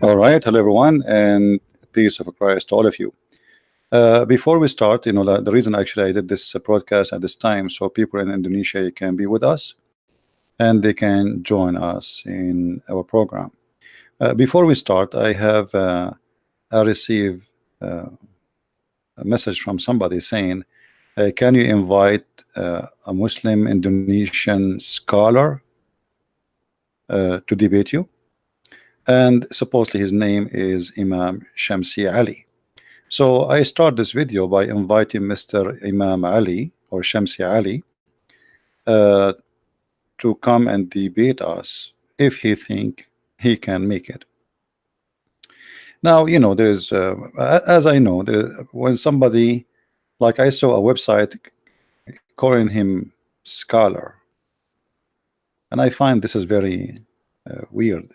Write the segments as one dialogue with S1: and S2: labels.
S1: All right, hello everyone, and peace of Christ to all of you. Before we start, the reason actually I did this broadcast at this time, so people in Indonesia can be with us and they can join us in our program. Before we start, I received a message from somebody saying, "Can you invite a Muslim Indonesian scholar to debate you?" And supposedly his name is Imam Shamsi Ali. So I start this video by inviting Mr. Imam Ali or Shamsi Ali uh, to come and debate us if he think he can make it. Now, there's as I know, when somebody, like, I saw a website calling him scholar, and I find this is very weird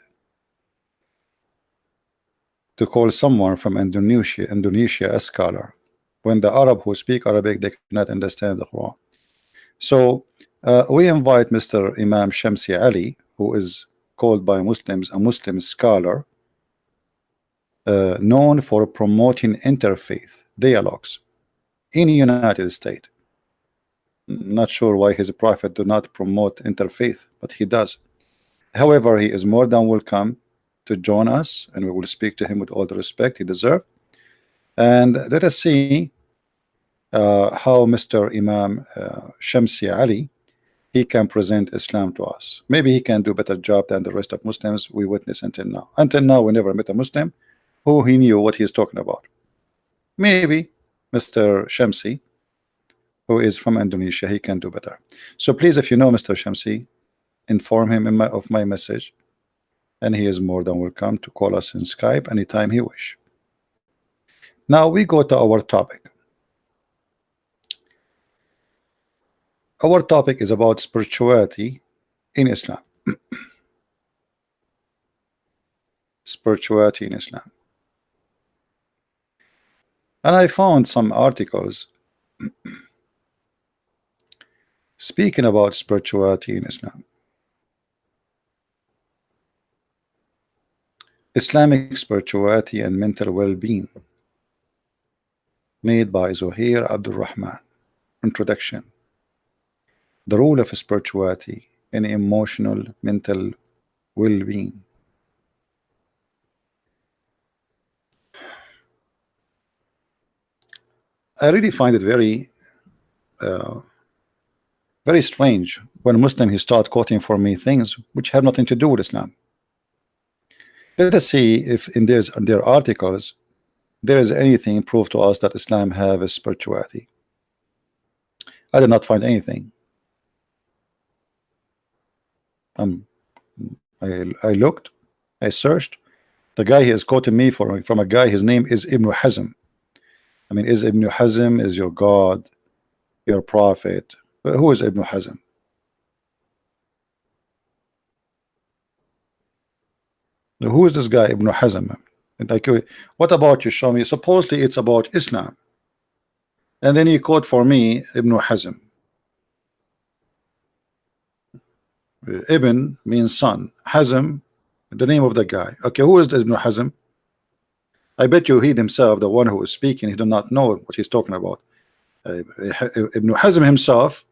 S1: to call someone from Indonesia a scholar when the Arab who speak Arabic, they cannot understand the Quran. So we invite Mr. Imam Shamsi Ali, who is called by Muslims a Muslim scholar, known for promoting interfaith dialogues in the United States. Not sure why his prophet do not promote interfaith, but he does. However, he is more than welcome to join us, and we will speak to him with all the respect he deserves. And let us see how Mr. Imam Shamsi Ali, he can present Islam to us. Maybe he can do a better job than the rest of Muslims we witness until now. Until now, we never met a Muslim who he knew what he's talking about. Maybe Mr. Shamsi, who is from Indonesia, he can do better. So please, if you know Mr. Shamsi, inform him of my message, and he is more than welcome to call us in Skype anytime he wish. Now we go to our topic. Our topic is about spirituality in Islam. Spirituality in Islam. And I found some articles speaking about spirituality in Islam. Islamic spirituality and mental well-being, made by Zuhair Abdul Rahman. Introduction. The role of spirituality in emotional mental well-being. I really find it very strange when Muslim he start quoting for me things which have nothing to do with Islam. Let us see if in their articles there is anything proof to us that Islam have a spirituality. I did not find anything. I looked, I searched. The guy he is quoting me from a guy, his name is Ibn Hazm. I mean, is Ibn Hazm is your God, your prophet? Who is Ibn Hazm? Who is this guy Ibn Hazm? Like, what about you? Show me. Supposedly it's about Islam, and then he quote for me Ibn Hazm. Ibn means son. Hazm, the name of the guy. Okay, who is this Ibn Hazm? I bet you he himself, the one who is speaking, he do not know what he's talking about. Ibn Hazm himself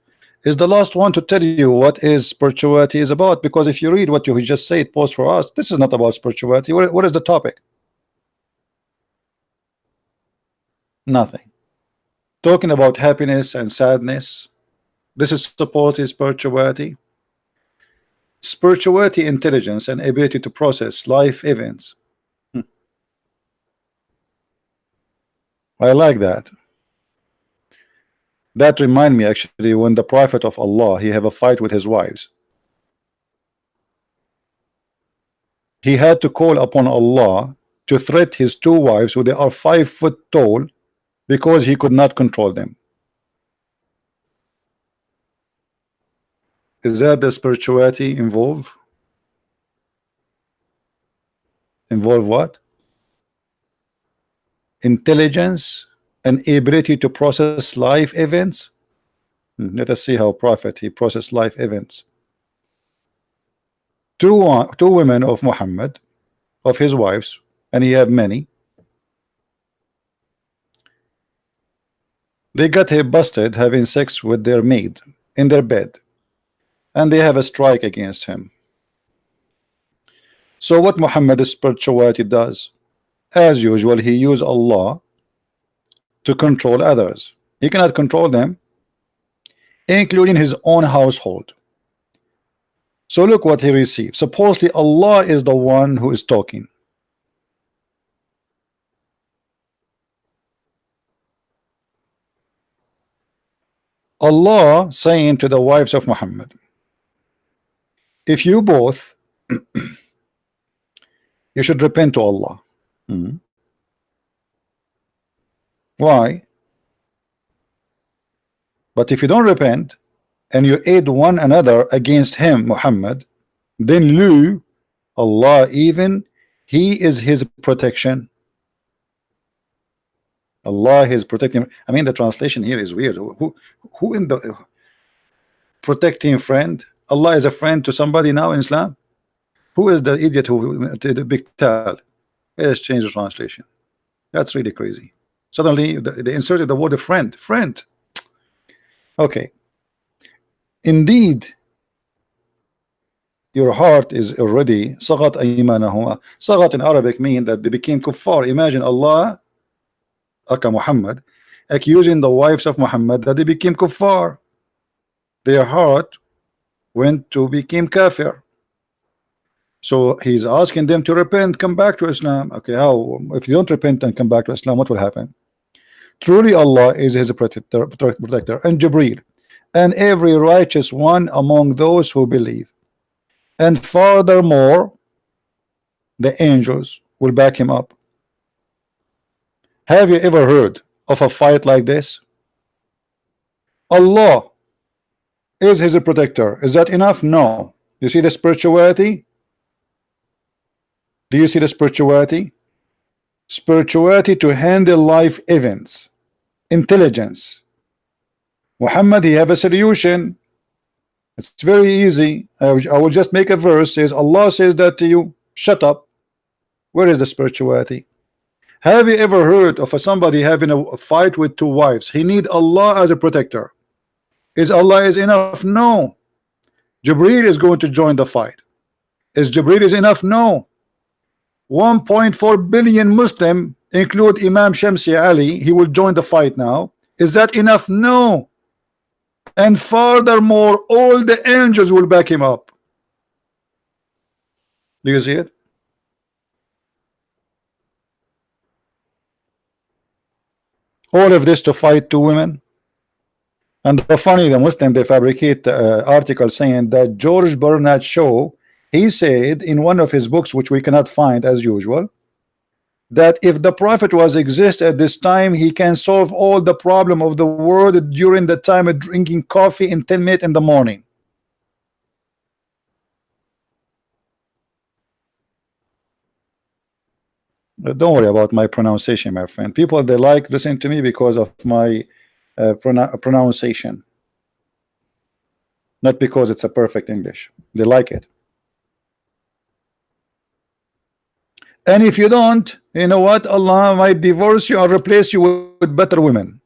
S1: is the last one to tell you what is spirituality is about, because if you read what you just said, post for us, this is not about spirituality. What is the topic? Nothing. Talking about happiness and sadness. This is supposedly spirituality. Spirituality, intelligence, and ability to process life events. I like that. That remind me actually when the Prophet of Allah, he have a fight with his wives. He had to call upon Allah to threat his two wives who they are 5 foot tall because he could not control them. Is that the spirituality involved? Involve what? Intelligence and ability to process life events. Let us see how Prophet he processed life events. Two women of Muhammad, of his wives, and he have many. They got him busted having sex with their maid in their bed, and they have a strike against him. So what Muhammad's spirituality does, as usual, he use Allah to control others. He cannot control them, including his own household. So look what he received. Supposedly Allah is the one who is talking. Allah saying to the wives of Muhammad, if you both, you should repent to Allah. Why? But if you don't repent and you aid one another against him, Muhammad, then Lu, Allah, even he is his protection. Allah is protecting. I mean, the translation here is weird. Who in the protecting friend? Allah is a friend to somebody now in Islam? Who is the idiot who did the big tell? Let's change the translation. That's really crazy. Suddenly they inserted the word friend. Friend. Okay. Indeed, your heart is already sagat aymanahuma. Sagat in Arabic mean that they became kuffar. Imagine Allah, Aka Muhammad, accusing the wives of Muhammad that they became kuffar. Their heart went to become kafir. So he's asking them to repent, come back to Islam. Okay, how? If you don't repent and come back to Islam, what will happen? Truly Allah is his protector, and Jibreel, and every righteous one among those who believe. And furthermore, the angels will back him up. Have you ever heard of a fight like this? Allah is his protector. Is that enough? No. You see the spirituality? Do you see the spirituality? Spirituality to handle life events. Intelligence. Muhammad, he have a solution. It's very easy. I will just make a verse. Says Allah says that to you. Shut up. Where is the spirituality? Have you ever heard of somebody having a fight with two wives? He need Allah as a protector. Is Allah is enough? No. Jibreel is going to join the fight. Is Jibreel is enough? No. 1.4 billion Muslim, include Imam Shamsi Ali, he will join the fight now. Is that enough? No. And furthermore, all the angels will back him up. Do you see it? All of this to fight two women. And the funny, the Muslim, they fabricate articles saying that George Bernard Shaw, he said in one of his books, which we cannot find as usual, that if the prophet was exist at this time, he can solve all the problem of the world during the time of drinking coffee in 10 minutes in the morning. Don't worry about my pronunciation, my friend. People, they like listening to me because of my pronunciation, not because it's a perfect English. They like it. And if you don't, you know what? Allah might divorce you or replace you with better women.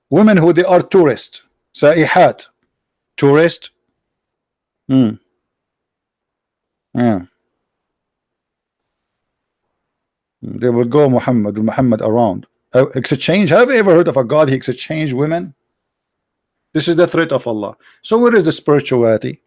S1: Women who they are tourist, saihat, tourist. Yeah. They will go Muhammad around. Exchange. Have you ever heard of a God he exchange women? This is the threat of Allah. So where is the spirituality?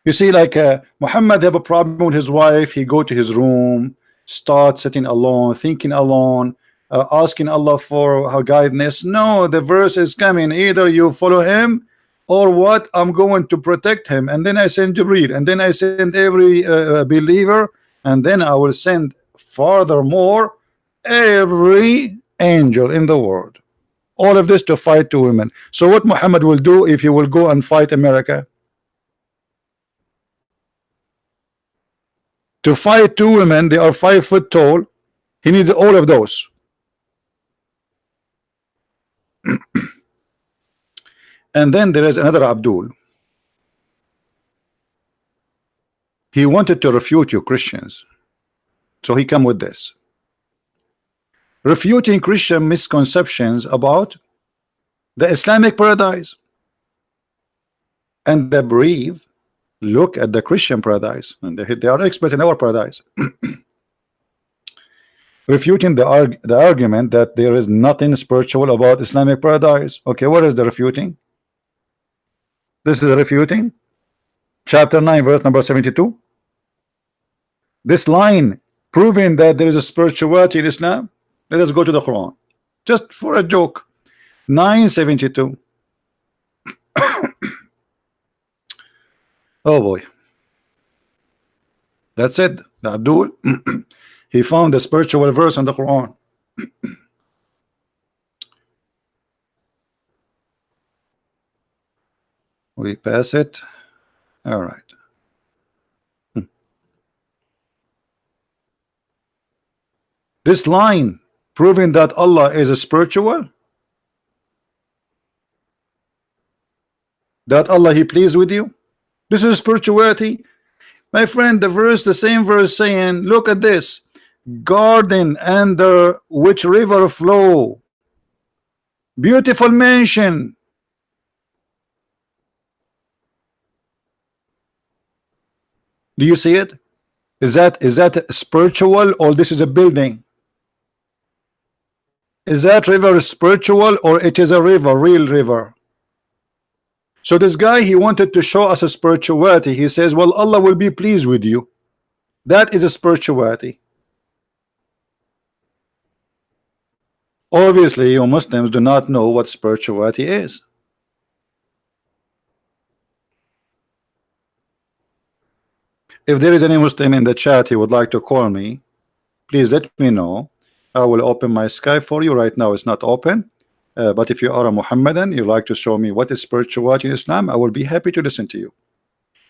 S1: You see, like Muhammad have a problem with his wife. He go to his room, start sitting alone, thinking alone, asking Allah for her guidance. No, the verse is coming. Either you follow him or what? I'm going to protect him. And then I send Jibreel, and then I send every believer, and then I will send furthermore every angel in the world. All of this to fight two women. So what Muhammad will do if he will go and fight America? To fight two women, they are 5 foot tall. He needed all of those. And then there is another Abdul. He wanted to refute you Christians, so he come with this, refuting Christian misconceptions about the Islamic paradise. And the brave look at the Christian paradise, and they are experts in our paradise, refuting the argument that there is nothing spiritual about Islamic paradise. Okay, what is the refuting? This is refuting chapter 9 verse number 72. This line proving that there is a spirituality in Islam. Let us go to the Quran just for a joke. 972. Oh boy, that's it. Abdul he found a spiritual verse in the Quran. We pass it. All right. This line proving that Allah is a spiritual, that Allah he pleased with you. This is spirituality, my friend. The verse, the same verse saying, look at this, garden under which river flow, beautiful mansion. Do you see it? Is that spiritual, or this is a building? Is that river spiritual, or it is a river, real river? So this guy, he wanted to show us a spirituality. He says, well, Allah will be pleased with you. That is a spirituality. Obviously, you Muslims do not know what spirituality is. If there is any Muslim in the chat who would like to call me, please let me know. I will open my Skype for you. Right now it's not open, but if you are a Muhammadan, you like to show me what is spirituality in Islam, I will be happy to listen to you.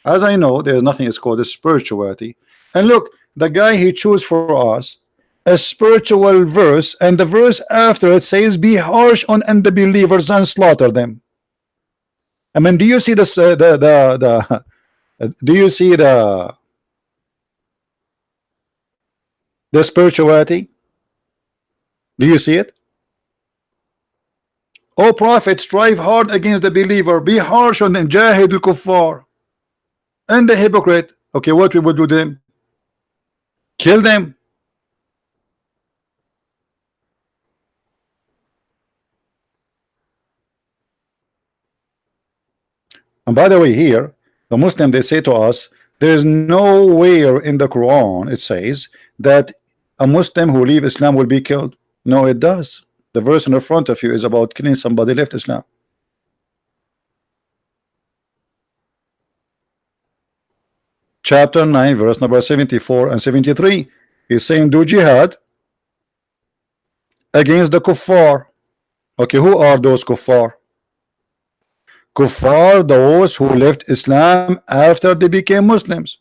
S1: As I know, there is nothing is called a spirituality. And look, the guy he chose for us a spiritual verse, and the verse after it says, be harsh on unbelievers and slaughter them. I mean, do you see this do you see the spirituality? Do you see it? O Prophet, strive hard against the believer, be harsh on them, jahid al-kuffar, and the hypocrite. Okay, what we would do them? Kill them. And by the way, here the Muslim, they say to us, there is nowhere in the Quran it says that a Muslim who leave Islam will be killed. No, it does. The verse in the front of you is about killing somebody left Islam. Chapter 9 verse number 74 and 73 is saying, do jihad against the kuffar. Okay, who are those kuffar? Kuffar, those who left Islam after they became Muslims.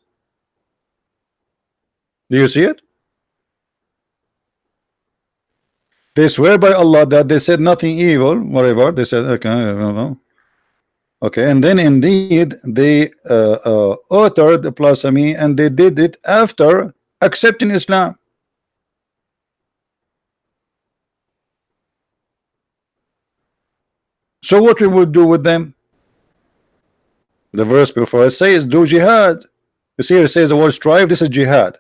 S1: Do you see it? They swear by Allah that they said nothing evil, whatever they said. Okay, I don't know. Okay, and then indeed they uttered blasphemy, and they did it after accepting Islam. So what we would do with them? The verse before it says, do jihad. You see, it says the word strive. This is jihad.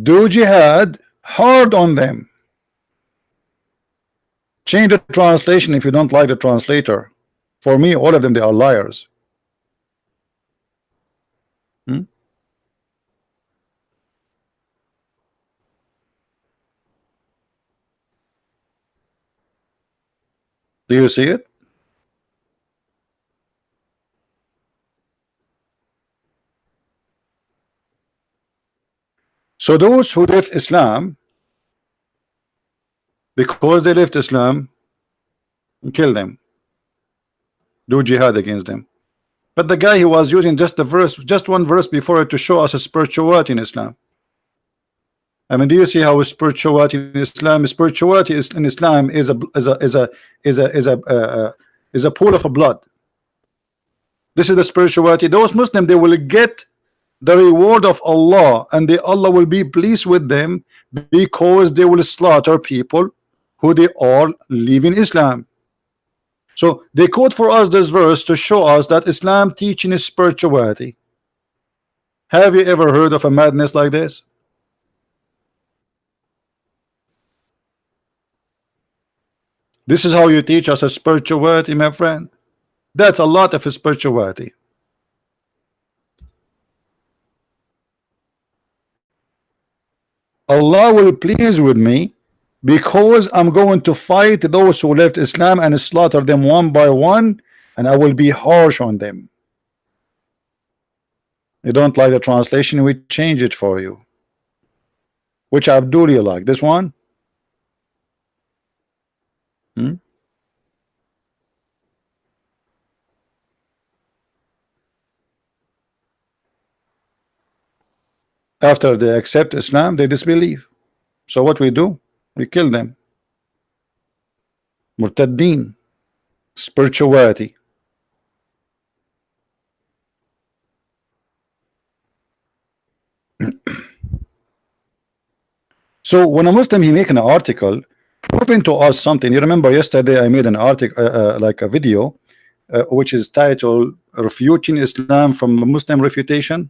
S1: Do jihad hard on them. Change the translation if you don't like the translator. For me, all of them, they are liars. Do you see it? So those who left Islam, because they left Islam, kill them, do jihad against them. But the guy, he was using just the verse, just one verse before it, to show us a spirituality in Islam. I mean, do you see how spirituality in Islam? Spirituality is in Islam is a pool of blood. This is the spirituality. Those Muslims, they will get the reward of Allah, and Allah will be pleased with them because they will slaughter people who they all live in Islam. So they quote for us this verse to show us that Islam teaching is spirituality. Have you ever heard of a madness like this? This is how you teach us a spirituality, my friend. That's a lot of a spirituality. Allah will please with me because I'm going to fight those who left Islam and slaughter them one by one, and I will be harsh on them. You don't like the translation, we change it for you. Which Abdul you like? This one? After they accept Islam, they disbelieve. So what we do? We kill them. Murtaddeen. Spirituality. So when a Muslim he make an article proving to us something, you remember yesterday I made an article like a video which is titled "Refuting Islam from Muslim Refutation."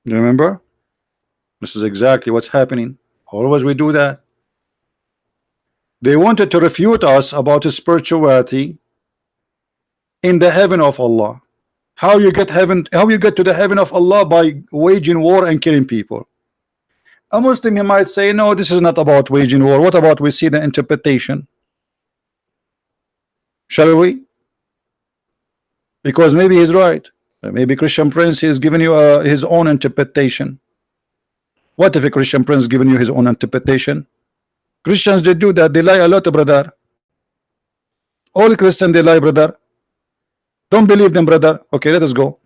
S1: You remember? This is exactly what's happening. Always we do that. They wanted to refute us about spirituality in the heaven of Allah. How you get heaven? How you get to the heaven of Allah? By waging war and killing people. A Muslim he might say, no, this is not about waging war. What about we see the interpretation? Shall we? Because maybe he's right. Maybe Christian Prince is giving you his own interpretation. What if a Christian Prince giving you his own interpretation? Christians, they do that. They lie a lot, brother. All Christians, they lie, brother. Don't believe them, brother. Okay, let us go.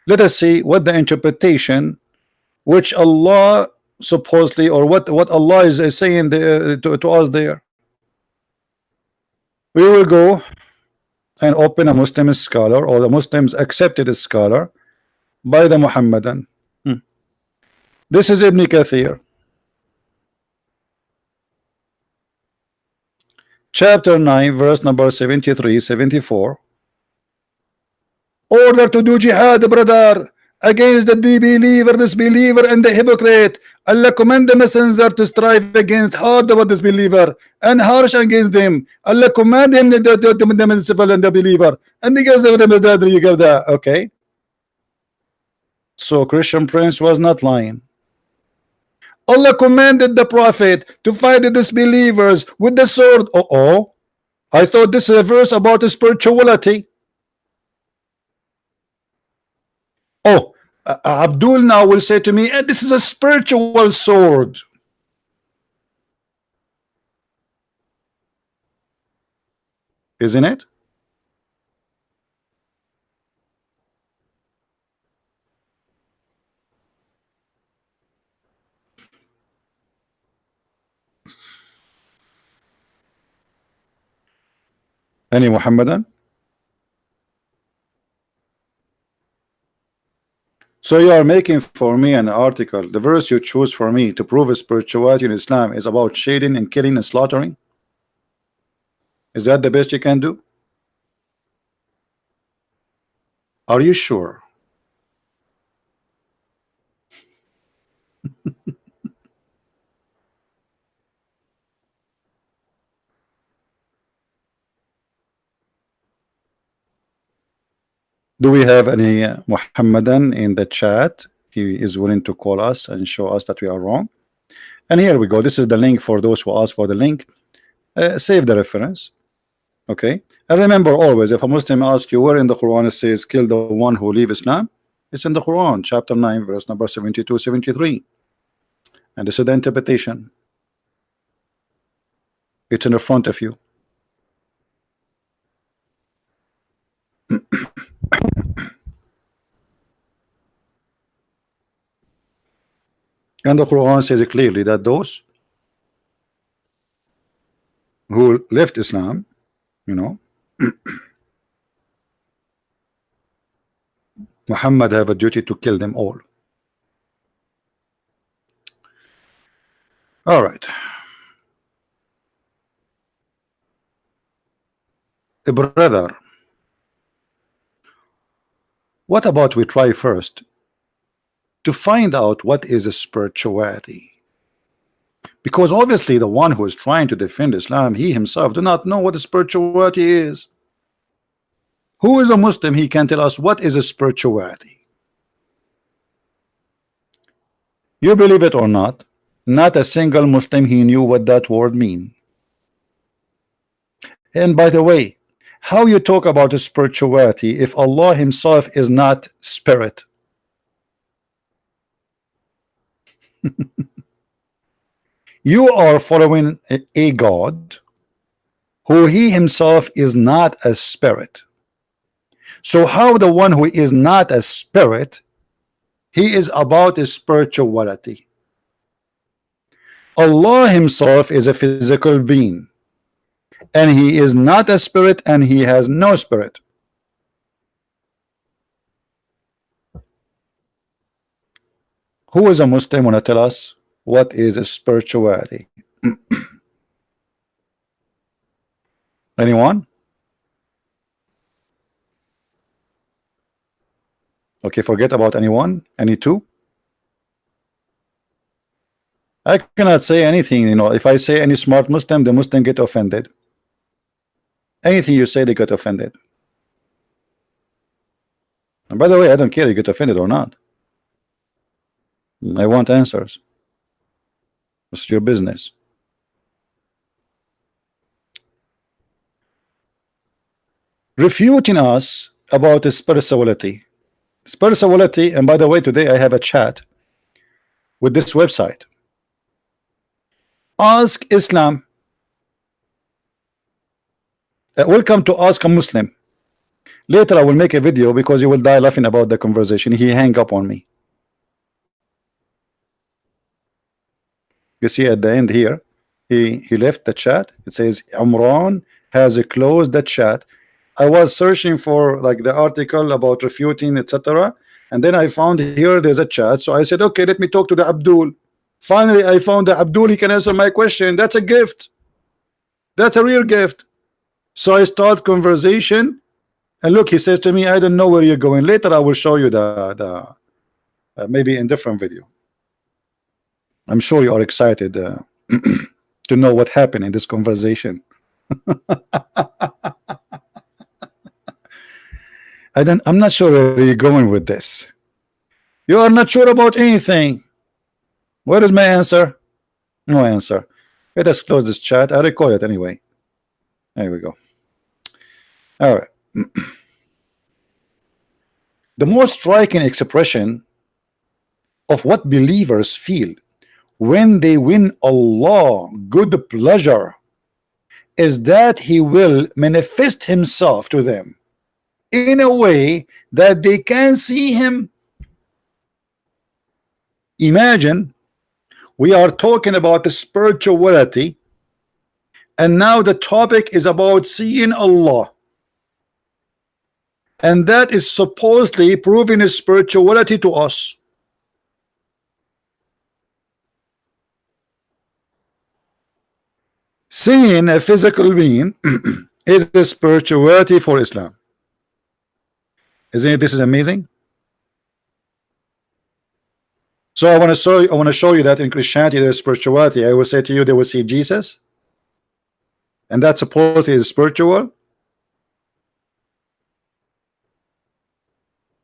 S1: Let us see what the interpretation which Allah supposedly, or what Allah is saying to us there. We will go and open a Muslim scholar, or the Muslims accepted scholar by the Muhammadan. This is Ibn Kathir, chapter 9, verse number 73, 74. Order to do jihad, brother, against the disbeliever, and the hypocrite. Allah command the messenger to strive against hard about disbeliever and harsh against them. Allah command him to the civil and the believer, and the guys of the okay. So Christian Prince was not lying. Allah commanded the Prophet to fight the disbelievers with the sword. I thought this is a verse about spirituality. Abdul now will say to me, this is a spiritual sword. Isn't it? Any Muhammadan? So you are making for me an article. The verse you choose for me to prove spirituality in Islam is about shading and killing and slaughtering. Is that the best you can do? Are you sure? Do we have any Muhammadan in the chat? He is willing to call us and show us that we are wrong. And here we go. This is the link for those who ask for the link. Save the reference. Okay. And remember always, if a Muslim asks you where in the Quran it says kill the one who leave Islam, it's in the Quran, chapter 9, verse number 72, 73. And this is the interpretation. It's in the front of you. And the Quran says it clearly that those who left Islam, you know, Muhammad have a duty to kill them all. All right. Brother, what about we try first to find out what is a spirituality? Because obviously the one who is trying to defend Islam, he himself do not know what a spirituality is. Who is a Muslim? He can tell us what is a spirituality. You believe it or not, not a single Muslim he knew what that word mean. And by the way, how you talk about a spirituality if Allah himself is not spirit? You are following a God who he himself is not a spirit. So how the one who is not a spirit, he is about a spirituality? Allah himself is a physical being, and he is not a spirit, and he has no spirit. Who is a Muslim want to tell us what is a spirituality? Anyone? Okay, forget about anyone. Any two? I cannot say anything. You know, if I say any smart Muslim, the Muslim get offended. Anything you say, they get offended. And by the way, I don't care you get offended or not. I want answers. It's your business. Refuting us about the spirituality. Spirituality, and by the way, today I have a chat with this website. Ask Islam. Welcome to Ask a Muslim. Later I will make a video because you will die laughing about the conversation. He hang up on me. You see at the end here, he left the chat. It says Imran has closed the chat. I was searching for like the article about refuting, etc. And then I found here there's a chat. So I said, okay, let me talk to the Abdul. Finally, I found the Abdul. He can answer my question. That's a gift. That's a real gift. So I start conversation, and look, he says to me, I don't know where you're going. Later, I will show you the maybe in different video. I'm sure you are excited to know what happened in this conversation. I'm not sure where you're going with this. You are not sure about anything. What is my answer? No answer. Let us close this chat. I record it anyway. There we go. All right. The most striking expression of what believers feel when they win Allah good pleasure is that he will manifest himself to them in a way that they can see him. Imagine we are talking about the spirituality, and now the topic is about seeing Allah, and that is supposedly proving his spirituality to us. Seeing a physical being is the spirituality for Islam. Isn't it? This is amazing. So I want to show you that in Christianity there's spirituality. I will say to you, they will see Jesus, and that supposedly is spiritual.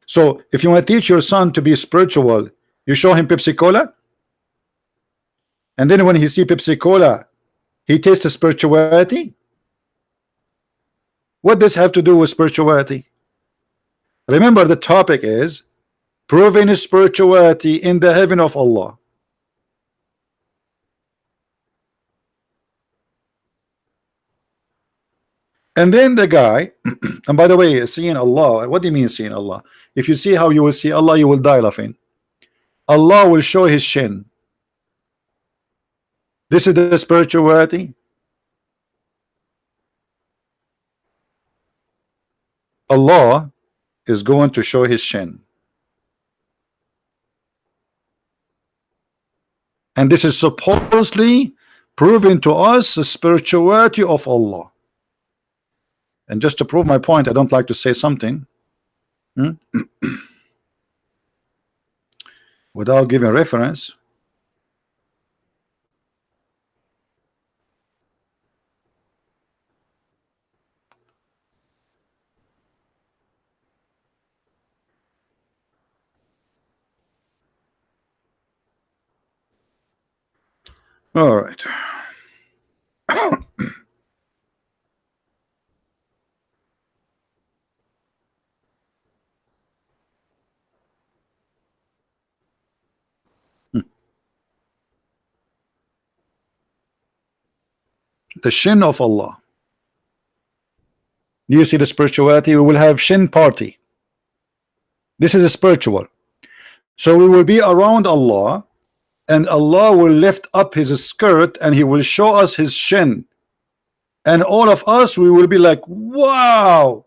S1: So if you want to teach your son to be spiritual, you show him Pepsi Cola, and then when he see Pepsi Cola, he tastes the spirituality. What does this have to do with spirituality? Remember, the topic is proving his spirituality in the heaven of Allah. And then the guy, and by the way, seeing Allah, what do you mean seeing Allah? If you see how you will see Allah, you will die laughing. Allah will show his shin. This is the spirituality. Allah is going to show his shin. And this is supposedly proving to us the spirituality of Allah. And just to prove my point, I don't like to say something without giving reference. All right. The shin of Allah. Do you see the spirituality? We will have shin party. This is a spiritual. So we will be around Allah, and Allah will lift up his skirt and he will show us his shin. And all of us, we will be like, wow.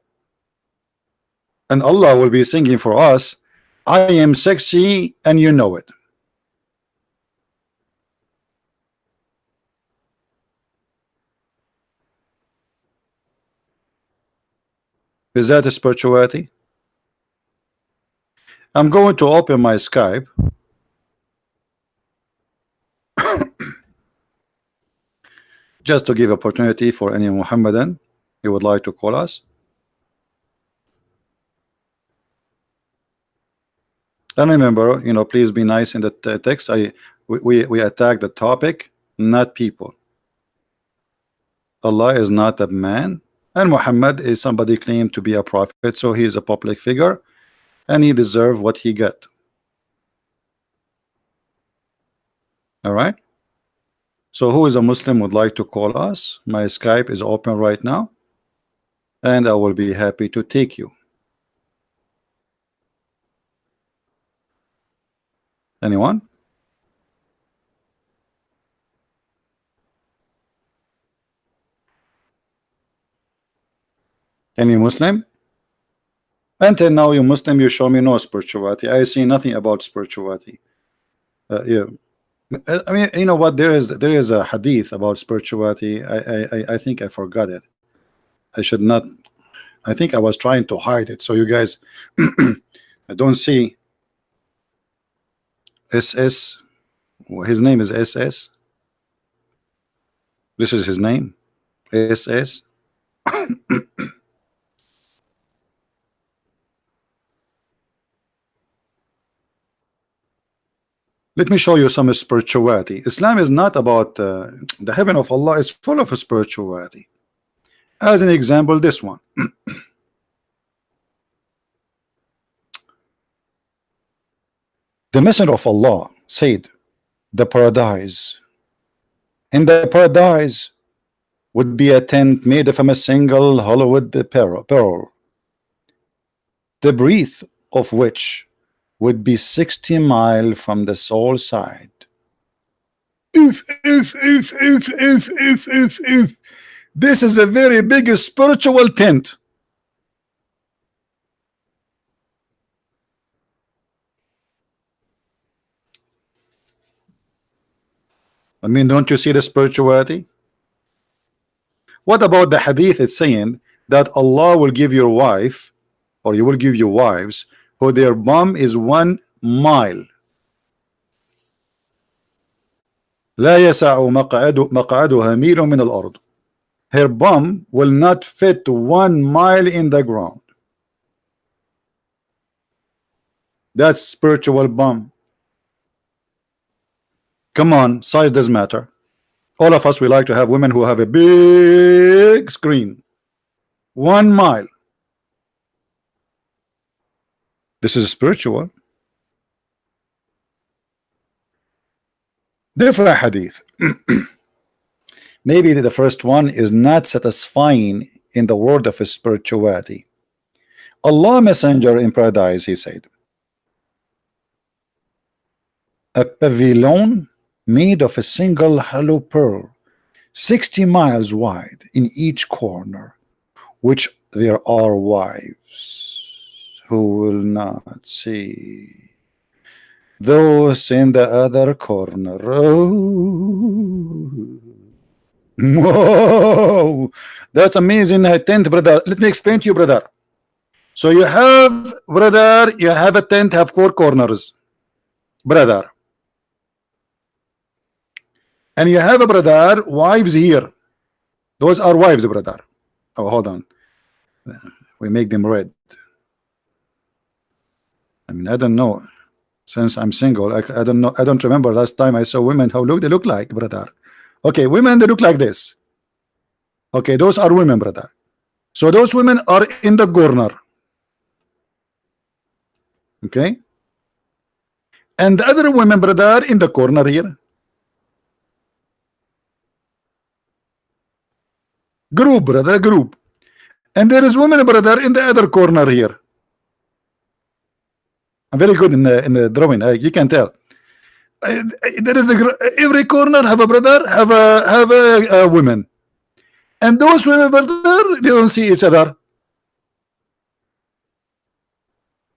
S1: And Allah will be singing for us, I am sexy and you know it. Is that a spirituality? I'm going to open my Skype. Just to give opportunity for any Muhammadan who would like to call us. And remember, you know, please be nice in the text. We attack the topic, not people. Allah is not a man, and Muhammad is somebody claimed to be a prophet, so he is a public figure, and he deserves what he got. All right. So who is a Muslim would like to call us? My Skype is open right now, and I will be happy to take you. Anyone? Any Muslim? Until now, you Muslim, you show me no spirituality. I see nothing about spirituality. Yeah. I mean, you know what? There is a hadith about spirituality. I think I forgot it. I should not. I think I was trying to hide it, so you guys I don't see. SS. His name is SS. This is his name. SS. Let me show you some spirituality. Islam is not about the heaven of Allah is full of spirituality. As an example, this one. The Messenger of Allah said, the paradise. In the paradise would be a tent made from a single hollowed pearl, the breadth of which would be 60 miles from the soul side. If. This is a very big spiritual tent. I mean, don't you see the spirituality? What about the hadith? It's saying that Allah will give your wife, or you will give your wives, who their bum is 1 mile. لا يسع مقعدها ميل من الأرض. Her bum will not fit 1 mile in the ground. That's spiritual bum. Come on, size does matter. All of us, we like to have women who have a big screen. 1 mile. This is spiritual. Different hadith. Maybe the first one is not satisfying in the world of spirituality. Allah Messenger in paradise, he said, a pavilion made of a single hollow pearl, 60 miles wide in each corner, which there are wives who will not see those in the other corner. Oh. Whoa, that's amazing. Tent, brother. Let me explain to you, brother. So you have, brother, you have a tent, have 4 corners, brother. And you have a brother, wives here. Those are wives, brother. Oh, hold on. We make them red. I mean, I don't know. Since I'm single, I don't know. I don't remember last time I saw women how they look like, brother. Okay, women, they look like this. Okay, those are women, brother. So those women are in the corner. Okay. And the other women, brother, in the corner here. Group, brother, group. And there is women, brother, in the other corner here. I'm very good in the drawing. You can tell. There is every corner have a brother, have a women, and those women, brother, they don't see each other.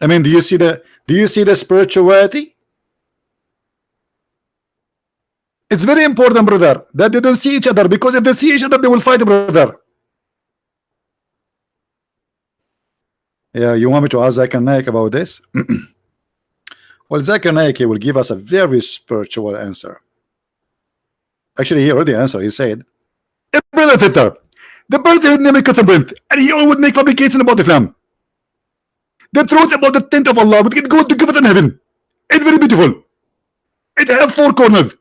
S1: I mean, do you see the spirituality? It's very important, brother, that they don't see each other, because if they see each other, they will fight, brother. Yeah, you want me to ask Zakir Naik about this? Well, Zakir Naik will give us a very spiritual answer. Actually, he already answered. He said, brother Twitter, the birth name is and he would make fabrication about Islam. The truth about the tent of Allah would get God to give it in heaven. It's very beautiful. It have 4 corners.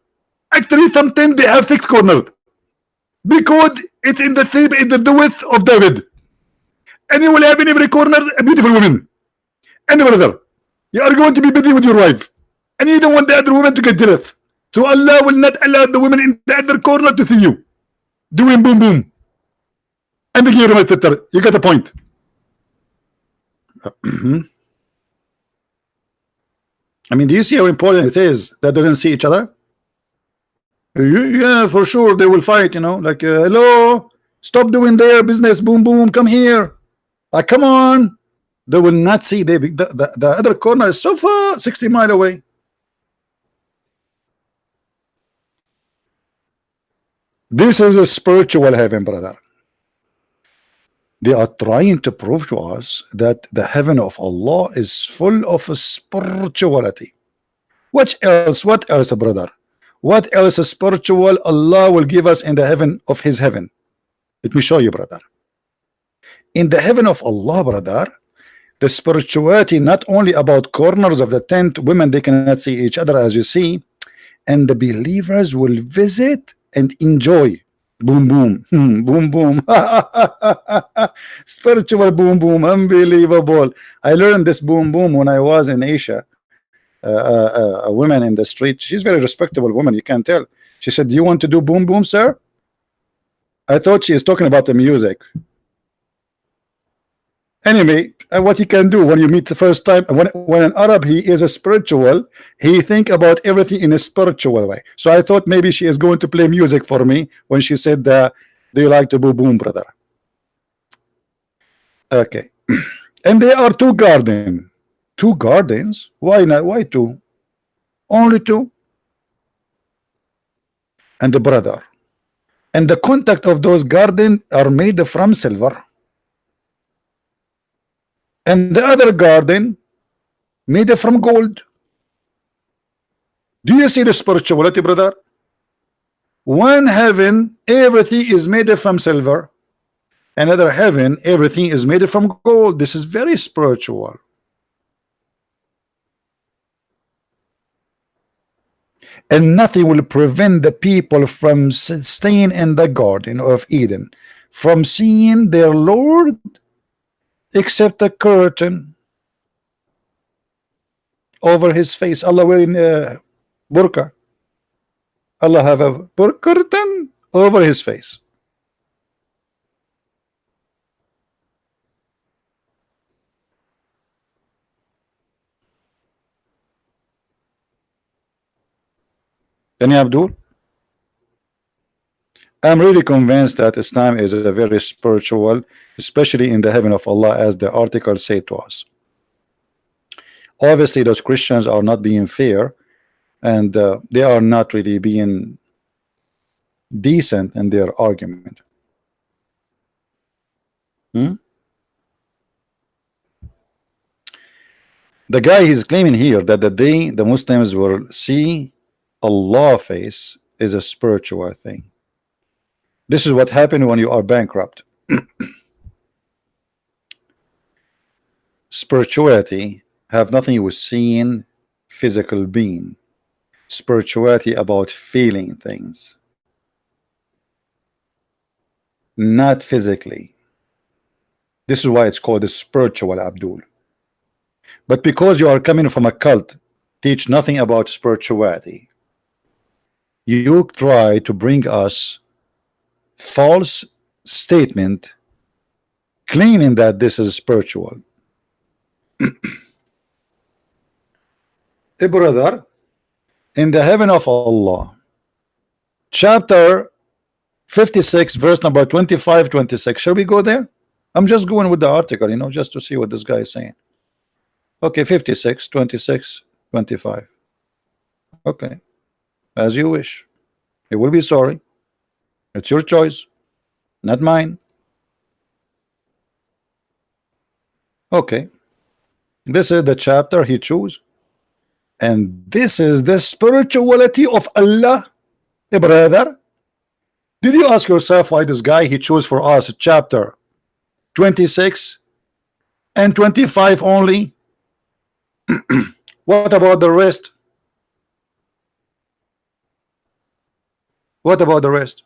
S1: Actually, some tent they have 6 corners, because it's in the same in the width of David. And you will have in every corner a beautiful woman. And brother, you are going to be busy with your wife, and you don't want the other woman to get jealous. So Allah will not allow the women in the other corner to see you doing boom boom. And the hero, you got the point. I mean, do you see how important it is that they don't see each other? Yeah, for sure they will fight. You know, like hello, stop doing their business. Boom boom, come here. Like, come on. They will not see. The other corner is so far, 60 miles away. This is a spiritual heaven, brother. They are trying to prove to us that the heaven of Allah is full of spirituality. What else? What else, brother? What else spiritual Allah will give us in the heaven of His heaven? Let me show you, brother. In the heaven of Allah, brother, the spirituality not only about corners of the tent, women they cannot see each other, as you see, and the believers will visit and enjoy. Boom boom, boom boom, spiritual boom boom, unbelievable. I learned this boom boom when I was in Asia. A woman in the street, she's very respectable woman, you can tell. She said, do you want to do boom boom, sir? I thought she is talking about the music. Anyway, what you can do when you meet the first time, when an Arab, he is a spiritual, he think about everything in a spiritual way. So I thought maybe she is going to play music for me when she said, do you like to boom boom, brother? Okay. And there are 2 gardens. 2 gardens? Why not? Why 2? Only 2? And the brother. And the contact of those gardens are made from silver. And the other garden made from gold. Do you see the spirituality, brother? One heaven, everything is made from silver. Another heaven, everything is made from gold. This is very spiritual. And nothing will prevent the people from staying in the Garden of Eden, from seeing their Lord, except a curtain over his face. Allah wearing a burqa. Allah have a curtain over his face. Any Abdul? I'm really convinced that Islam is a very spiritual, especially in the heaven of Allah, as the article said to us. Obviously, those Christians are not being fair, and they are not really being decent in their argument. Hmm? The guy is claiming here that the day the Muslims will see Allah face is a spiritual thing. This is what happened when you are bankrupt. Spirituality have nothing with seeing physical being. Spirituality about feeling things, not physically. This is why it's called a spiritual, Abdul. But because you are coming from a cult, teach nothing about spirituality, you try to bring us false statement claiming that this is spiritual. A brother, in the heaven of Allah, chapter 56, verse number 25, 26. Shall we go there? I'm just going with the article, just to see what this guy is saying. Okay, 56, 26, 25. Okay, as you wish. He will be sorry. It's your choice, not mine. Okay, this is the chapter he chose, and this is the spirituality of Allah. Brother, did you ask yourself why this guy he chose for us chapter 26 and 25 only? What about the rest? What about the rest?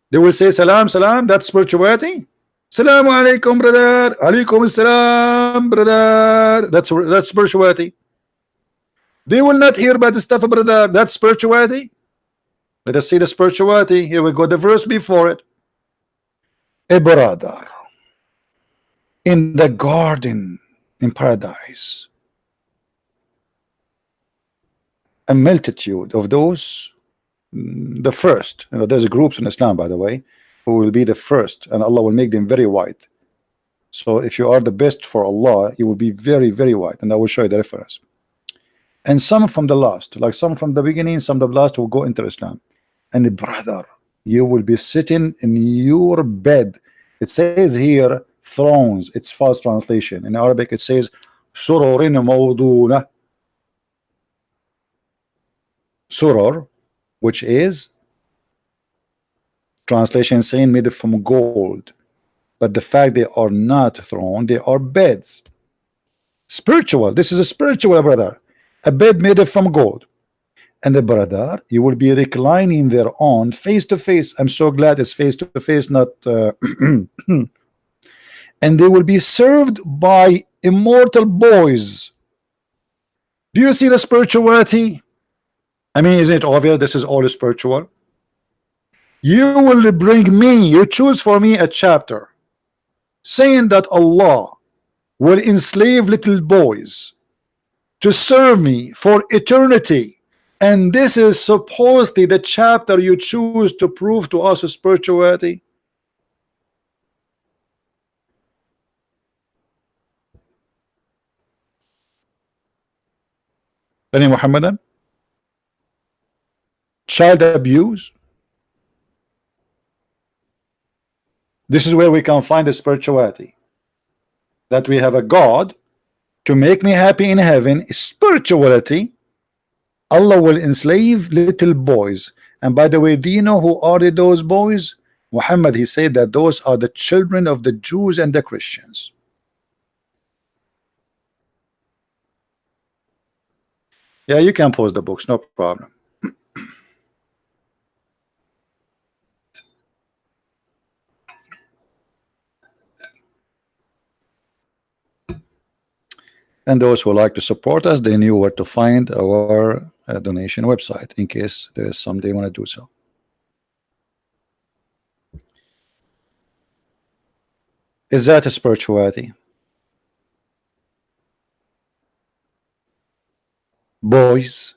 S1: They will say salam, salam, that's spirituality. Salamu alaikum, brother. Alaikum salam, brother. That's spirituality. They will not hear about the stuff, brother. That's spirituality. Let us see the spirituality. Here we go, the verse before it. A brother in the garden in paradise, a multitude of those, the first, there's groups in Islam, by the way, who will be the first, and Allah will make them very white. So if you are the best for Allah, you will be very, very white, and I will show you the reference. And some from the last, like some from the beginning, some of the last will go into Islam. And brother, you will be sitting in your bed. It says here thrones. It's false translation. In Arabic it says sururin mawduna. Surur, which is translation saying made from gold, but the fact they are not throne, they are beds. Spiritual. This is a spiritual, brother. A bed made from gold. And the brother, you will be reclining there on face to face. I'm so glad it's face to face, not and they will be served by immortal boys. Do you see the spirituality? I mean, isn't it obvious this is all spiritual? You will bring me, you choose for me a chapter saying that Allah will enslave little boys to serve me for eternity, and this is supposedly the chapter you choose to prove to us spirituality. Any Muhammadan? Child abuse. This is where we can find the spirituality, that we have a God to make me happy in heaven. Spirituality, Allah will enslave little boys. And by the way, do you know who are those boys? Muhammad, he said that those are the children of the Jews and the Christians. Yeah, you can post the books, no problem. And those who like to support us, they knew where to find our donation website in case there is some they want to do so. Is that a spirituality? Boys,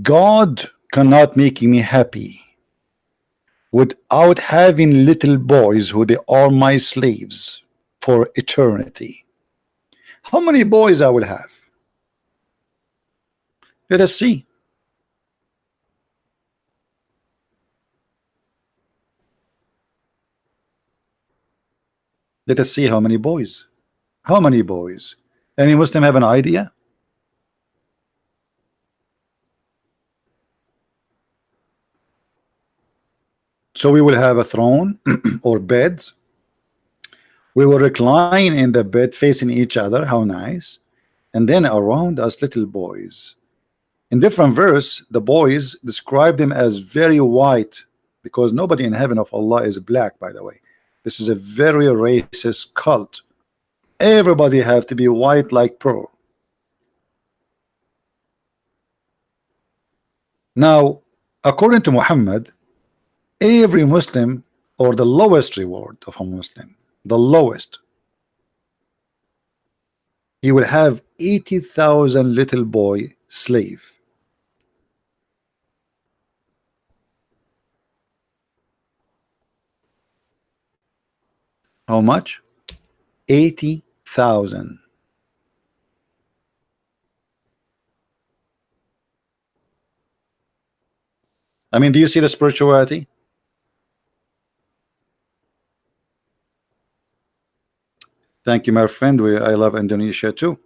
S1: God cannot make me happy without having little boys who they are my slaves for eternity. How many boys I will have? Let us see. Let us see how many boys. How many boys? Any Muslim have an idea? So we will have a throne or beds. We will recline in the bed facing each other. How nice. And then around us little boys. In different verse, the boys describe them as very white, because nobody in heaven of Allah is black, by the way. This is a very racist cult. Everybody have to be white like pearl. Now, according to Muhammad, every Muslim, or the lowest reward of a Muslim, the lowest, he will have 80,000 little boy slave. How much? 80,000. I mean, do you see the spirituality? Thank you, my friend. I love Indonesia too,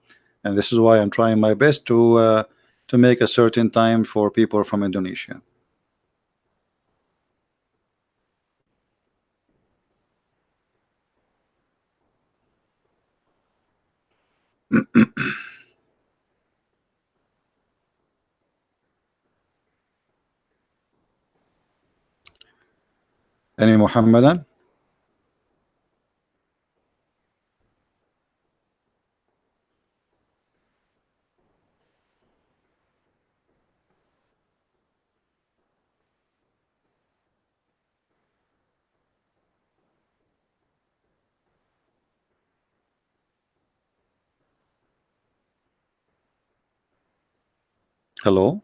S1: and this is why I'm trying my best to make a certain time for people from Indonesia. Any Muhammadan? Hello?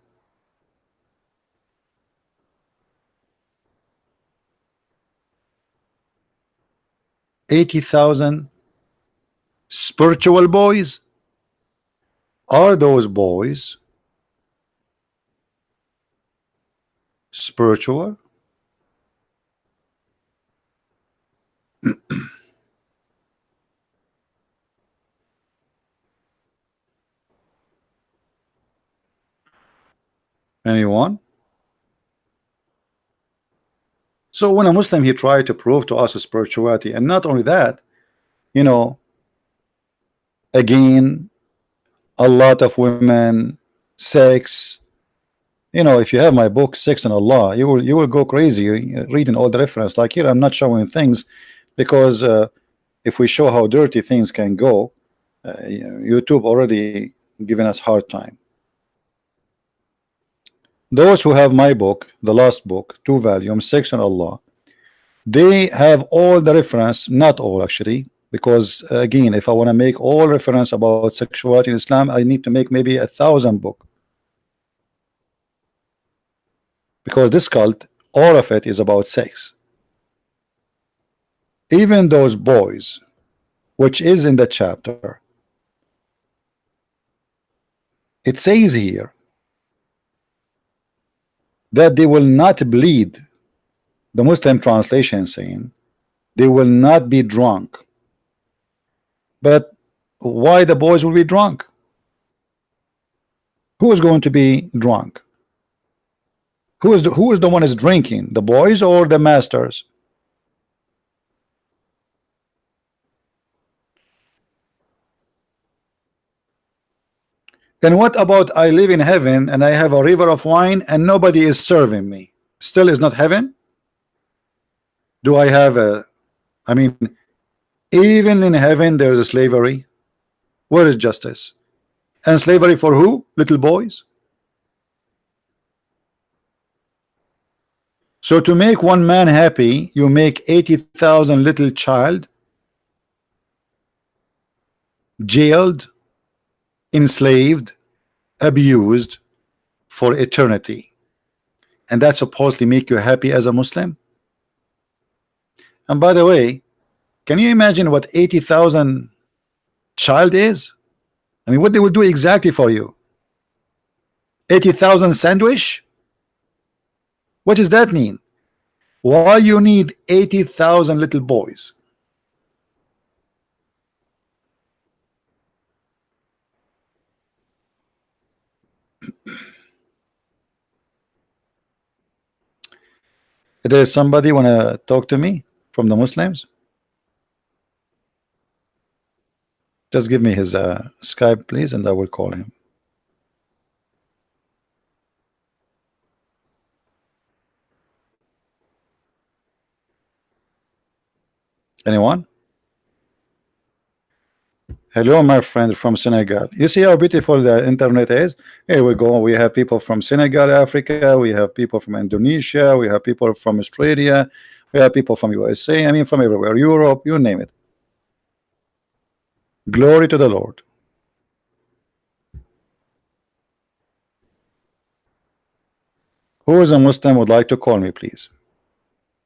S1: 80,000 spiritual boys? Are those boys spiritual? Anyone? So when a Muslim he tried to prove to us spirituality, and not only that, you know, again, a lot of women, sex. If you have my book Sex and Allah, you will go crazy reading all the reference. Like here, I'm not showing things because if we show how dirty things can go, YouTube already giving us hard time. Those who have my book, the last book, 2 volumes, Sex and Allah, they have all the reference, not all actually, because again, if I want to make all reference about sexuality in Islam, I need to make maybe 1,000 book, because this cult, all of it is about sex. Even those boys, which is in the chapter, it says here that they will not bleed. The Muslim translation saying they will not be drunk. But why the boys will be drunk? Who is going to be drunk? Who is the one is drinking? The boys or the masters? Then what about I live in heaven and I have a river of wine and nobody is serving me? Still is not heaven? Do I have I mean, even in heaven there is a slavery. Where is justice? And slavery for who? Little boys. So to make one man happy, you make 80,000 little child jailed, enslaved, abused for eternity, and that supposedly make you happy as a Muslim. And by the way, can you imagine what 80,000 child is? I mean, what they will do exactly for you? 80,000 sandwich? What does that mean? Why you need 80,000 little boys? There's somebody wanna talk to me from the Muslims? Just give me his Skype, please, and I will call him. Anyone? Hello, my friend from Senegal. You see how beautiful the internet is? Here we go. We have people from Senegal, Africa. We have people from Indonesia. We have people from Australia. We have people from USA. I mean, from everywhere. Europe, you name it. Glory to the Lord. Who is a Muslim would like to call me, please,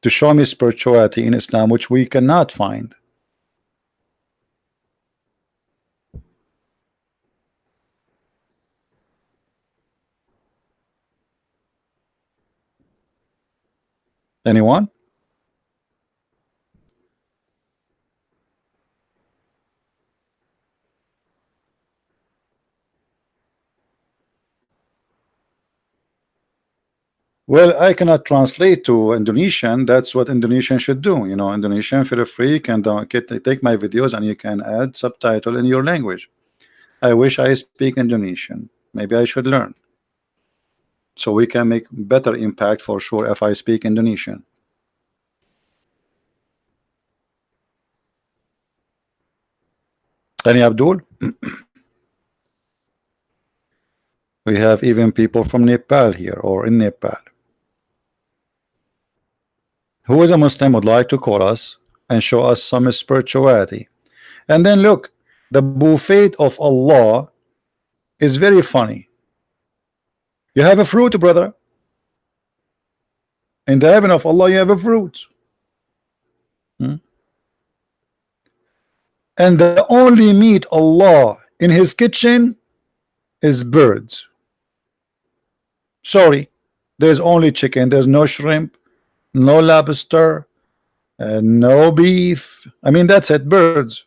S1: to show me spirituality in Islam, which we cannot find? Anyone? Well, I cannot translate to Indonesian. That's what Indonesian should do. You know, Indonesian, feel free, you can take my videos and you can add subtitle in your language. I wish I speak Indonesian. Maybe I should learn, so we can make better impact for sure if I speak Indonesian. Any Abdul? We have even people from Nepal here, or in Nepal. Who is a Muslim would like to call us and show us some spirituality? And then look, the buffet of Allah is very funny. You have a fruit, brother. In the heaven of Allah, you have a fruit. And the only meat Allah in his kitchen is birds. Sorry, there's only chicken. There's no shrimp, no lobster, no beef. I mean, that's it, birds.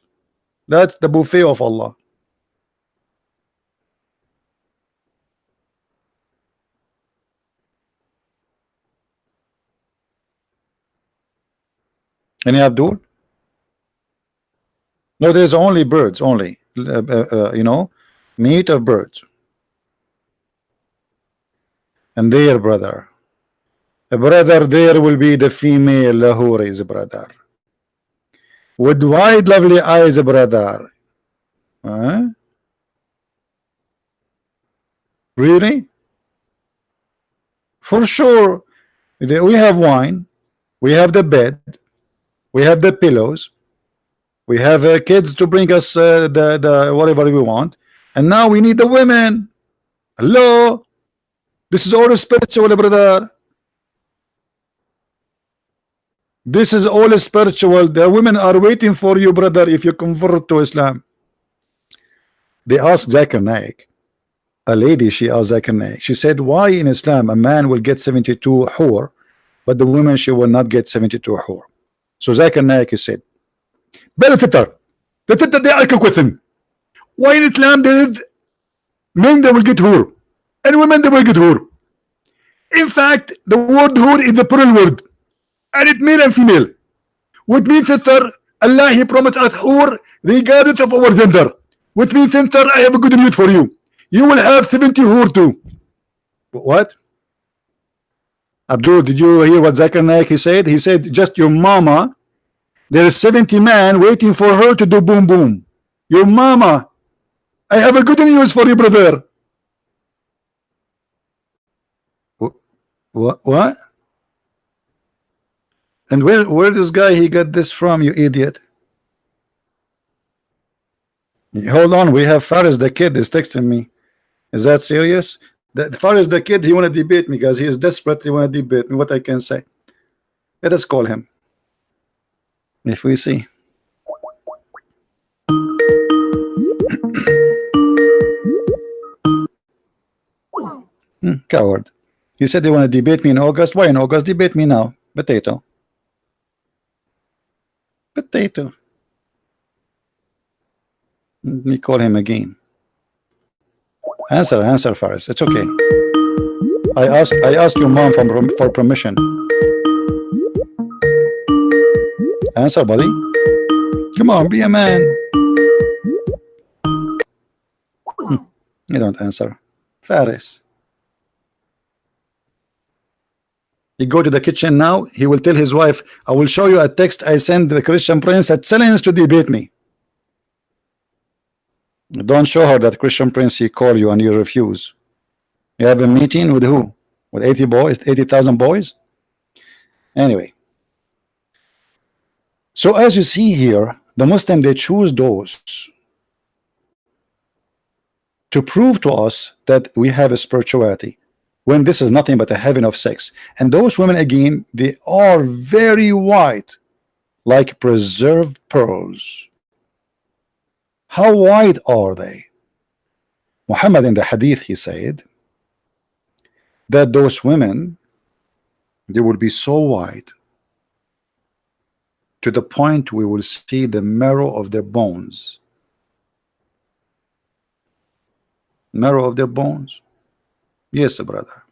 S1: That's the buffet of Allah. Any Abdul? No, there's only birds, only you know, meat of birds. And there, brother, there will be the female Lahoris, brother, with wide lovely eyes, brother. Really? For sure. We have wine, we have the bed, we have the pillows, we have kids to bring us the whatever we want, and now we need the women. Hello, this is all spiritual, brother. This is all spiritual. The women are waiting for you, brother, if you convert to Islam. They asked Zakir Naik, a lady, she asked Zakir Naik, she said, why in Islam a man will get 72 hur, but the woman, she will not get 72 hur? So Zakir Naik said, the titter they are question. Why in Islam there is men they will get hur and women they will get hur? In fact, the word hur is the plural word, and it male and female, which means sister, Allah he promised us hur regardless of our gender, which means sister, I have a good news for you. You will have 70 hur too. What? Abdul, did you hear what Zakir Naik he said? He said, just your mama, there is 70 men waiting for her to do boom boom. Your mama, I have a good news for you, brother. What? And where this guy he got this from, you idiot? Hold on, we have Faris the kid is texting me. Is that serious? As far as the kid, he want to debate me, guys. He is desperately want to debate me. What I can say? Let us call him. If we see. Coward. He said they want to debate me in August. Why in August? Debate me now. Potato. Potato. Let me call him again. Answer, Faris. It's okay. I ask your mom for permission. Answer, buddy. Come on, be a man. You don't answer. Faris. He go to the kitchen now. He will tell his wife, I will show you a text I sent the Christian Prince at challenge to debate me. Don't show her that Christian Prince he called you and you refuse. You have a meeting with who? With 80 boys, 80,000 boys? Anyway. So as you see here, the Muslim, they choose those to prove to us that we have a spirituality, when this is nothing but a heaven of sex. And those women, again, they are very white, like preserved pearls. How white are they? Muhammad in the hadith, he said that those women, they will be so white to the point we will see the marrow of their bones. Marrow of their bones? Yes, brother.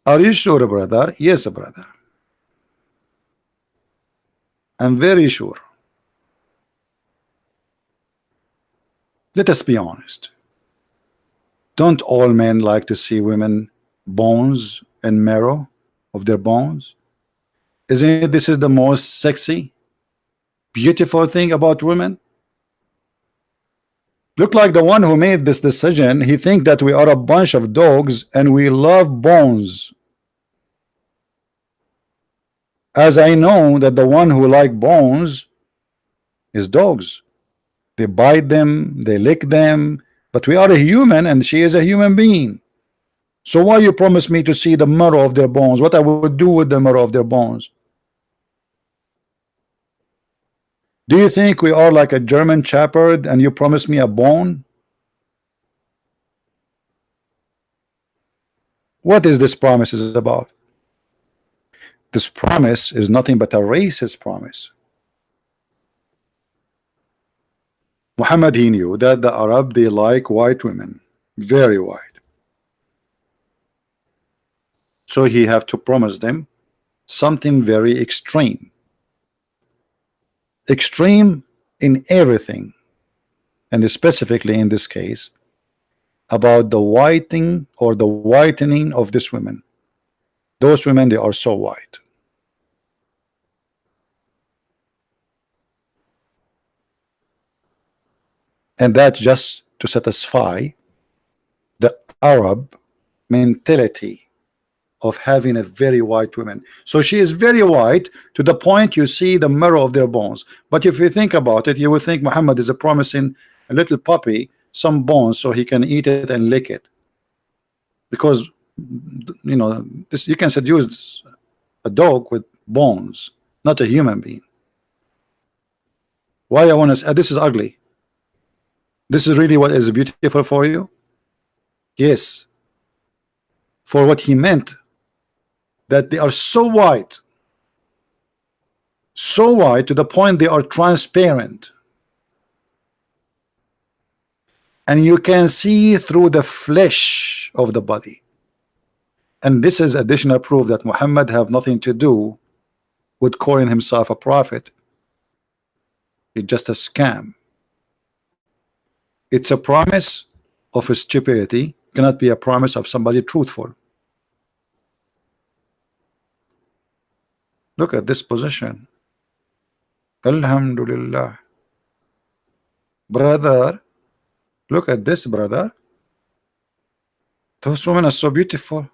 S1: Are you sure, brother? Yes, brother. I'm very sure. Let us be honest. Don't all men like to see women bones and marrow of their bones? Isn't it this is the most sexy, beautiful thing about women? Look like the one who made this decision, he think that we are a bunch of dogs and we love bones. As I know that the one who like bones is dogs. They bite them, they lick them, but we are a human and she is a human being. So why you promise me to see the marrow of their bones? What I would do with the marrow of their bones? Do you think we are like a German shepherd and you promise me a bone? What is this promise is about? This promise is nothing but a racist promise. Muhammad, he knew that the Arab, they like white women, very white. So he have to promise them something very extreme. Extreme in everything, and specifically in this case about the whitening or the whitening of this women. Those women, they are so white. And that's just to satisfy the Arab mentality of having a very white woman. So she is very white to the point you see the marrow of their bones. But if you think about it, you would think Muhammad is promising a little puppy some bones so he can eat it and lick it, because you know this, you can seduce a dog with bones, not a human being. Why I want to say this is ugly? This is really what is beautiful for you? Yes, for what he meant, that they are so white to the point they are transparent, and you can see through the flesh of the body. And this is additional proof that Muhammad have nothing to do with calling himself a prophet. It's just a scam. It's a promise of a stupidity, cannot be a promise of somebody truthful. Look at this position. Alhamdulillah. Brother, look at this, brother. Those women are so beautiful.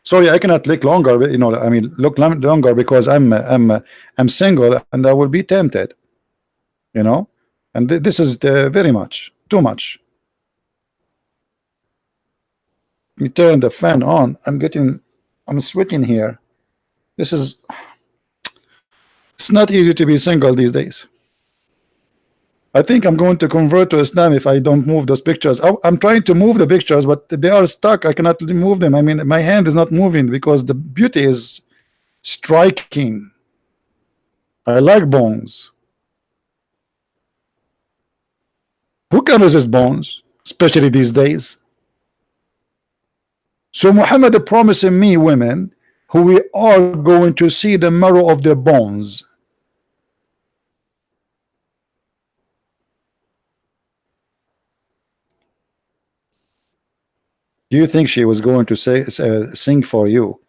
S1: Sorry, I cannot look longer. You know, I mean, look longer because I'm single and I will be tempted. You know, and this is very much too much. You turn the fan on. I'm sweating here. This is, it's not easy to be single these days. I think I'm going to convert to Islam if I don't move those pictures. I'm trying to move the pictures, but they are stuck. I cannot move them. I mean, my hand is not moving because the beauty is striking. I like bones. Who can resist bones, especially these days? So Muhammad promising me women who we are going to see the marrow of their bones. Do you think she was going to say sing for you?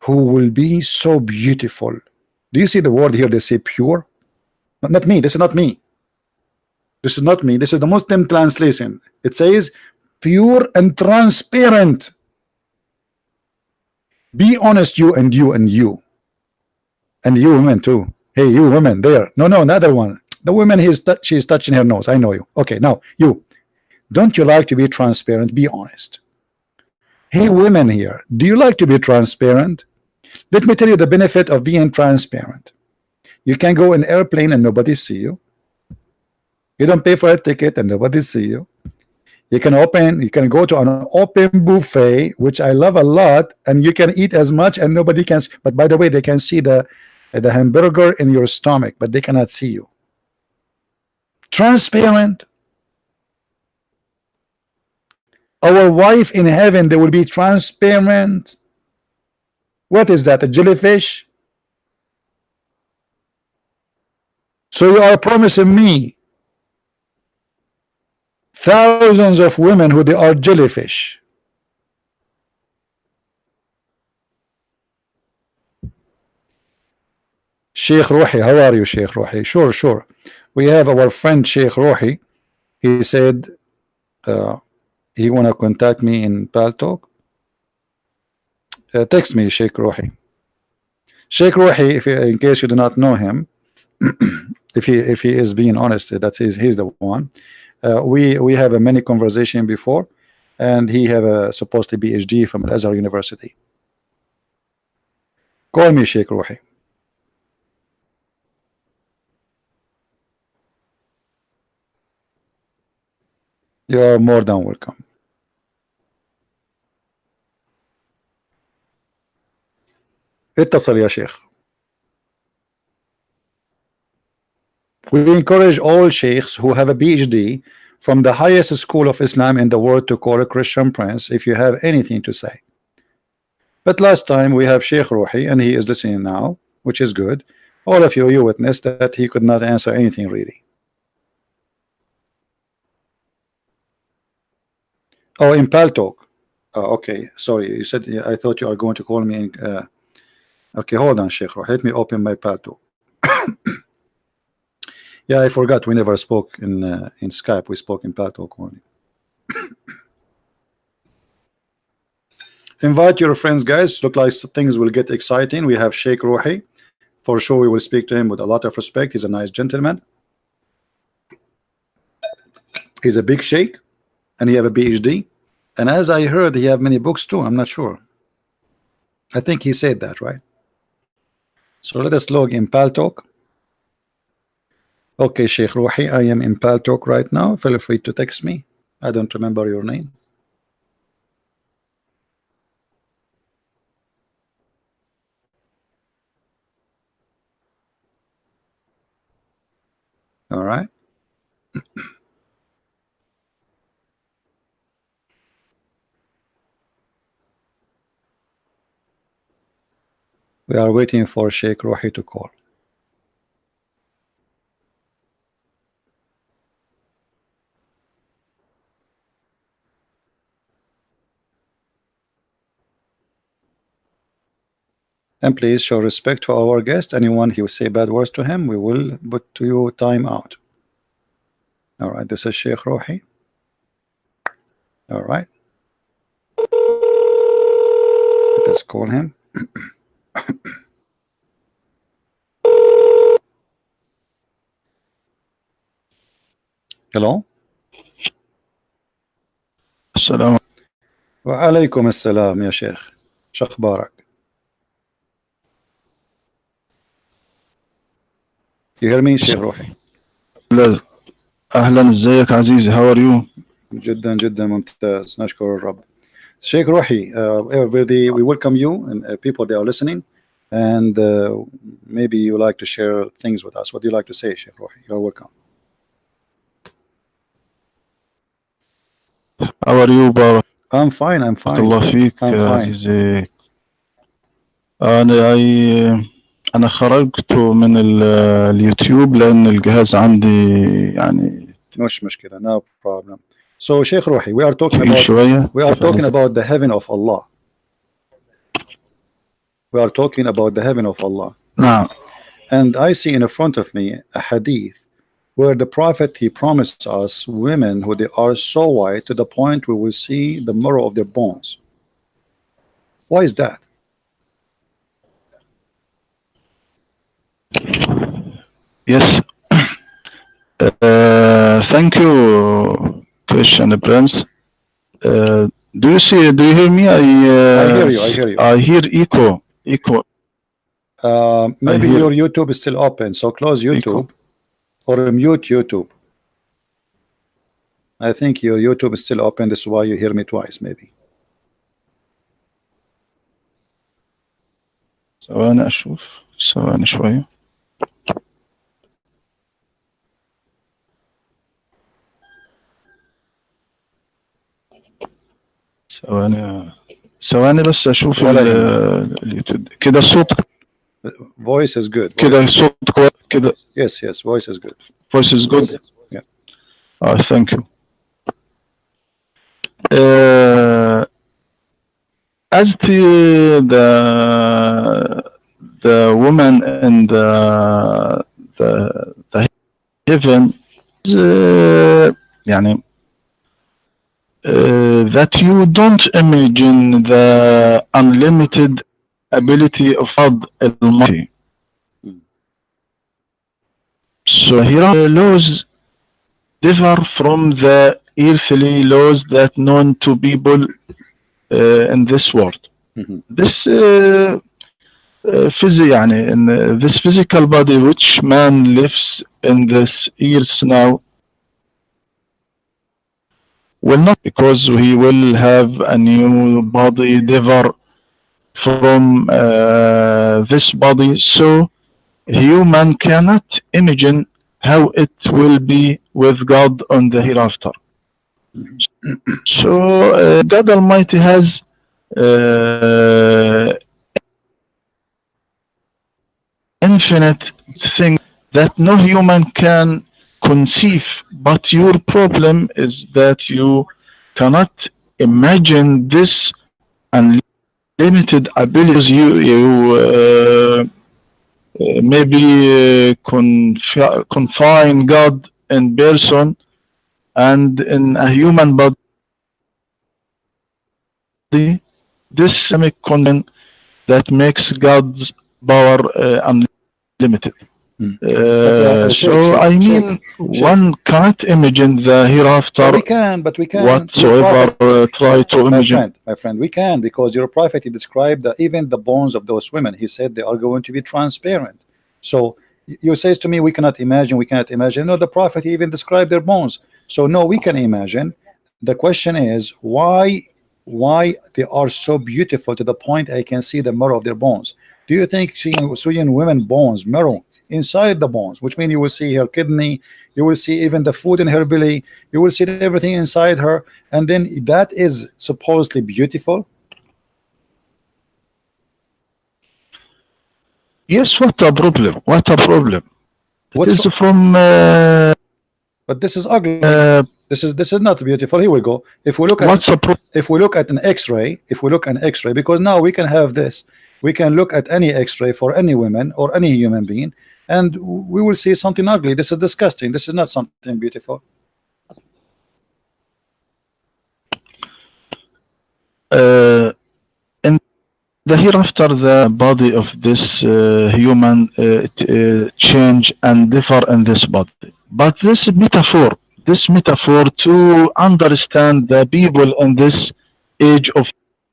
S1: Who will be so beautiful? Do you see the word here? They say pure. Not me. This is not me. This is not me. This is the Muslim translation. It says pure and transparent. Be honest, you and you and you. And you women too. Hey, you women there. No, another one. The woman she's touching her nose. I know you. Okay, now you. Don't you like to be transparent? Be honest. Hey, women here. Do you like to be transparent? Let me tell you the benefit of being transparent. You can go in an airplane and nobody see you. You don't pay for a ticket and nobody see you. You can go to an open buffet, which I love a lot, and you can eat as much and nobody can. But by the way, they can see the hamburger in your stomach, but they cannot see you. Transparent. Our wife in heaven, they will be transparent. What is that? A jellyfish? So you are promising me thousands of women who they are jellyfish. Sheikh Rohi, how are you, Sheikh Rohi? Sure. We have our friend Sheikh Rohi. He said he wanna contact me in Paltalk. Text me, Sheikh Rohi. Sheikh Rohi, in case you do not know him, if he is being honest, that he's the one. We have a many conversation before, and he have a supposed to PhD from Al-Azhar University. Call me, Sheikh Rohi. You are more than welcome. اتصل يا شيخ. We encourage all sheikhs who have a PhD from the highest school of Islam in the world to call a Christian prince if you have anything to say. But last time we have Sheikh Rohi, and he is listening now, which is good. All of you witnessed that he could not answer anything really. Oh, in Paltalk. Okay, sorry. You said, I thought you are going to call me in. Okay, hold on, Sheikh Rohi. Let me open my Paltalk. Yeah, I forgot. We never spoke in Skype. We spoke in Paltalk only. Invite your friends, guys. Look like things will get exciting. We have Sheikh Rohi. For sure, we will speak to him with a lot of respect. He's a nice gentleman. He's a big sheikh, and he have a PhD. And as I heard, he have many books too. I'm not sure. I think he said that, right? So let us log in Paltalk. Okay, Sheikh Rohi, I am in Paltalk right now. Feel free to text me. I don't remember your name. All right. We are waiting for Sheikh Rohi to call. And please show respect to our guest. Anyone who say bad words to him, we will put to you time out. All right, this is Sheikh Rohi. All right. Let's call him. Hello.
S2: Assalamu
S1: وعليكم السلام يا شيخ، شخبارك؟ You hear me شيخ روحي؟
S2: لا. أهلا، ازيك عزيزي؟ How are you?
S1: جدا جدا ممتاز، نشكر الرب. Sheikh Rohi, we welcome you and people they are listening, and maybe you like to share things with us. What do you like to say, Sheikh Rohi? You're welcome.
S2: How are you? بارك
S1: I'm fine. I'm fine.
S2: الله فيك
S1: I'm
S2: يا
S1: fine.
S2: عزيزي. أنا خرجت من اليوتيوب لأن الجهاز عندي يعني
S1: مش مشكلة. No problem. So, Sheikh Rohi,
S2: تقيل شوية.
S1: we are talking about the heaven of Allah. We are talking about the heaven of Allah.
S2: نعم.
S1: And I see in front of me a hadith where the Prophet he promised us women who they are so white to the point we will see the marrow of their bones. Why is that?
S2: Yes. Thank you, Christian Prince. Do you hear me?
S1: I hear you. I hear you.
S2: I hear echo.
S1: Maybe
S2: hear
S1: your YouTube is still open, so close YouTube or mute YouTube. I think your YouTube is still open. This is why you hear me twice, maybe.
S2: ثواني أشوف. ثواني شوية. ثواني بس أشوف اليوتيوب. كده الصوت.
S1: Voice is good.
S2: كده الصوت كويس كده.
S1: Yes, voice is good.
S2: Voice is good.
S1: Yeah.
S2: Thank you. As to the woman in the heaven, يعني that you don't imagine the unlimited ability of God Almighty. So here are laws differ from the earthly laws that known to people in this world. This يعني in this physical body which man lives in this earth now will not, because he will have a new body differ from this body, so human cannot imagine how it will be with God on the hereafter. So God Almighty has infinite things that no human can conceive, but your problem is that you cannot imagine this unlimited abilities. You maybe confine God in person and in a human body. This Islamic content that makes God's power unlimited. So I mean, one cannot imagine the hereafter.
S1: We can, but we can.
S2: Whatsoever try to imagine.
S1: My friend, we can, because your prophet he described even the bones of those women. He said they are going to be transparent. So you say to me we cannot imagine. We cannot imagine. No, the prophet he even described their bones. So no, we can imagine. The question is why they are so beautiful to the point I can see the marrow of their bones. Do you think seeing women bones, marrow inside the bones, which means you will see her kidney, you will see even the food in her belly, you will see everything inside her, and then that is supposedly beautiful?
S2: Yes, what a problem. What is from
S1: but this is ugly. This is not beautiful. Here we go. If we look at an x-ray, because now we can have this, we can look at any x-ray for any woman or any human being, and we will see something ugly. This is disgusting. This is not something beautiful.
S2: In the hereafter, the body of this human change and differ in this body. But this metaphor to understand the people in this age of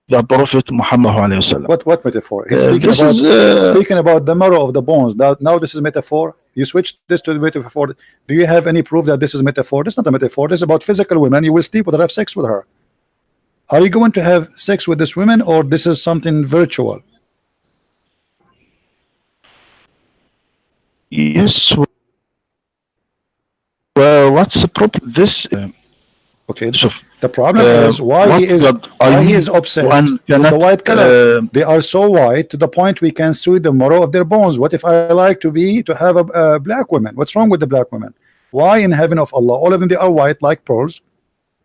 S2: the Prophet Muhammad alayhi wasallam.
S1: What metaphor? He's
S2: This is
S1: speaking about the marrow of the bones. Now this is metaphor. You switch this to the metaphor. Do you have any proof that this is metaphor? This is not a metaphor. This is about physical women. You will sleep with her, have sex with her. Are you going to have sex with this woman, or this is something virtual?
S2: yes. Well, what's the problem? This
S1: Okay.
S2: so
S1: The problem is why
S2: what
S1: he is
S2: God
S1: why he
S2: mean
S1: is obsessed
S2: one
S1: with the
S2: cannot
S1: white color. They are so white to the point we can see the marrow of their bones. What if I like to have a black woman? What's wrong with the black women? Why in heaven of Allah, all of them they are white like pearls,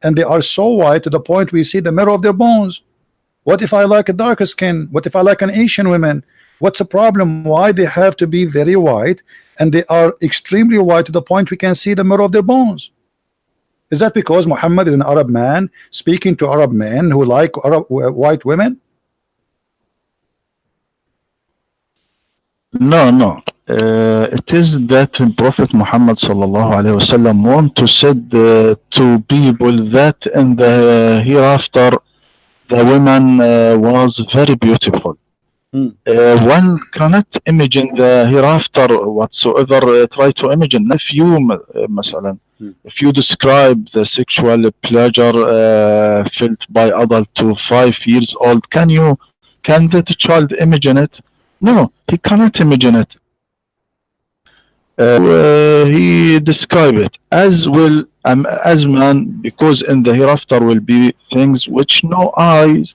S1: and they are so white to the point we see the marrow of their bones? What if I like a darker skin? What if I like an Asian woman? What's the problem? Why they have to be very white, and they are extremely white to the point we can see the marrow of their bones? Is that because Muhammad is an Arab man speaking to Arab men who like white women?
S2: No. It is that Prophet Muhammad sallallahu alaihi wasallam want to say to people that in the hereafter the woman was very beautiful. One cannot imagine the hereafter whatsoever. Try to imagine if you مثلا if you describe the sexual pleasure felt by adult to 5 years old, can that child imagine it? No, he cannot imagine it. He describe it as well as man, because in the hereafter will be things which no eyes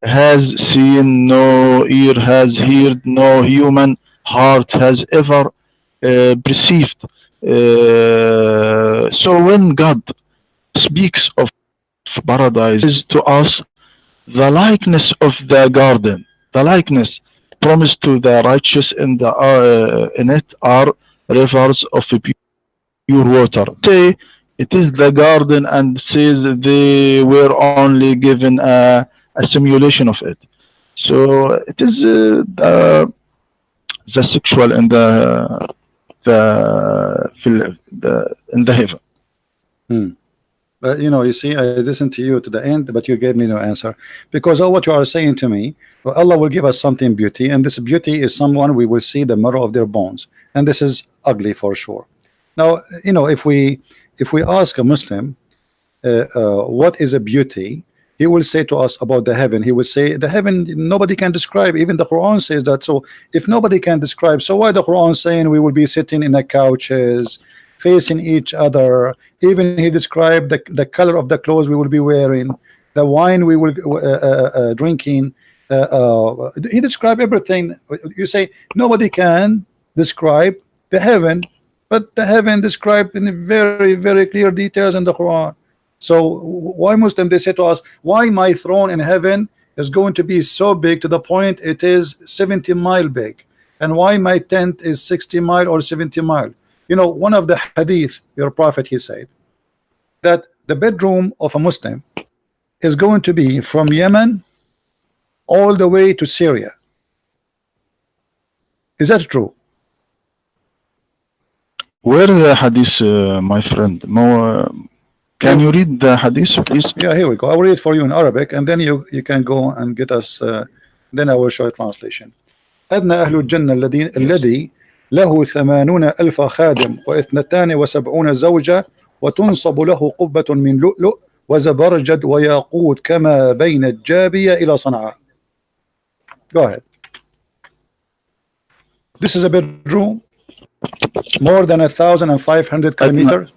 S2: has seen, no ear has heard, no human heart has ever perceived. So when God speaks of paradise, is to us the likeness of the garden, the likeness promised to the righteous in it are rivers of pure water. Say it is the garden and says they were only given a simulation of it. So it is the sexual and in the heaven.
S1: But you see, I listened to you to the end, but you gave me no answer, because all what you are saying to me, well, Allah will give us something beauty, and this beauty is someone we will see the marrow of their bones, and this is ugly for sure. Now, if we ask a Muslim what is a beauty, he will say to us about the heaven. He will say the heaven nobody can describe. Even the Quran says that. So if nobody can describe, so why the Quran saying we will be sitting in the couches facing each other? Even he described the color of the clothes we will be wearing, the wine we will drinking. He described everything. You say nobody can describe the heaven, but the heaven described in very, very clear details in the Quran. So why Muslim they say to us, why my throne in heaven is going to be so big to the point it is 70 mile big, and why my tent is 60 mile or 70 mile? One of the hadith, your prophet, he said that the bedroom of a Muslim is going to be from Yemen all the way to Syria. Is that true?
S2: Where the hadith, my friend? Can you read the hadith, please?
S1: Yeah, here we go. I will read it for you in Arabic, and then you can go and get us. Then I will show a translation. أدنى أهل الجنة الذي له 80,000 خادم و72 زوجة وتنصب له قبة من لؤلؤ وزبرجد وياقوت كما بين الجابية إلى صنعاء. Go ahead. This is a bedroom more than 1,500 kilometers.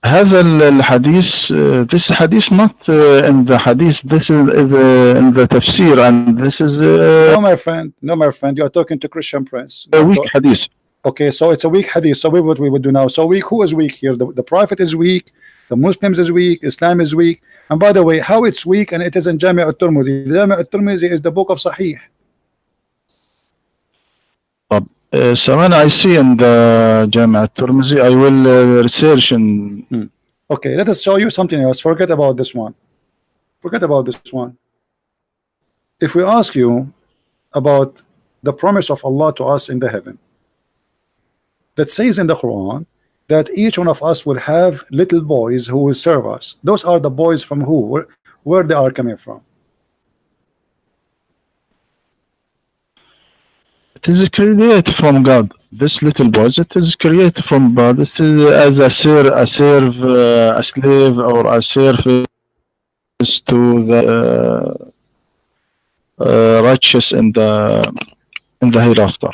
S2: هذا الحديث this hadith not in the hadith, this is in the tafsir, and this is
S1: no my friend, you are talking to Christian Prince.
S2: A weak hadith.
S1: Okay, so it's a weak hadith. So what we would do now, so who is weak here? The Prophet is weak, the Muslims is weak, Islam is weak. And by the way, how it's weak, and it is in Jami' al-Tirmidhi. Jami' al-Tirmidhi is the book of Sahih.
S2: Someone I see in the Jami' al-Tirmidhi, I will research and
S1: Okay, let us show you something else. Forget about this one. If we ask you about the promise of Allah to us in the heaven, that says in the Quran that each one of us will have little boys who will serve us. Those are the boys from who? Where they are coming from?
S2: It is created from God. This little boy, it is created from God. This is as a slave or a service to the righteous in the hereafter.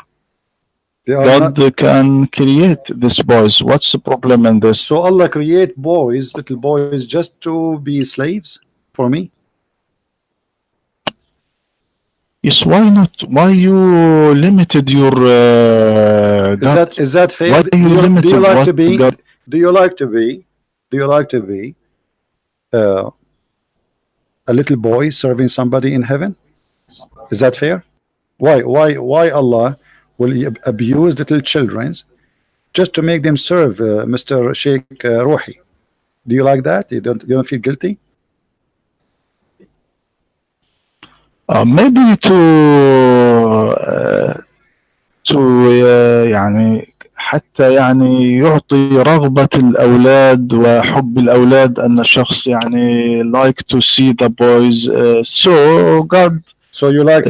S2: God can create these boys. What's the problem in this?
S1: So Allah create boys, little boys, just to be slaves for me?
S2: Yes, why not? Why you limited your God?
S1: Is that fair?
S2: Why
S1: do you like to be?
S2: God?
S1: Do you like to be? Do you like to be a little boy serving somebody in heaven? Is that fair? Why Allah will abuse little children just to make them serve Mr. Sheikh Rohi? Do you like that? You don't feel guilty?
S2: Maybe to يعني حتى يعني يعطي رغبة الأولاد وحب الأولاد أن الشخص يعني like to see the boys so God.
S1: So you like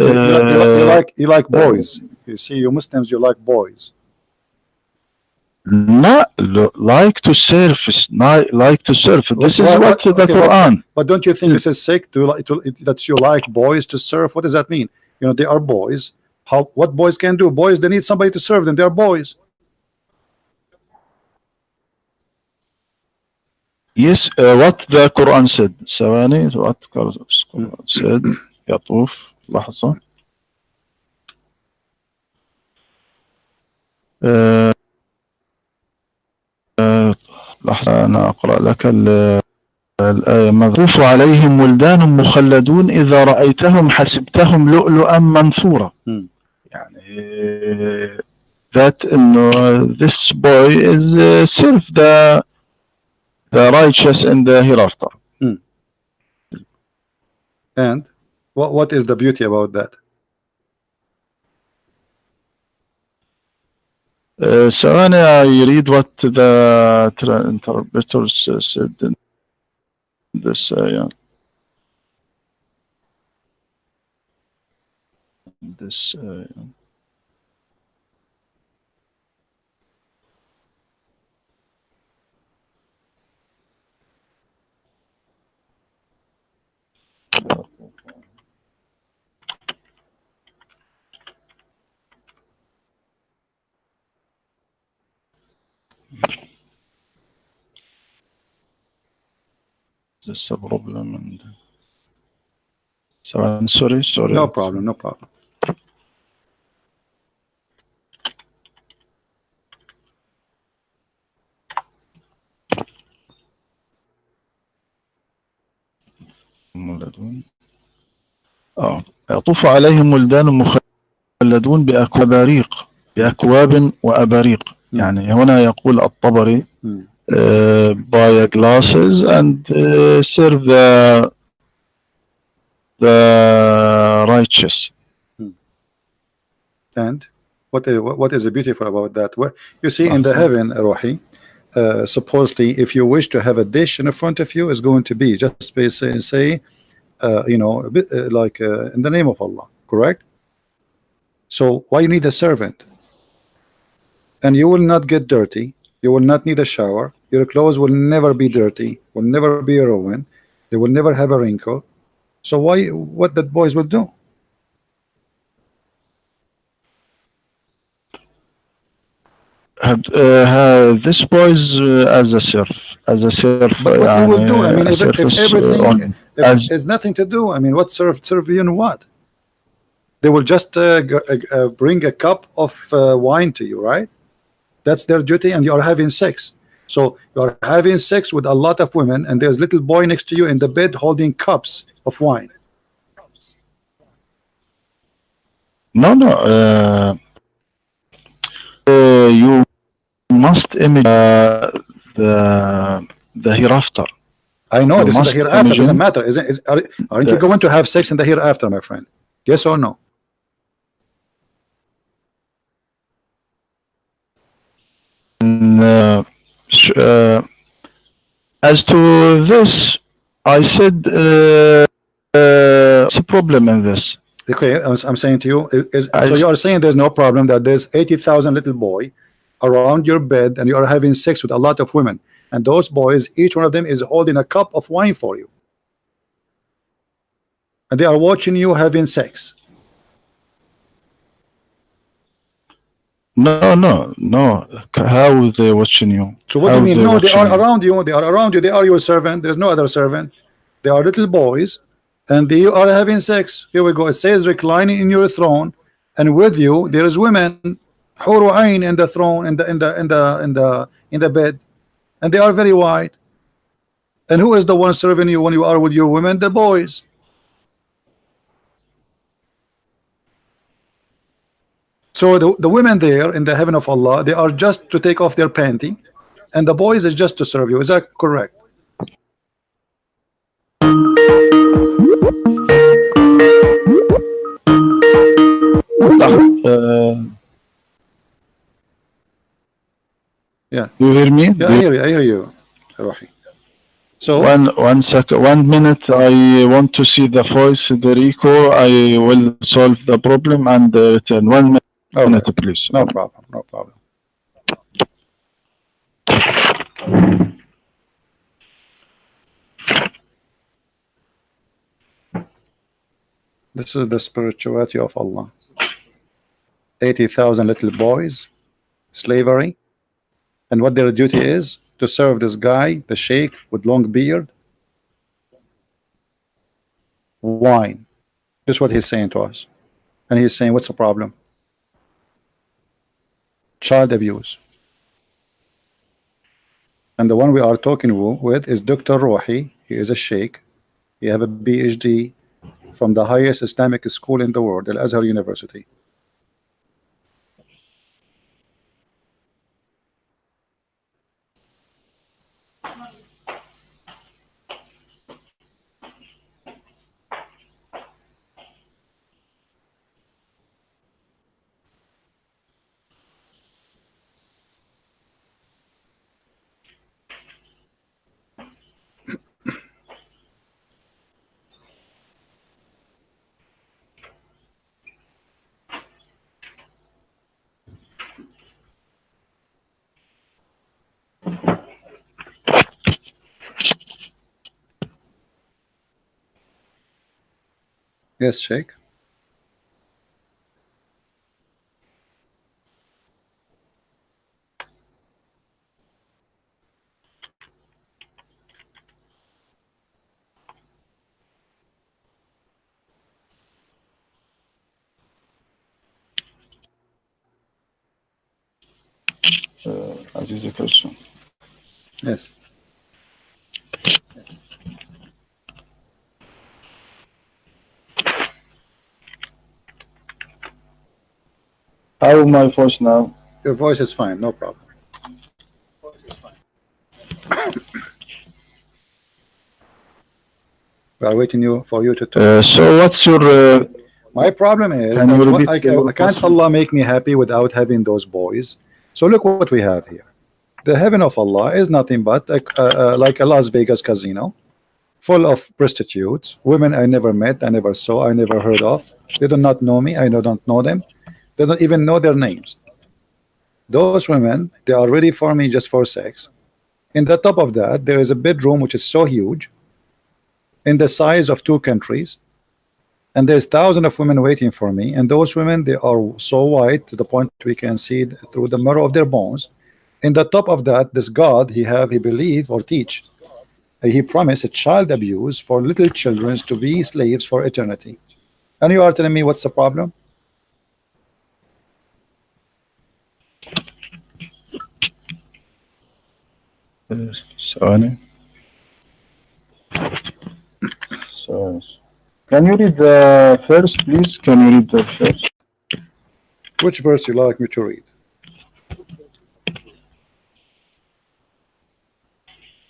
S1: boys. You see, you Muslims, you like boys.
S2: Not like to serve. Like to serve. This is what the Quran.
S1: But don't you think this is sick that you like boys to serve? What does that mean? You know, they are boys. What boys can do? Boys, they need somebody to serve them. They are boys.
S2: Yes, what the Quran said. ثواني, what the Quran said. يطوف لحظة. لحظة أنا أقرأ لك الآية. مطوف عليهم ولدان مخلدون إذا رأيتهم حسبتهم لؤلؤا منثورا. يعني that this boy is serve the righteous in the hereafter.
S1: And what is the beauty about that?
S2: ثواني, I read what the interpreters said in this ayah. This This a problem and so I'm sorry.
S1: No problem, no problem.
S2: يطوف عليهم ولدان مخلدون بأكواب وأباريق. يعني هنا يقول الطبري buy glasses and serve the righteous.
S1: And what is beautiful about that? You see, in the heaven, Rohi, supposedly, if you wish to have a dish in front of you, is going to be just say you know, a bit, like in the name of Allah, correct? So why you need a servant? And you will not get dirty. You will not need a shower. Your clothes will never be dirty, will never be ruined. They will never have a wrinkle. So what that boys will do?
S2: This boys as a serf. But
S1: what you will do? I mean, if everything is nothing to do, I mean, what serve you in what? They will just bring a cup of wine to you, right? That's their duty, and you are having sex. So you are having sex with a lot of women, and there's little boy next to you in the bed holding cups of wine.
S2: No. You must image the hereafter.
S1: I know this is the hereafter. Doesn't matter. Aren't you going to have sex in the hereafter, my friend? Yes or no?
S2: approach. As to this, I said what's the problem in this?
S1: Okay, I'm saying to you,
S2: I
S1: so you are saying there's no problem that there's 80,000 little boy around your bed and you are having sex with a lot of women, and those boys, each one of them is holding a cup of wine for you, and they are watching you having sex.
S2: No. How they watching you?
S1: So what do you
S2: How
S1: mean?
S2: they
S1: No, they are
S2: watching you?
S1: around you. They are around you. They are your servant. There's no other servant. They are little boys, and they are having sex. Here we go. It says reclining in your throne, and with you there is women, huru ain in the throne, in the bed, and they are very white. And who is the one serving you when you are with your women? The boys. So the women there in the heaven of Allah, they are just to take off their panty, and the boys is just to serve you. Is that correct? Yeah.
S2: You hear me?
S1: Yeah, I hear you. I hear you, Rohi. So
S2: one second, 1 minute. I want to see the voice, Derico. I will solve the problem and return. 1 minute,
S1: okay.
S2: please.
S1: No problem. No problem. This is the spirituality of Allah. 80,000 little boys, slavery, and what their duty is to serve this guy, the sheikh with long beard, wine. This is what he's saying to us. And he's saying, what's the problem? Child abuse. And the one we are talking with is Dr. Rohi. He is a sheikh. He have a PhD from the highest Islamic school in the world, Al Azhar University. Yes, sheikh.
S2: That is the question.
S1: Yes.
S2: How my voice now?
S1: Your voice is fine, no problem. We are waiting for you to talk.
S2: So what's your?
S1: My problem is
S2: Can you
S1: that's what
S2: repeat your
S1: can't
S2: question?
S1: Allah make me happy without having those boys. So look what we have here. The heaven of Allah is nothing but like a Las Vegas casino, full of prostitutes, women I never met, I never saw, I never heard of. They do not know me, I don't know them. They don't even know their names. Those women, they are ready for me just for sex. In the top of that, there is a bedroom which is so huge, in the size of 2 countries, and there's thousands of women waiting for me. And those women, they are so white to the point we can see through the marrow of their bones. In the top of that, this God he believe or teach, he promised a child abuse for little children to be slaves for eternity. And you are telling me what's the problem?
S2: Sorry. So, can you read the first, please? Can you read the first?
S1: Which verse you like me to read?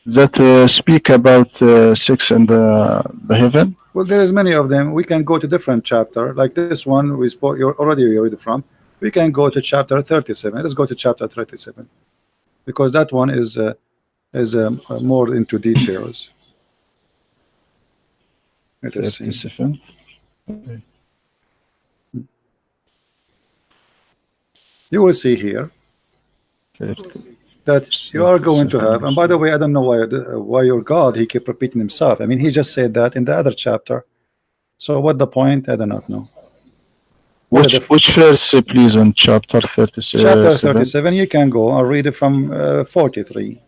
S2: That speak about sex and the heaven.
S1: Well, there is many of them. We can go to different chapter, like this one we spoke. You already read from. We can go to chapter 37. Let's go to chapter 37. because that one is more into details. Let us see.
S2: 37.
S1: You will see here
S2: 30.
S1: that you are going to have, and by the way, I don't know why your God, he kept repeating himself. I mean, he just said that in the other chapter. So what the point? I do not know.
S2: Which verse, please, in chapter 37?
S1: Chapter 37, you can go and read it from 43.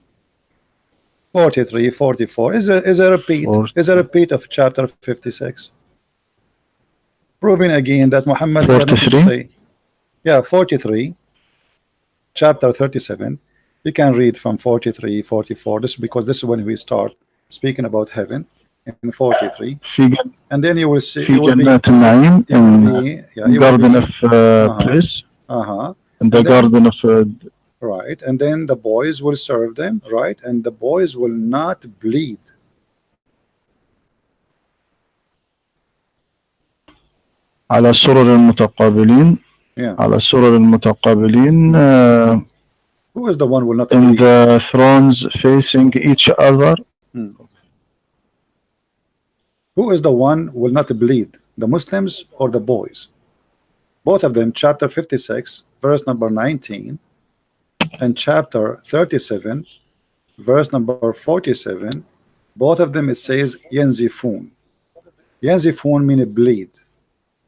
S1: 43, 44 is a repeat.
S2: 40.
S1: Is a repeat of chapter 56, proving again that Muhammad had nothing to
S2: 43?
S1: say. Yeah, 43, chapter 37. You can read from 43, 44. This because this is when we start speaking about heaven in 43, and then you will see. You will be,
S2: in Garden of Bliss, in the Garden of
S1: right, and then the boys will serve them, right, and the boys will not bleed.
S2: على سرر المتقابلين. على سرر المتقابلين.
S1: Who is the one who will not
S2: in
S1: bleed?
S2: the thrones facing each other.
S1: Who is the one who will not bleed? The Muslims or the boys? Both of them, chapter 56, verse number 19, and chapter 37, verse number 47. Both of them it says Yanzifun. Yanzifun means bleed.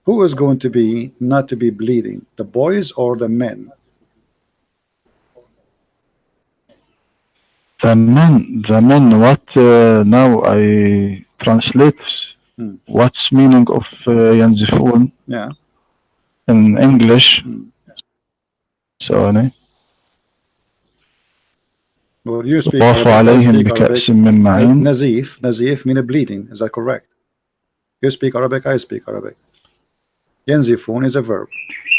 S1: Who is going to be not to be bleeding? The boys or the men?
S2: The men. What now I translate what's meaning of Yanzifun in English. Sorry.
S1: Well, you speak Arabic. Nazif means bleeding. Is that correct? You speak Arabic, I speak Arabic. Yanzifun is a verb.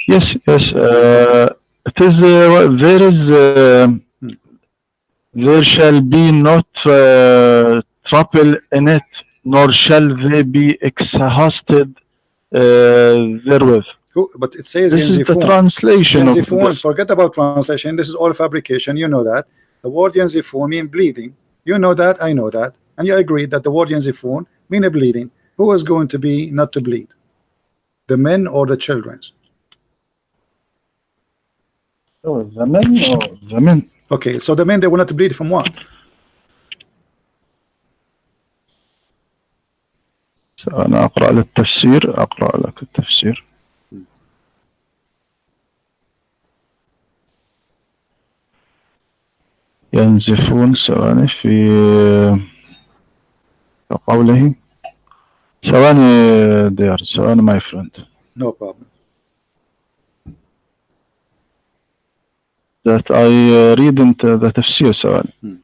S2: Yes. It is there is there shall be not trouble in it, nor shall they be exhausted therewith.
S1: But it says
S2: this is the translation
S1: Yanzifun,
S2: of this.
S1: Forget about translation. This is all fabrication. You know that. The word Yanzifun means bleeding. You know that. I know that. And you agree that the word Yanzifun means bleeding. Who is going to be not to bleed? The men or the children?
S2: Oh, the men or the men.
S1: Okay, so the men, they will not bleed from what?
S2: أنا أقرأ للتفسير. أقرأ لك التفسير. ينزفون ثواني في قوله. ثواني dear. ثواني my friend.
S1: No problem.
S2: That I read into the تفسير ثواني.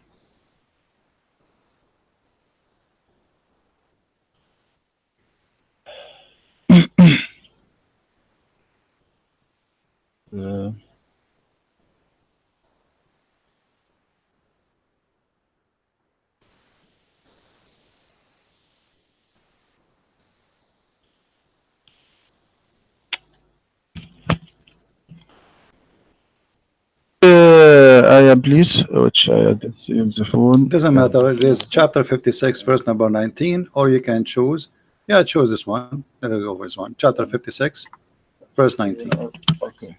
S2: ayah please, which ayah use the phone.
S1: Doesn't matter. There's chapter 56, verse number 19, or you can choose. Yeah, choose this one. Let us go with this one. Chapter 56, verse 19.
S2: Okay.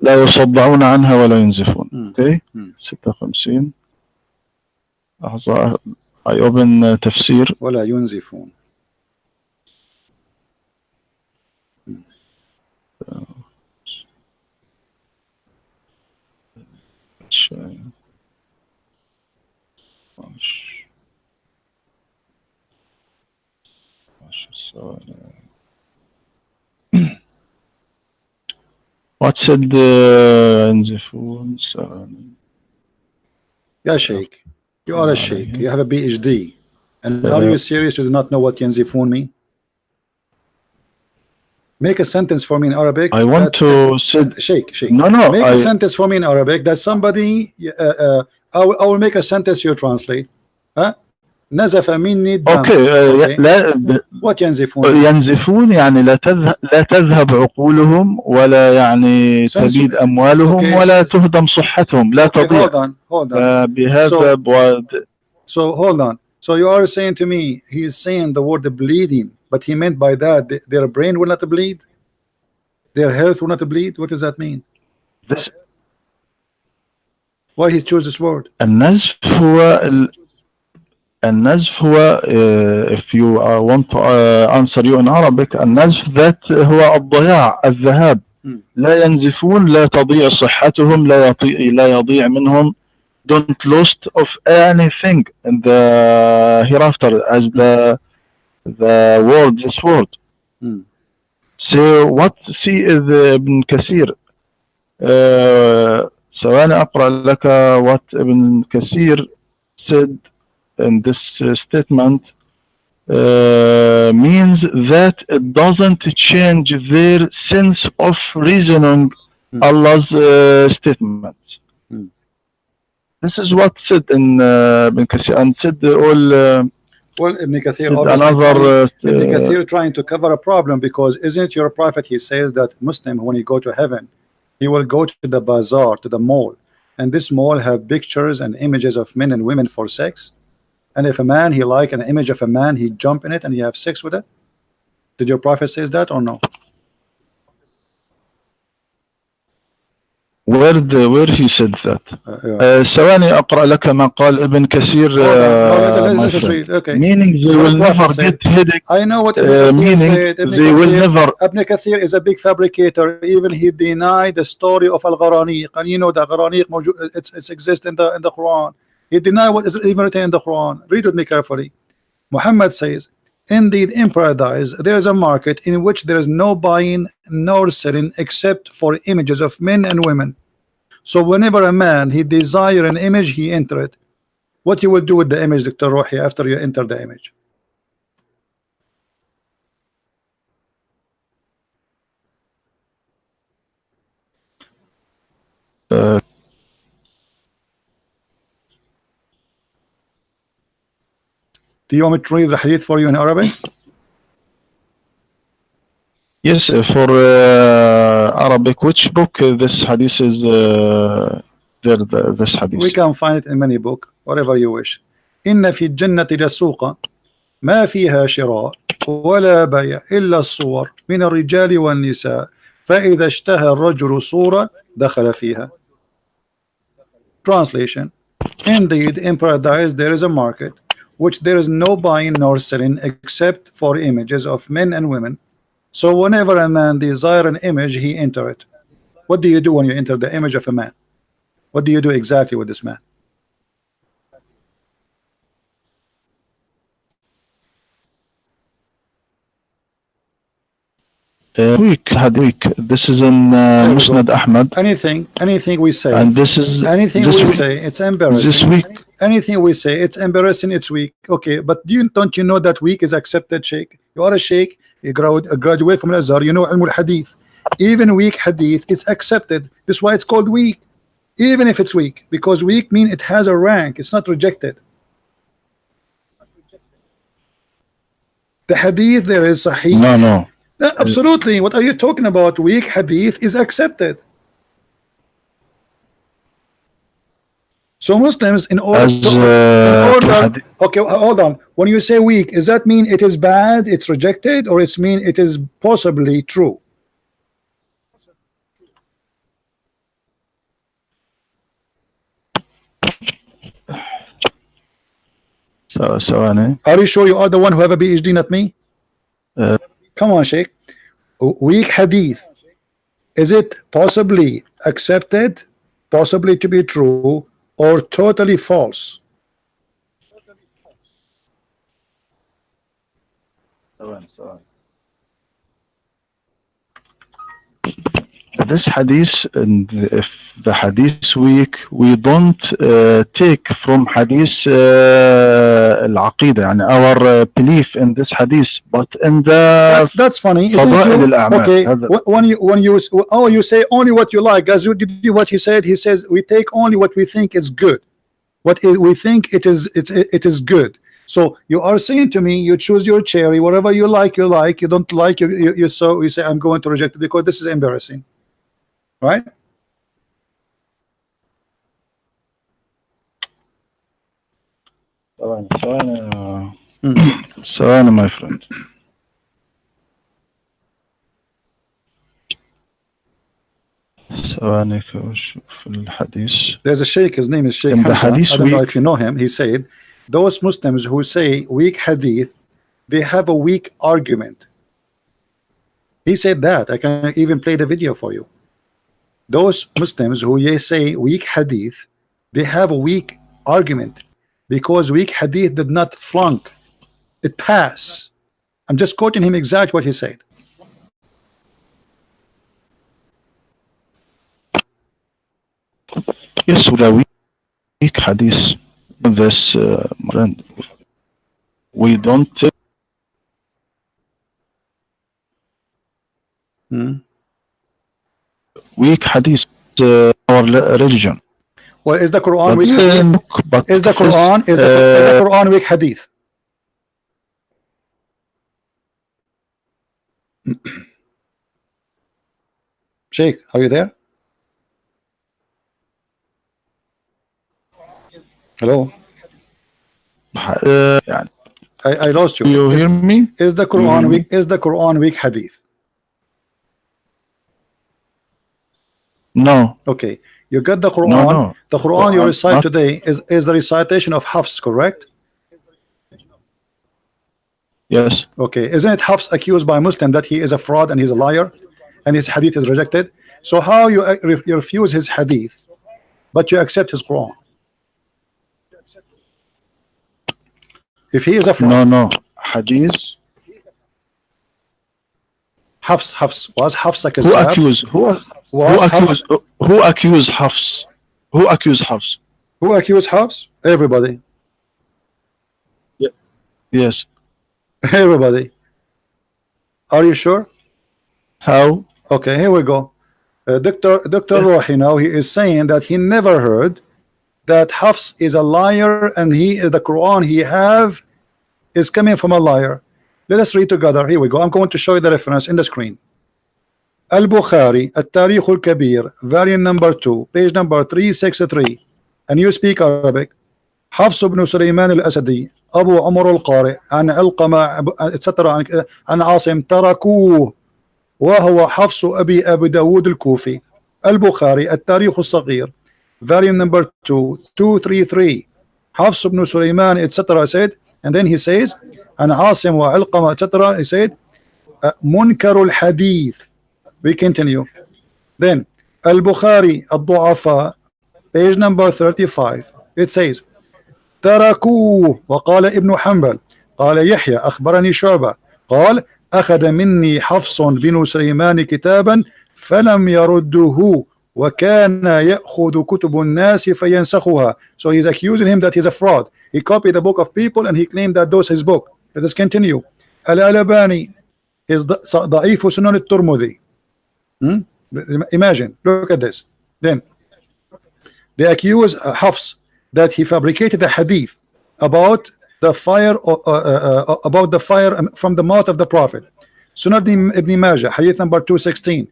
S2: لا يصدعون عنها ولا ينزفون. Okay. 56. لحظة. I open تفسير.
S1: ولا ينزفون.
S2: What said ينزفون?
S1: Yeah, Sheikh. You are a Sheikh. You have a PhD. And are you serious? You do not know what Yanzifun mean? Make a sentence for me in Arabic.
S2: I want to say,
S1: Sheikh.
S2: No.
S1: Make a sentence for me in Arabic that somebody. I will make a sentence. You translate. Huh? نزف مني الدم.
S2: اوكي
S1: Okay.
S2: لا
S1: What ينزفون؟
S2: ينزفون يعني لا تذهب عقولهم ولا يعني
S1: Since
S2: تبيد أموالهم
S1: okay,
S2: ولا تهدم صحتهم لا
S1: okay,
S2: تضيع.
S1: hold on.
S2: بهذا
S1: So hold on. So you are saying to me he is saying the word bleeding, but he meant by that their brain will not bleed, their health will not bleed. What does that mean?
S2: this
S1: Why he chose this word?
S2: النزف هو if you want to answer you in Arabic النزف that هو الضياع الذهاب. لا ينزفون لا تضيع صحتهم لا يضيع منهم. Don't lost of anything in the hereafter as this word. So what see is ابن كثير ثواني أقرأ لك what ابن كثير said in this statement means that it doesn't change their sense of reasoning Allah's statements. This is what said in Ibn Kathir and said all.
S1: Well, Ibn Kathir Ibn Kathir trying to cover a problem because isn't your prophet? He says that Muslim when he go to heaven, he will go to the bazaar, to the mall, and this mall have pictures and images of men and women for sex. And if a man he like an image of a man, he jump in it and he have sex with it. Did your prophet says that or no?
S2: Where he said that? ثواني أقرأ لك ما قال ابن كثير.
S1: Okay.
S2: Meaning they will never get headache.
S1: I know what Ibn Kathir said.
S2: They will never.
S1: Ibn Kathir is a big fabricator. Even he denied the story of Al-Gharaniq, and you know the Gharaniq it's exists in the Quran. He denied what is even written in the Quran. Read with me carefully. Muhammad says, indeed in paradise there is a market in which there is no buying nor selling except for images of men and women. So whenever a man he desire an image, he enter it. What you will do with the image, Dr. Rohi, after you enter the image? Do you want me to read the hadith for you in Arabic?
S2: Yes, for Arabic. Which book this hadith is there? This hadith.
S1: We can find it in many books, whatever you wish. إن في الجنة لسوقا ما فيها شراء ولا بيع إلا الصور من الرجال والنساء فإذا اشتهى الرجل صورة دخل فيها. Translation: indeed in paradise there is a market which there is no buying nor selling except for images of men and women. So whenever a man desire an image, he enter it. What do you do when you enter the image of a man? What do you do exactly with this man?
S2: Weak. This is in Musnad Ahmad.
S1: Anything we say,
S2: and this is
S1: anything
S2: this
S1: we
S2: week,
S1: say, it's embarrassing.
S2: This week,
S1: anything we say, it's embarrassing. It's weak. Okay, but don't you know that weak is accepted, Sheikh? You are a Sheikh. You graduate from Al-Azhar. You know Ilm al-Hadith. Even weak Hadith is accepted. This is why it's called weak, even if it's weak, because weak means it has a rank. It's not rejected. The Hadith there is Sahih.
S2: No.
S1: Absolutely. What are you talking about? Weak hadith is accepted. So Muslims in order okay, hold on. When you say weak, does that mean it is bad, it's rejected, or it's mean it is possibly true? Are you sure you are the one who have a PhD, not me? Come on, Sheikh. Weak hadith, is it possibly accepted, possibly to be true, or totally false?
S2: This hadith, and if the hadith weak, we don't take from hadith al-aqidah, and our belief in this hadith, but in the
S1: that's funny, isn't it? Okay, when you say only what you like, as what he says we take only what we think is good, what we think it is good. So you are saying to me, you choose your cherry, whatever you like, you like. You don't like, you say I'm going to reject it because this is embarrassing, right?
S2: ثواني my friend. ثواني أشوف الحديث.
S1: There's a sheikh, his name is Sheikh
S2: In the
S1: Hamza.
S2: hadith
S1: I don't know
S2: week-
S1: if you know him. He said those Muslims who say weak hadith, they have a weak argument. He said that. I can even play the video for you. Those Muslims who say weak hadith, they have a weak argument because weak hadith did not flunk, it passed. I'm just quoting him exactly what he said.
S2: Yes, the weak hadith. This friend, we don't take weak hadith our religion.
S1: Well, is the Quran
S2: But
S1: weak hadith?
S2: but
S1: Is the Quran is the Quran weak hadith? Sheikh, are you there? Hello?
S2: يعني,
S1: I lost you.
S2: you hear me?
S1: Is the Quran weak? Is the Quran weak hadith?
S2: No.
S1: Okay, you got the Quran.
S2: No.
S1: The Quran you recite
S2: not-
S1: today is the recitation of Hafs, correct?
S2: Yes.
S1: Okay, isn't it Hafs accused by Muslim that he is a fraud and he's a liar, and his hadith is rejected? So how you refuse his hadith, but you accept his Quran? If he is a fraud,
S2: No. Hadith.
S1: Hafs was Hafs a
S2: Who
S1: kazzab?
S2: accused? Who accused Hafs? Who accused Hafs?
S1: Who accused Hafs? Everybody.
S2: Yes.
S1: Everybody. Are you sure?
S2: How?
S1: Okay, here we go. Dr. Rohi now, he is saying that he never heard that Hafs is a liar and the Quran he have is coming from a liar. Let us read together. Here we go. I'm going to show you the reference in the screen. Al-Bukhari, At-Tarikh al-Kabir, variant number 2, page number 363. And you speak Arabic. Hafs ibn Sulaiman al-Asadi, Abu Umar al-Qari, عن علقمة, etc. عن عاصم تركوه وهو حفص أبي داود الكوفي. البخاري التاريخ الصغير volume number 2 233 Hafs ibn Sulaiman etc. said, and then he says عن عاصم وعلقمة etc. he said منكر الحديث. We continue. Then البخاري الضعفاء page number 35 it says تركوه. وقال ابن حنبل قال يحيى أخبرني شعبة قال أخذ مني حفص بن سليمان كتابا فلم يرده وكان يأخذ كتب الناس فينسخها. So he's accusing him that he's a fraud. He copied the book of people and he claimed that those his book. Let us continue. Al-Albani is ضعيف سنن الترمذي. Imagine, look at this. Then they accuse Hafs that he fabricated a hadith about the fire from the mouth of the Prophet. Sunan ibn Majah, hadith number 216,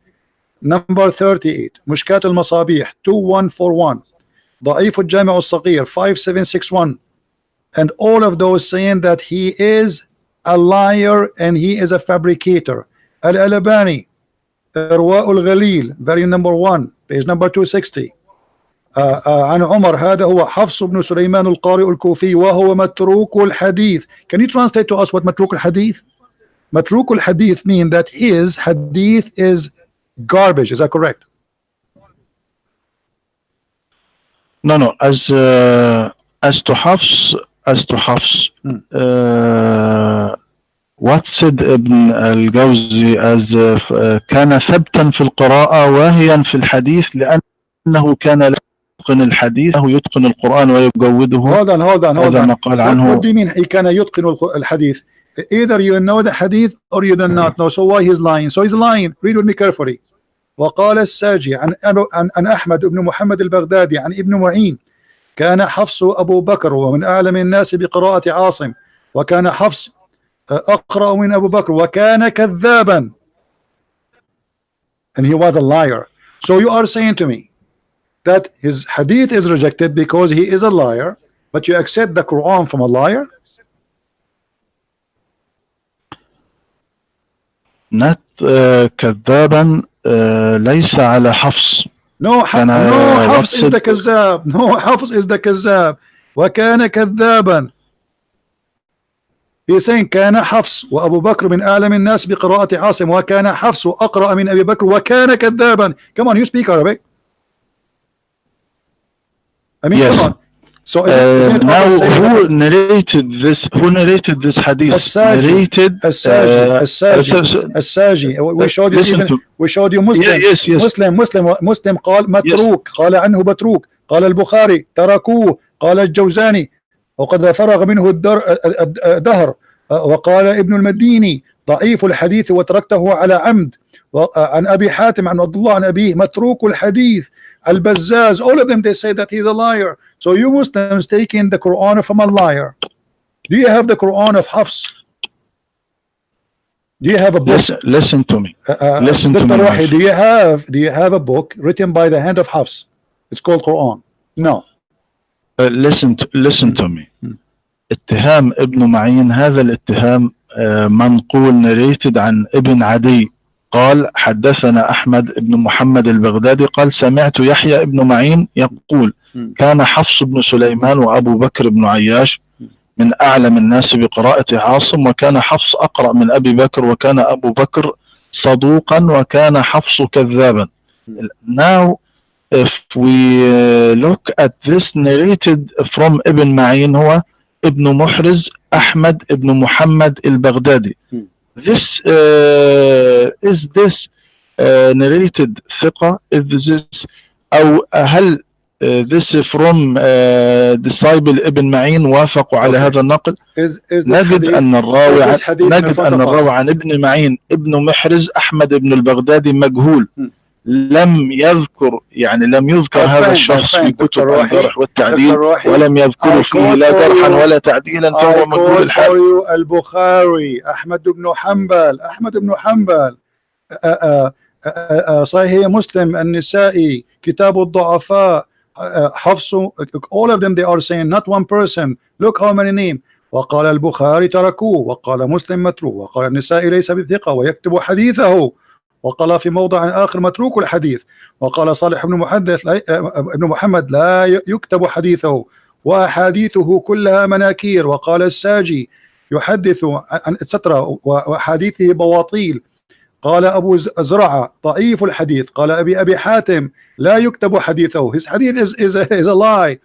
S1: number 38, Mushkat al-Masabih 2141, Da'if al-Jami' al-Saghir 5761, and all of those saying that he is a liar and he is a fabricator. Al-Albani, Irwa al-Ghalil, volume number 1, page number 260. عن عمر هذا هو حفص بن سليمان القارئ الكوفي وهو متروك الحديث. Can you translate to us what متروك الحديث? متروك الحديث mean that his hadith is garbage. Is that correct?
S2: No. As to Hafs, what said Ibn al-Jawzi as كان ثبتا في القراءة واهيا في الحديث لأنه كان لا يتقن الحديث أو يتقن القرآن ويجوده.
S1: Hold on.
S2: ما قال عنه.
S1: What do you mean he كان يتقن الحديث? Either you know the hadith or you do not know. So why he's lying? So he's lying. Read with me carefully. وقال الساجي عن أحمد بن محمد البغدادي عن ابن معين كان حفص أبو بكر ومن أعلم الناس بقراءة عاصم وكان حفص أقرأ من أبو بكر وكان كذابا, and he was a liar. So you are saying to me that his hadith is rejected because he is a liar, but you accept the Quran from a liar?
S2: Not كذابا ليس على حفص.
S1: No, Hafs is the كذاب. No, Hafs is the كذاب. وكان كذابا. He's saying كان حفص وأبو بكر من أعلم الناس بقراءة عاصم وكان حفص أقرأ من أبي بكر وكان كذابا. Come on, you speak Arabic. I mean,
S2: yes.
S1: Come on. So isn't it
S2: now who narrated this? Who narrated this hadith? Narrated
S1: الساجي. We showed you even. We showed you Muslim.
S2: Yes.
S1: Muslim قال متروك, قال عنه متروك, قال البخاري تركوه, قال الجوزاني وقد فرغ منه الدهر, وقال ابن المديني ضعيف الحديث وتركته على عمد, عن أبي حاتم عن عبد الله عن أبيه متروك الحديث, البزاز. All of them, they say that he's a liar. So you Muslims taking the Quran from a liar. Do you have the Quran of Hafs? Do you have a book?
S2: Listen to me. Listen to me.
S1: Rohi, do you have a book written by the hand of Hafs? It's called Quran. No.
S2: Listen to me. اتهام ابن معين, هذا الاتهام منقول narrated عن ابن عدي قال حدثنا أحمد بن محمد البغدادي قال سمعت يحيى بن معين يقول كان حفص بن سليمان وأبو بكر بن عياش من أعلم الناس بقراءة عاصم وكان حفص أقرأ من أبي بكر وكان أبو بكر صدوقا وكان حفص كذابا. Now if we look at this narrated from ابن معين هو ابن محرز أحمد بن محمد البغدادي. This is this narrated ثقة? Is this أو هل this from disciple ابن معين وافقوا على هذا النقل؟ نجد أن الراوي عن ابن معين ابن محرز أحمد بن البغدادي مجهول, لم يذكر هذا الشخص في كتب الجرح والتعديل ولم يذكر فيه لا جرحا ولا تعديلا, فهو مجهول الحال.
S1: البخاري أحمد بن حنبل صحيح مسلم النسائي كتاب الضعفاء حفص, all of them they are saying not one person. Look how many names. وقال البخاري تركوه, وقال مسلم متروك, وقال النسائي ليس بثقة ويكتب حديثه, وقال في موضع آخر متروك الحديث, وقال صالح ابن محمد لا يكتب حديثه وأحاديثه كلها مناكير, وقال الساجي يحدث عن etc وحديثه بواطيل, قال أبو زرعة ضعيف الحديث, قال أبي حاتم لا يكتب حديثه, his hadith is a lie,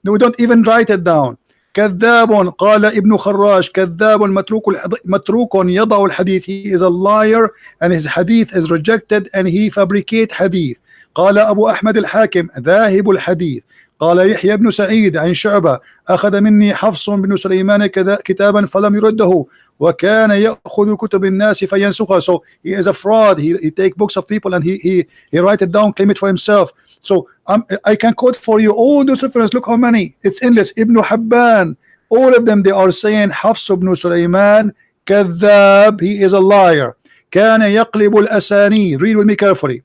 S1: we don't even write it down. كذاب, قال ابن خراش كذاب متروك يضع الحديث, he is a liar and his hadith is rejected and he fabricate hadith. قال أبو أحمد الحاكم ذاهب الحديث, قال يحيى بن سعيد عن شعبة أخذ مني حفص بن سليمان كتابا فلم يرده وكان يأخذ كتب الناس فينسخها. So he is a fraud, he take books of people and he write it down, claim it for himself. So I can quote for you all those references. Look how many, it's endless. Ibn Habban, all of them they are saying Hafs ibn Sulaiman كذاب, he is a liar. كان يقلب الأسانيد, read with me carefully.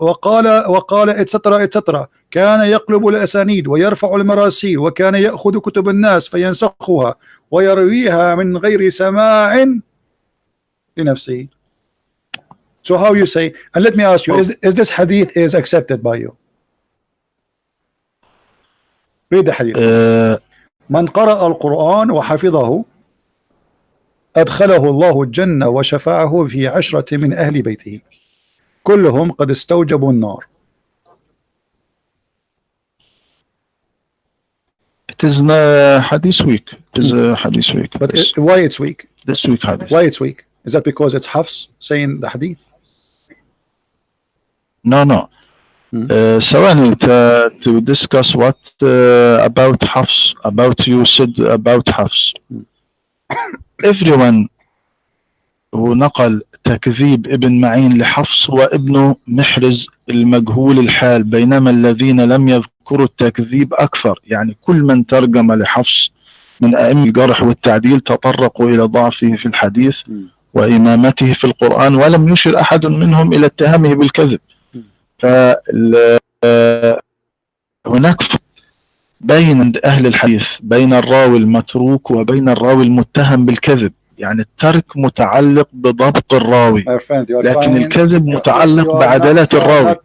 S1: وقال etc كان يقلب الأسانيد ويرفع المراسيل وكان يأخذ كتب الناس فينسخها ويرويها من غير سماع لنفسه. So how you say, and let me ask you, is this hadith is accepted by you? Read the hadith. من قرأ القرآن وحفظه أدخله الله الجنة وشفعه في 10 من أهل بيته كلهم قد استوجبوا النار.
S2: It is hadith weak. It is hadith weak.
S1: But why it's weak?
S2: This week hadith.
S1: Why it's weak? Is that because it's Hafs saying the hadith?
S2: No. ثواني to discuss what about Hafs, about you said about Hafs. Everyone who نقل تكذيب ابن معين لحفص وابن محرز المجهول الحال, بينما الذين لم يذكروا التكذيب أكثر. يعني كل من ترجم لحفص من أئمة الجرح والتعديل تطرقوا إلى ضعفه في الحديث وإمامته في القرآن، ولم يشر أحد منهم إلى اتهامه بالكذب. فهناك بين عند أهل الحديث بين الراوي المتروك وبين الراوي المتهم بالكذب. يعني الترك متعلق بضبط الراوي، لكن الكذب متعلق بعدالة الراوي.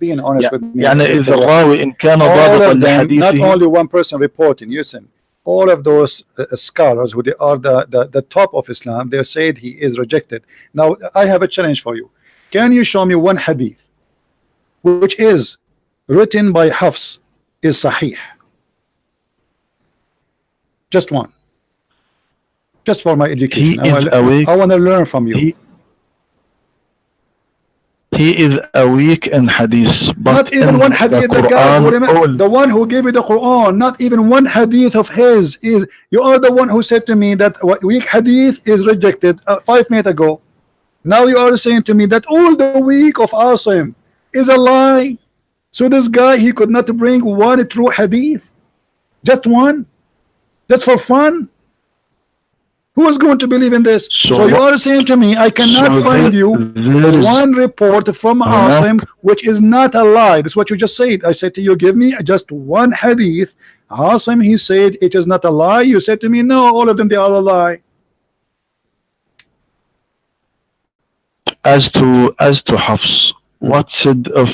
S2: يعني إذا الراوي إن كان ضابطا لحديثه.
S1: Not only one person reporting. Listen, all of those scholars who they are the top of Islam, they said he is rejected. Now I have a challenge for you. Can you show me one hadith which is written by Hafs is Sahih? Just one. Just for my education. I want to learn from you.
S2: He is a weak in hadith. But
S1: not even one hadith. The one who gave you the Quran, not even one hadith of his is. You are the one who said to me that weak hadith is rejected 5 minutes ago. Now you are saying to me that all the weak of Asim is a lie. So this guy, he could not bring one true hadith, just one, just for fun. Who is going to believe in this? So you are saying to me, I cannot find you one report from Asim which is not a lie. That's what you just said. I said to you, give me just one hadith. Asim, he said it is not a lie. You said to me, no, all of them, they are a lie.
S2: As to Hafs, what said of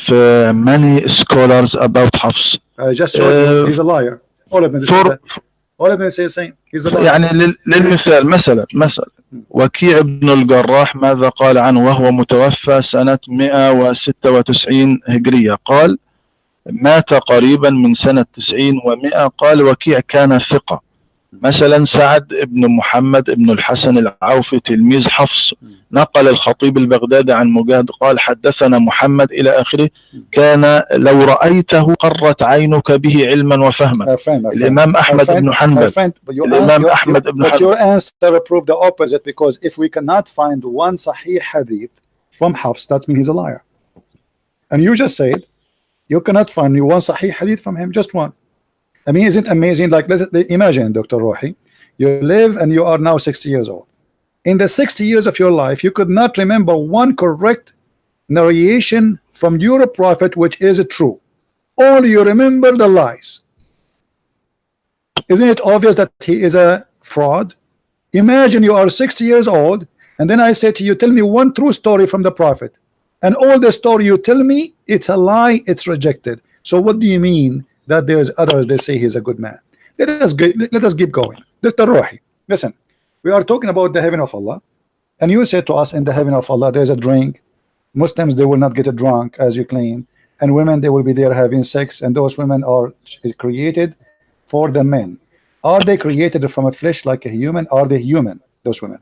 S2: many scholars about Hafs?
S1: I just showed you, he's a liar. All of them say the same. He's a liar.
S2: يعني للمثال مثلا وكيع بن الجراح ماذا قال عنه وهو متوفى سنة 196 هجرية؟ قال مات قريبا من سنة 90 و100. قال وكيع كان ثقة. مثلا سعد بن محمد بن الحسن العوفي تلميذ حفص نقل الخطيب البغدادي عن مجاهد قال حدثنا محمد إلى آخره، كان لو رأيته قرت عينك به علما وفهما. الإمام أحمد بن حنبل الإمام أحمد بن حنبل.
S1: But your answer proved the opposite, because if we cannot find one Sahih hadith from Hafs, that means he's a liar. And you just said you cannot find one Sahih hadith from him, just one. I mean, isn't it amazing? Like, imagine, Dr. Rohi, you live and you are now 60 years old. In the 60 years of your life, you could not remember one correct narration from your prophet which is true. All you remember the lies. Isn't it obvious that he is a fraud? Imagine you are 60 years old, and then I say to you, tell me one true story from the prophet, and all the story you tell me, it's a lie, it's rejected. So what do you mean that there's others they say he's a good man? Let us keep going. Dr. Rohi, listen, we are talking about the heaven of Allah, and you said to us in the heaven of Allah there's a drink. Muslims, they will not get drunk as you claim, and women, they will be there having sex, and those women are created for the men. Are they created from a flesh like a human? Are they human, those women?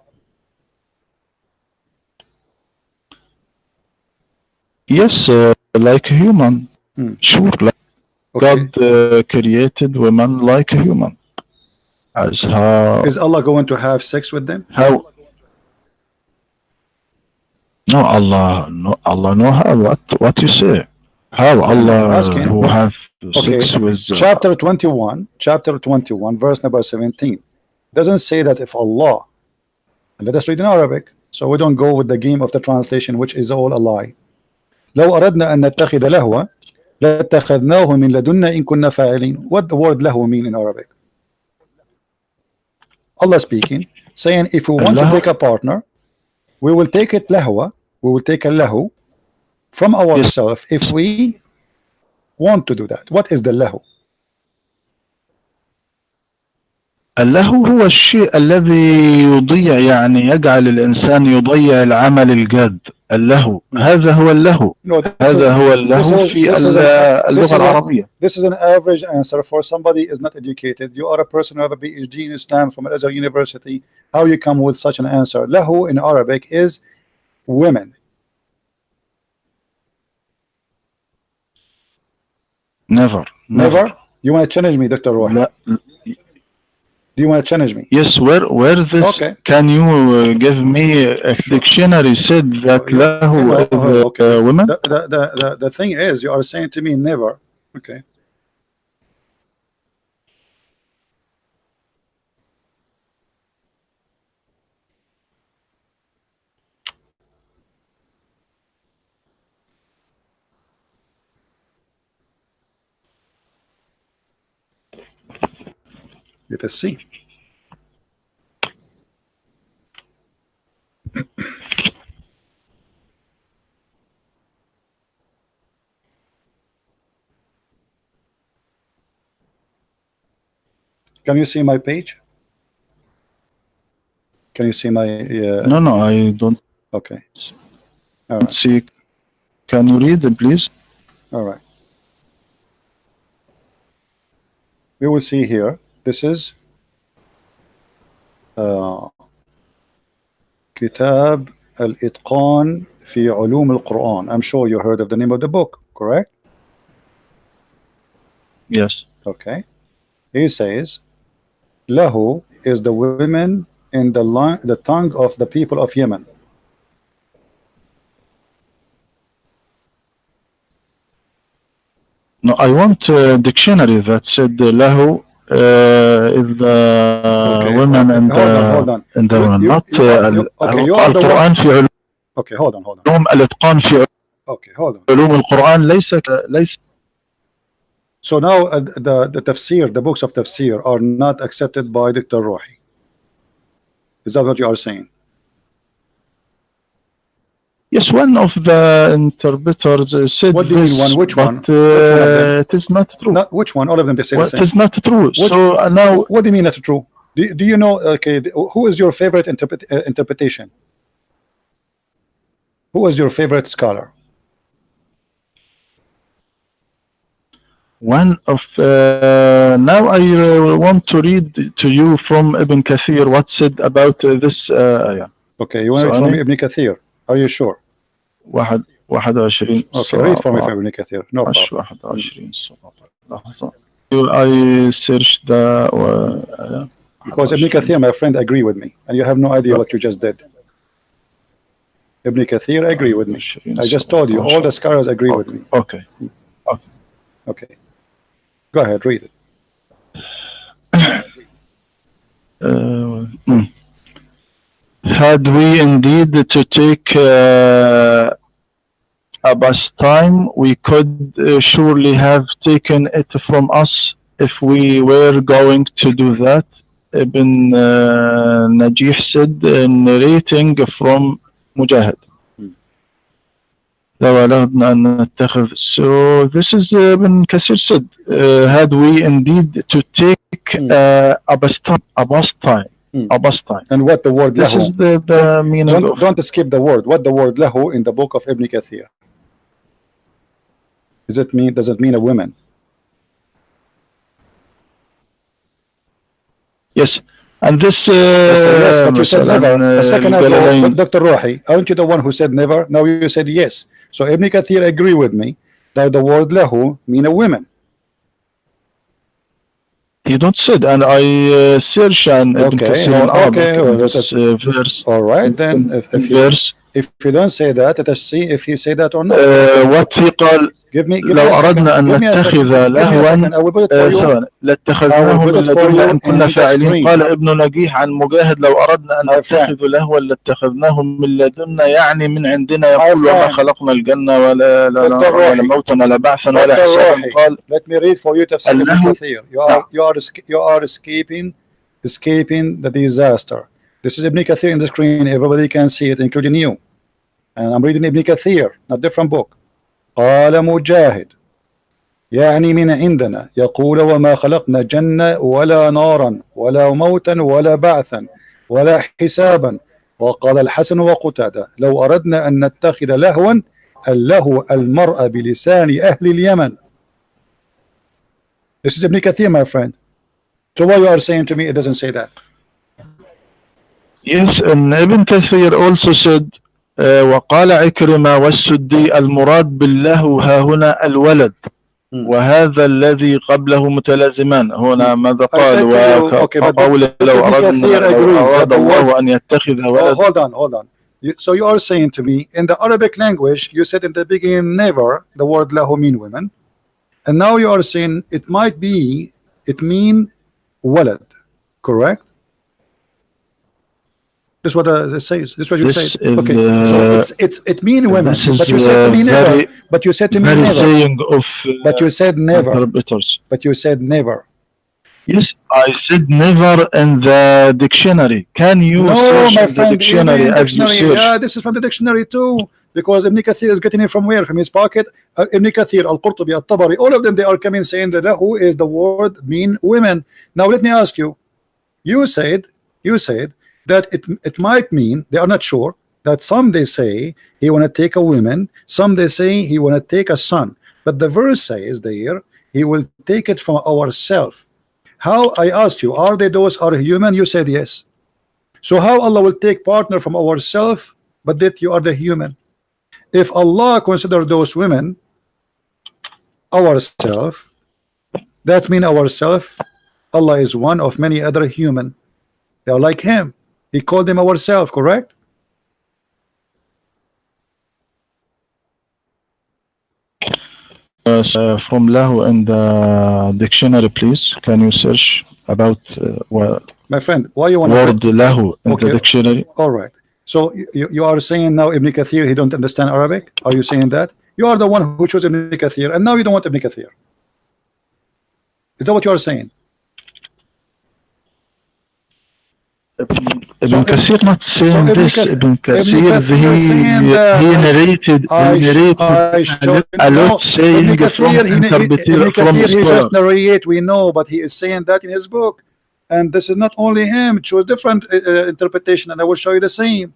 S2: Yes, like a human. Sure. Okay. God created women like a human. As how
S1: is Allah going to have sex with them?
S2: How? No, Allah know how. What you say? How Allah who have sex with?
S1: Chapter 21, verse number 17, doesn't say that if Allah. And let us read in Arabic, so we don't go with the game of the translation, which is all a lie. لو أردنا أن نتخذ لهوا لاتخذناه من لدنا إن كنا فاعلين. What the word lahu mean in Arabic? Allah speaking, saying if we want to take a partner, we will take it lahwa, we will take a lahu from ourselves if we want to do that. What is the lahu?
S2: اللهو هو الشيء الذي يضيع، يعني يجعل الإنسان يضيع العمل الجاد. اللهو هذا هو اللهو. هذا هو اللهو في اللغة العربية.
S1: This is an average answer for somebody who is not educated. You are a person who have a PhD in Islam from Al-Azhar University. How you come with such an answer? Lahu in Arabic is women.
S2: Never.
S1: You want to challenge me, Dr. Rohi? Do you want to challenge me?
S2: Yes, where this? Okay. Can you give me a dictionary said that lahu women?
S1: The thing is, you are saying to me never. Okay. Let us see. Can you see my page? Can you see my?
S2: No, I don't.
S1: Okay. All right.
S2: See. Can you read it, please?
S1: All right. We will see here. This is كتاب الإتقان في علوم القرآن. I'm sure you heard of the name of the book, correct?
S2: Yes.
S1: Okay. He says, Lahu is the women in the tongue of the people of Yemen.
S2: No, I want a dictionary that said Lahu is the women and
S1: hold on.
S2: in the women, not
S1: okay, you are the
S2: القرآن في علوم.
S1: Okay, hold on.
S2: الإتقان في
S1: Okay, hold on.
S2: علوم القرآن ليس.
S1: So now the tafsir, the books of tafsir are not accepted by Dr. Rohi. Is that what you are saying?
S2: Yes, one of the interpreters said
S1: what do you
S2: this,
S1: mean one? Which one?
S2: But
S1: which one of them?
S2: It is not true.
S1: Which one? All of them they say the same.
S2: It is not true. So now,
S1: what do you mean not true? Do you know? Okay, who is your favorite interpretation? Who is your favorite scholar?
S2: One of now I want to read to you from Ibn Kathir what said about this ayah.
S1: Okay, you want to read from Ibn Kathir? Are you sure?
S2: 21.
S1: Okay, read from Ibn Kathir. No problem.
S2: 21 I searched the
S1: because Ibn Kathir, my friend, agree with me, and you have no idea what you just did. Ibn Kathir agree with me. I just told you, all the scholars agree with me.
S2: Okay.
S1: Okay. Go ahead, read it.
S2: Had we indeed to take Abbas time, we could surely have taken it from us if we were going to do that. Ibn Najih said, narrating from Mujahid. So this is Ibn Kathir said, had we indeed to take Abbas time.
S1: And what the word
S2: this
S1: lahu?
S2: Is the meaning
S1: don't skip the word. What the word lahu in the book of Ibn Kathir? Does it mean a woman?
S2: Yes. And this
S1: yes, but you said never. A second ago, Dr. Rohi, aren't you the one who said never? Now you said yes. So Ibn Kathir agree with me that the word lahu mean a woman.
S2: He don't said, and I search and Ibn Kathir verse.
S1: All right, then if you don't say that, let us see if he say that or not.
S2: What he قال لو أردنا أن نتخذ لهوا لاتخذناه من لدنا إن كنا فاعلين. قال ابن نجيح عن مجاهد لو أردنا أن نتخذ لهوا لاتخذناه من لدنا، يعني من عندنا. يقول وما خلقنا الجنة ولا موتا ولا بعثا ولا حسابا. قال
S1: let me read for you tafsir Ibn Kathir. You are escaping the disaster. This is Ibn Kathir in the screen. Everybody can see it, including you. And I'm reading Ibn Kathir, a different book. قال مجاهد يعني من عندنا يقول وما خلقنا جنة ولا نارا ولا موتا ولا بعثا ولا حسابا. وقال الحسن وقتادة لو أردنا أن نتخذ لهوا اللهو المرء بلسان أهل اليمن. This is Ibn Kathir, my friend. So why you are saying to me it doesn't say that?
S2: Yes, and Ibn Kathir also said وقال عكرمة والسدي المراد باللهو ها هنا الولد وهذا الذي قبله متلازمان. هنا ماذا قال وقول لو أراد الله أن يتخذ ولد.
S1: Hold on. So you are saying to me in the Arabic language you said in the beginning never the word lahu mean women, and now you are saying it mean walad, correct? This is what it says. This is what you said. Okay, so it mean women, but you said to me never. But you said to me never. But you said never. But you said never.
S2: Yes, I said never in the dictionary. Can you
S1: No,
S2: search
S1: my
S2: in the
S1: friend,
S2: dictionary
S1: even
S2: as you
S1: dictionary.
S2: search?
S1: Yeah, this is from the dictionary too. Because Ibn Kathir is getting it from where? From his pocket. Ibn Kathir, Al-Qurtubi, Al-Tabari, all of them, they are coming saying that lahu is the word mean women. Now let me ask you. You said, you said that it might mean they are not sure. That some they say he want to take a woman, some they say he want to take a son. But the verse says there he will take it from ourself. How, I asked you, are they those are human? You said yes. So how Allah will take partner from ourself, but that you are the human? If Allah consider those women ourself, that mean ourself. Allah is one of many other human. They are like him. He called them ourself, correct?
S2: From lahu in the dictionary, please. Can you search about
S1: My friend, why you want to
S2: word
S1: go?
S2: lahu in the
S1: Okay,
S2: dictionary?
S1: all right. So you are saying now Ibn Kathir he don't understand Arabic? Are you saying that? You are the one who chose Ibn Kathir, and now you don't want Ibn Kathir. Is that what you are saying? So
S2: Ibn Kathir not
S1: so
S2: saying
S1: Ibn
S2: this.
S1: Kathir,
S2: Ibn
S1: Ibn
S2: Kathir
S1: Kathir saying that
S2: he narrated
S1: I showed
S2: a lot
S1: no Ibn
S2: saying from
S1: Kathir Ibn
S2: from
S1: Kathir he
S2: scholar.
S1: just narrate, we know, but he is saying that in his book, and this is not only him, chose different interpretation, and I will show you the same.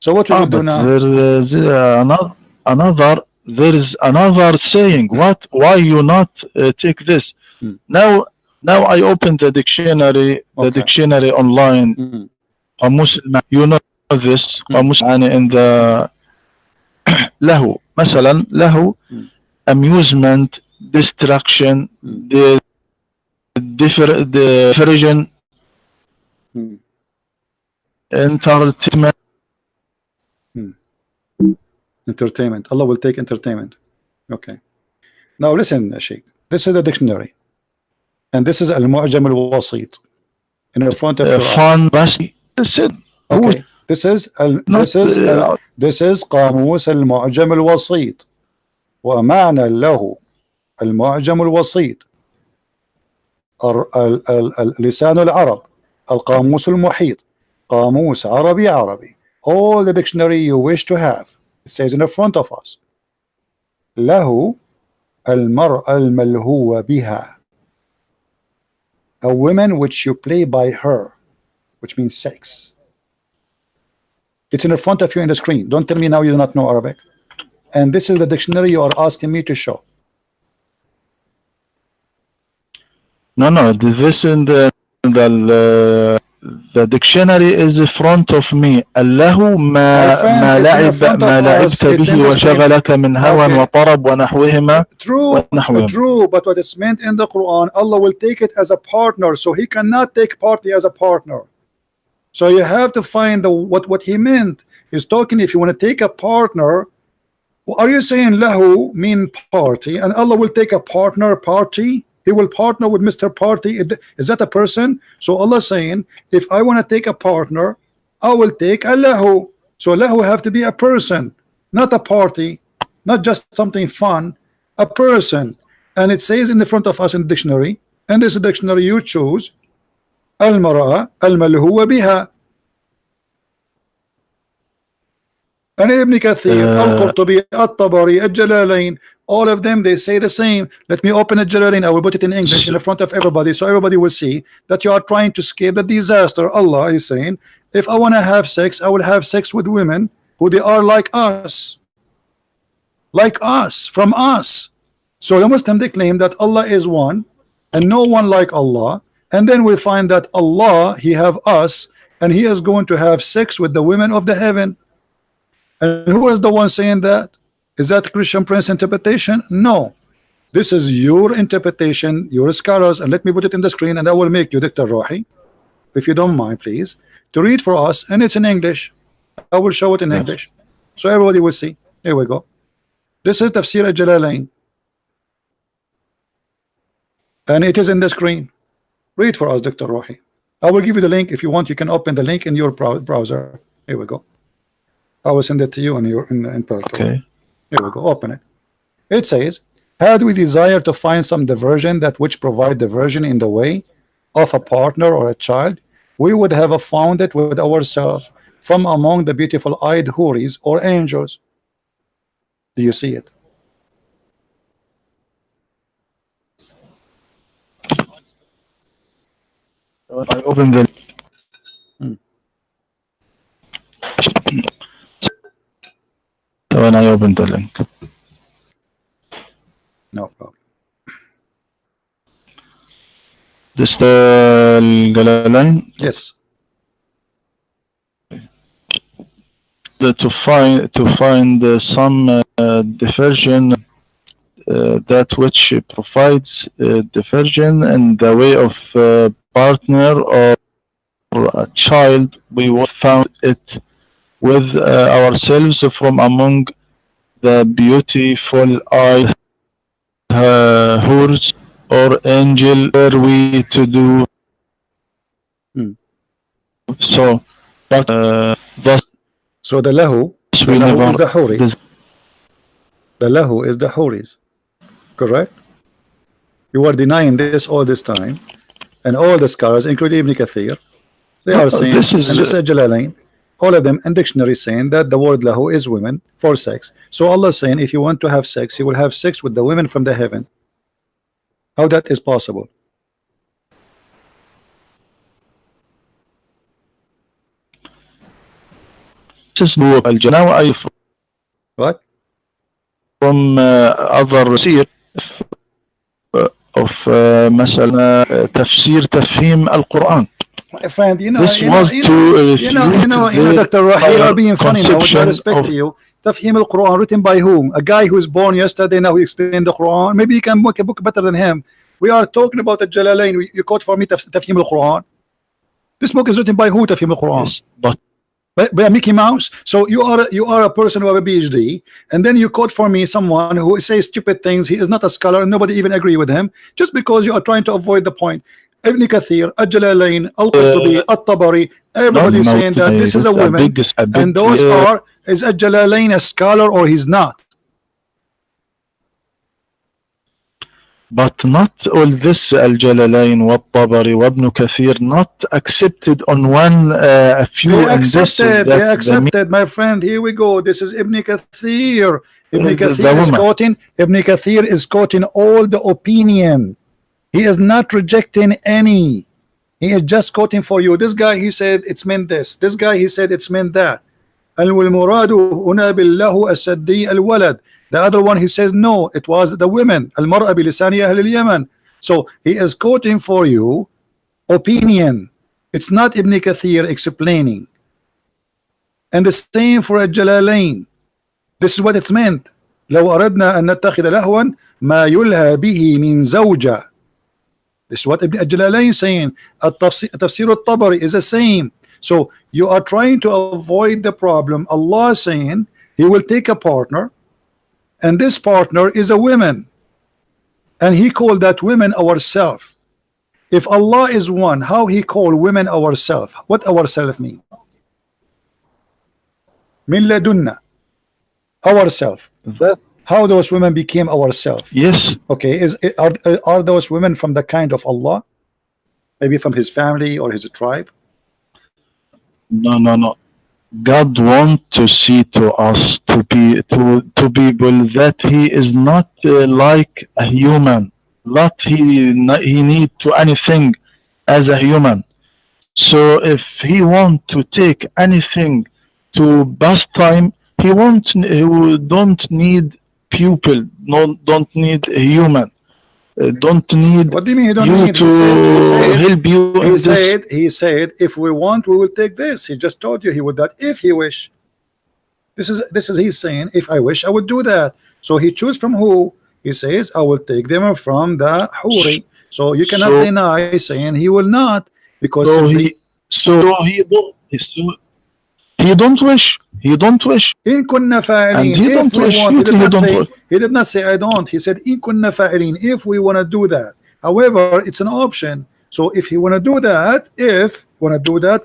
S1: So what we will do
S2: But
S1: now?
S2: there is another there is another saying. What? Why you not take this?
S1: Hmm.
S2: Now now I open the
S1: Okay.
S2: dictionary online.
S1: Hmm.
S2: قاموس you know this
S1: Hmm.
S2: قاموس يعني in the له مثلا له
S1: Hmm.
S2: amusement, distraction,
S1: Hmm.
S2: the diversion,
S1: Hmm.
S2: entertainment.
S1: Hmm. Entertainment. Allah will take entertainment. Okay. Now listen, Sheikh. This is the dictionary, and this is Al-Mu'jam Al-Wasit in the front of your eyes.
S2: Fun, basi. Said who
S1: Okay. This is
S2: not
S1: this is قاموس المعجم الوسيط ومعنى له المعجم الوسيط لسان العرب القاموس المحيط قاموس عربي all the dictionary you wish to have. It says in the front of us له المرأة الملهو بها, a woman which you play by her, which means sex. It's in the front of you in the screen. Don't tell me now you do not know Arabic. And this is the dictionary you are asking me to show.
S2: no this in the dictionary is in front of me. الله
S1: My friend,
S2: ما
S1: it's in the
S2: لعب
S1: front of
S2: ما
S1: us.
S2: لعبت
S1: It's in
S2: به
S1: the screen.
S2: وشغلك من هوى
S1: Okay.
S2: وطرب ونحوهما ونحوهما.
S1: True, but what it's meant in the Quran, Allah will take it as a partner, so He cannot take party as a partner. So you have to find the what He meant. He's talking if you want to take a partner. Are you saying lahu mean party, and Allah will take a partner party? He will partner with Mr. Party. Is that a person? So Allah saying, if I want to take a partner, I will take a lahu. So lahu have to be a person, not a party, not just something fun, a person. And it says in the front of us in the dictionary, and this dictionary you choose, al-mar'a al-malhuwa biha. And Ibn Kathir, Al-Qurtubi, At-Tabari, Al-Jalalain, all of them, they say the same. Let me open Al-Jalalain. I will put it in English in the front of everybody, so everybody will see that you are trying to escape the disaster. Allah is saying, if I want to have sex, I will have sex with women who they are like us, from us. So the Muslim, they claim that Allah is one and no one like Allah, and then we find that Allah, He have us, and He is going to have sex with the women of the heaven. And who is the one saying that? Is that Christian Prince interpretation? No. This is your interpretation, your scholars, and let me put it in the screen, and I will make you, Dr. Rohi, if you don't mind, please, to read for us, and it's in English. I will show it in English, so everybody will see. Here we go. This is Tafsir al-Jalalain, and it is in the screen. Read for us, Dr. Rohi. I will give you the link. If you want, you can open the link in your browser. Here we go. I will send it to you in your in Periscope.
S2: Okay.
S1: Here we go. Open it. It says, had we desire to find some diversion that which provide diversion in the way of a partner or a child, we would have found it with ourselves from among the beautiful eyed houris or angels. Do you see it?
S2: I open the
S1: Hmm.
S2: when I open the link.
S1: No problem.
S2: This the Jalalain.
S1: Yes.
S2: To find some diversion that which provides diversion in the way of partner or a child, we will found it with ourselves from among the beautiful eyes hoods or angel were we to do
S1: Hmm.
S2: so, but thus
S1: So the lahu
S2: we never
S1: is the houris. The lahu is the houris. Correct? You are denying this all this time, and all the scholars, including Ibn Kathir, they are saying,
S2: this is
S1: and this is Jalalain, all of them in dictionary saying that the word lahu is women for sex. So Allah is saying if you want to have sex, you will have sex with the women from the heaven. How that is possible?
S2: this is now I
S1: What?
S2: from other seer of مثلا تفسير تفهيم القرآن.
S1: My friend,
S2: This was to
S1: Dr. Rohi, you are being funny now. With my respect to you, Tafhim al-Quran written by whom? A guy who was born yesterday, now he explained the Quran. Maybe you can make a book better than him. We are talking about the Jalalain. You quote for me Tafhim al-Quran. This book is written by who? Tafhim al-Quran.
S2: Yes, but
S1: By Mickey Mouse. So you are a person who have a PhD, and then you quote for me someone who says stupid things. He is not a scholar, and nobody even agree with him, just because you are trying to avoid the point. Ibn Kathir, Al-Jalalain, Al-Qurtubi, At-Tabari, everybody is saying that this is a woman, and those are, is Al-Jalalain a scholar or he's not?
S2: But not all this Al-Jalalain wa Tabari wa Ibn Kathir not accepted on one few.
S1: They accepted, my friend. Here we go. This is Ibn Kathir. Ibn Kathir is quoting all the opinion. He is not rejecting any. He is just quoting for you. This guy, he said it's meant this. This guy, he said it's meant that. The other one, he says no, it was the women. Al-mar'a bilisani ahl al-Yaman. So he is quoting for you opinion. It's not Ibn Kathir explaining. And the same for Al-Jalalain. This is what it's meant. لو أردنا أن نتخذ لهوا ما يلهى به من زوجة. This is what Ibn Jalalain is saying. Tafsir al-Tabari is the same. So you are trying to avoid the problem. Allah is saying he will take a partner, and this partner is a woman, and he called that women ourself. If Allah is one, how he call women ourself? What ourself mean? Min ladunna, ourself. How those women became ourself?
S2: Yes.
S1: Okay, are those women from the kind of Allah? Maybe from his family or his tribe?
S2: No. God wants to see to us to people that he is not like a human. Not he need to anything as a human. So if he want to take anything to pass time, he don't need people, don't need a human, don't need.
S1: What do you mean you don't
S2: you
S1: need?
S2: to help you.
S1: He said if we want we will take this. He just told you he would that if he wish. This is he's saying if I wish I would do that. So he choose from who? He says I will take them from the huri. So you cannot deny saying he will not, because
S2: he don't wish.
S1: In kunna fa'ilin, if we want, he did not say I don't. He said in kunna fa'ilin, if we want to do that. However, it's an option. So if he want to do that,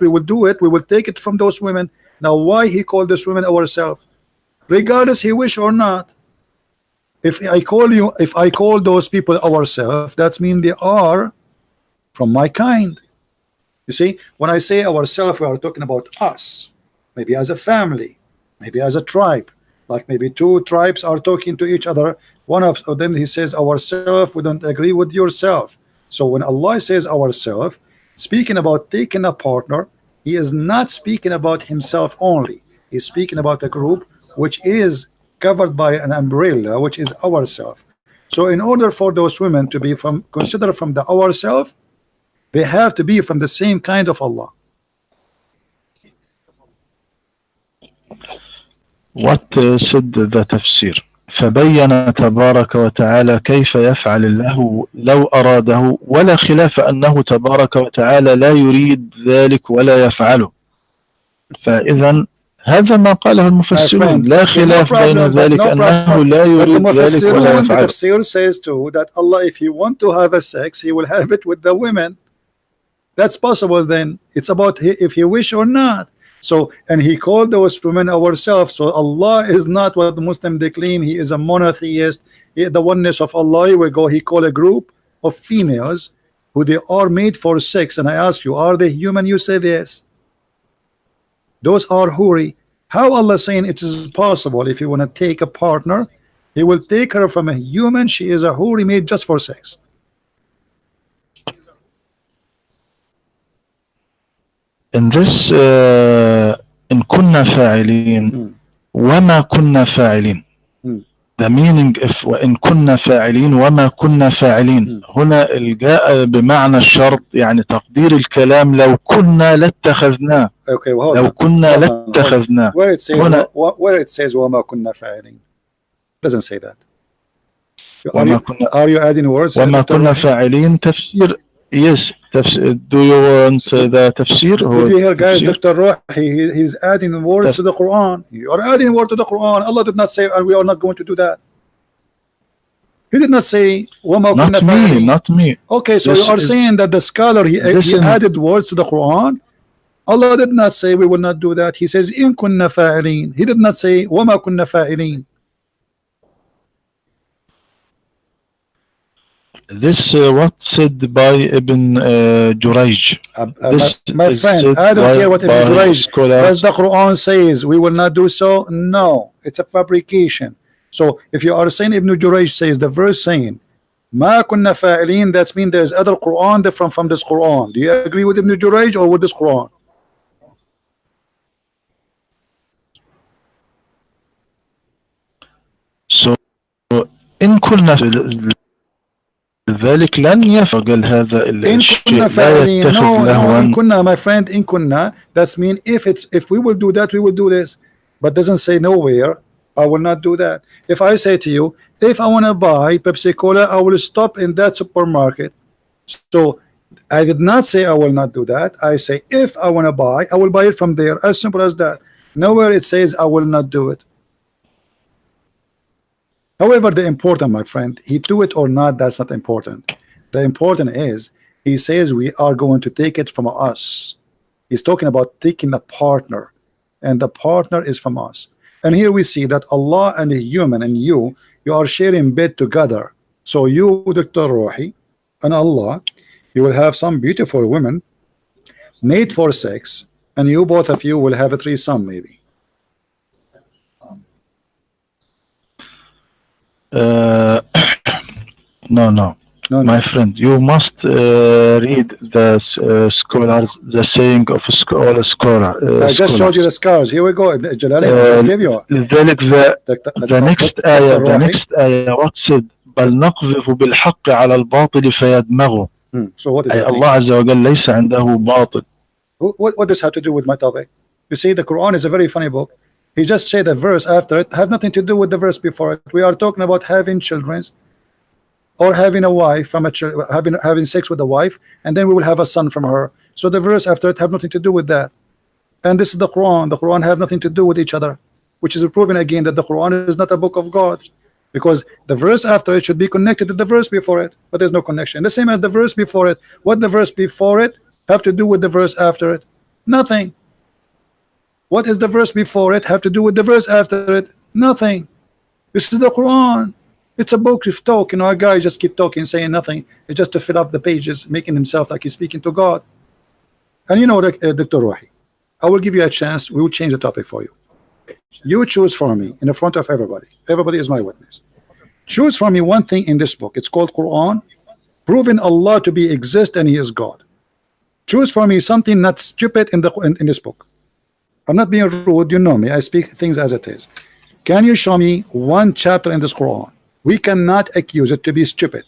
S1: we will do it. We will take it from those women. Now why he called those women ourselves? Regardless he wish or not. If I call those people ourselves, that means they are from my kind. You see, when I say ourselves, we are talking about us, maybe as a family, maybe as a tribe, like maybe two tribes are talking to each other. One of them, he says ourselves, we don't agree with yourself. So when Allah says ourselves, speaking about taking a partner, he is not speaking about himself only. He's speaking about a group which is covered by an umbrella, which is ourselves. So in order for those women to be from considered from the ourselves, they have to be from the same kind of Allah.
S2: What said the tafsir? فبين تبارك وتعالى كيف يفعل الله لو أراده ولا خلاف أنه تبارك وتعالى لا يريد ذلك ولا يفعله. فإذا هذا ما قاله المفسرون لا خلاف بين ذلك أنه لا يريد ذلك ولا يفعله.
S1: The tafsir says too that Allah, if He want to have a sex, He will have it with the women. That's possible. Then it's about if He wish or not. So, and He called those women ourselves. So Allah is not what the Muslim they claim. He is a monotheist. The oneness of Allah, He called a group of females who they are made for sex. And I ask you, are they human? You say yes. Those are huri. How Allah saying it is possible if you want to take a partner, He will take her from a human. She is a huri made just for sex.
S2: In this إن كنا فاعلين وما كنا فاعلين. The meaning if وإن كنا فاعلين وما كنا فاعلين هنا الجاء بمعنى الشرط يعني تقدير الكلام لو كنا لاتخذناه.
S1: Okay, well,
S2: لو كنا لاتخذناه.
S1: Where it says وما كنا فاعلين doesn't say that. Are you adding words?
S2: وما كنا فاعلين تفسير. Yes, do you want the tafsir?
S1: Did you hear, guys? Dr. Rohi, he's adding words to the Quran. You are adding words to the Quran. Allah did not say, and we are not going to do that. He did not say,
S2: not me.
S1: Okay, so you are saying that the scholar, he added words to the Quran. Allah did not say we will not do that. He says, in kunna fa'ilin. He did not say, wama kunna fa'ilin.
S2: This what said by Ibn Jurayj.
S1: My friend, I don't care what Ibn Jurayj. Does the Quran says we will not do so? No, it's a fabrication. So if you are saying Ibn Jurayj says the verse saying Ma kunna fa'ilin, that means there's other Quran different from this Quran. Do you agree with Ibn Jurayj or with this Quran?
S2: So in kunna ذلك لن يفعل هذا الشيء لا يتخذ لهوا.
S1: إن كنا, my friend, إن كنا, that's mean if we will do that, we will do this, but doesn't say nowhere I will not do that. If I say to you, if I want to buy Pepsi Cola, I will stop in that supermarket. So I did not say I will not do that. I say if I want to buy, I will buy it from there. As simple as that. Nowhere it says I will not do it. However, the important, my friend, he do it or not, that's not important. The important is he says we are going to take it from us. He's talking about taking a partner, and the partner is from us. And here we see that Allah and the human and you are sharing bed together. So you, Dr. Rohi, and Allah, you will have some beautiful women made for sex, and you both of you will have a threesome maybe.
S2: No, my friend, you must read the scholars, the saying of all scholar.
S1: I just showed you the scholars. Here we go. Jalali, I just gave you.
S2: The next ayah, what said? بل نقذف بالحق على الباطل فيدمغه.
S1: So what is that?
S2: Allah Azza wa Jalla ليس عنده باطل.
S1: What does have to do with my topic? You see, the Quran is a very funny book. He just said the verse after it have nothing to do with the verse before it. We are talking about having children or having a wife from a having sex with a wife, and then we will have a son from her. So the verse after it have nothing to do with that. And this is the Quran. The Quran have nothing to do with each other, which is proving again that the Quran is not a book of God, because the verse after it should be connected to the verse before it, but there's no connection. The same as the verse before it. What the verse before it have to do with the verse after it? Nothing. What is the verse before it have to do with the verse after it? Nothing. This is the Quran. It's a book of talk. A guy just keep talking, saying nothing. It's just to fill up the pages, making himself like he's speaking to God. And Dr. Rohi, I will give you a chance. We will change the topic for you. You choose for me in the front of everybody. Everybody is my witness. Choose for me one thing in this book. It's called Quran, proving Allah to be exist and He is God. Choose for me something not stupid in this book. I'm not being rude. You know me. I speak things as it is. Can you show me one chapter in this Quran? We cannot accuse it to be stupid.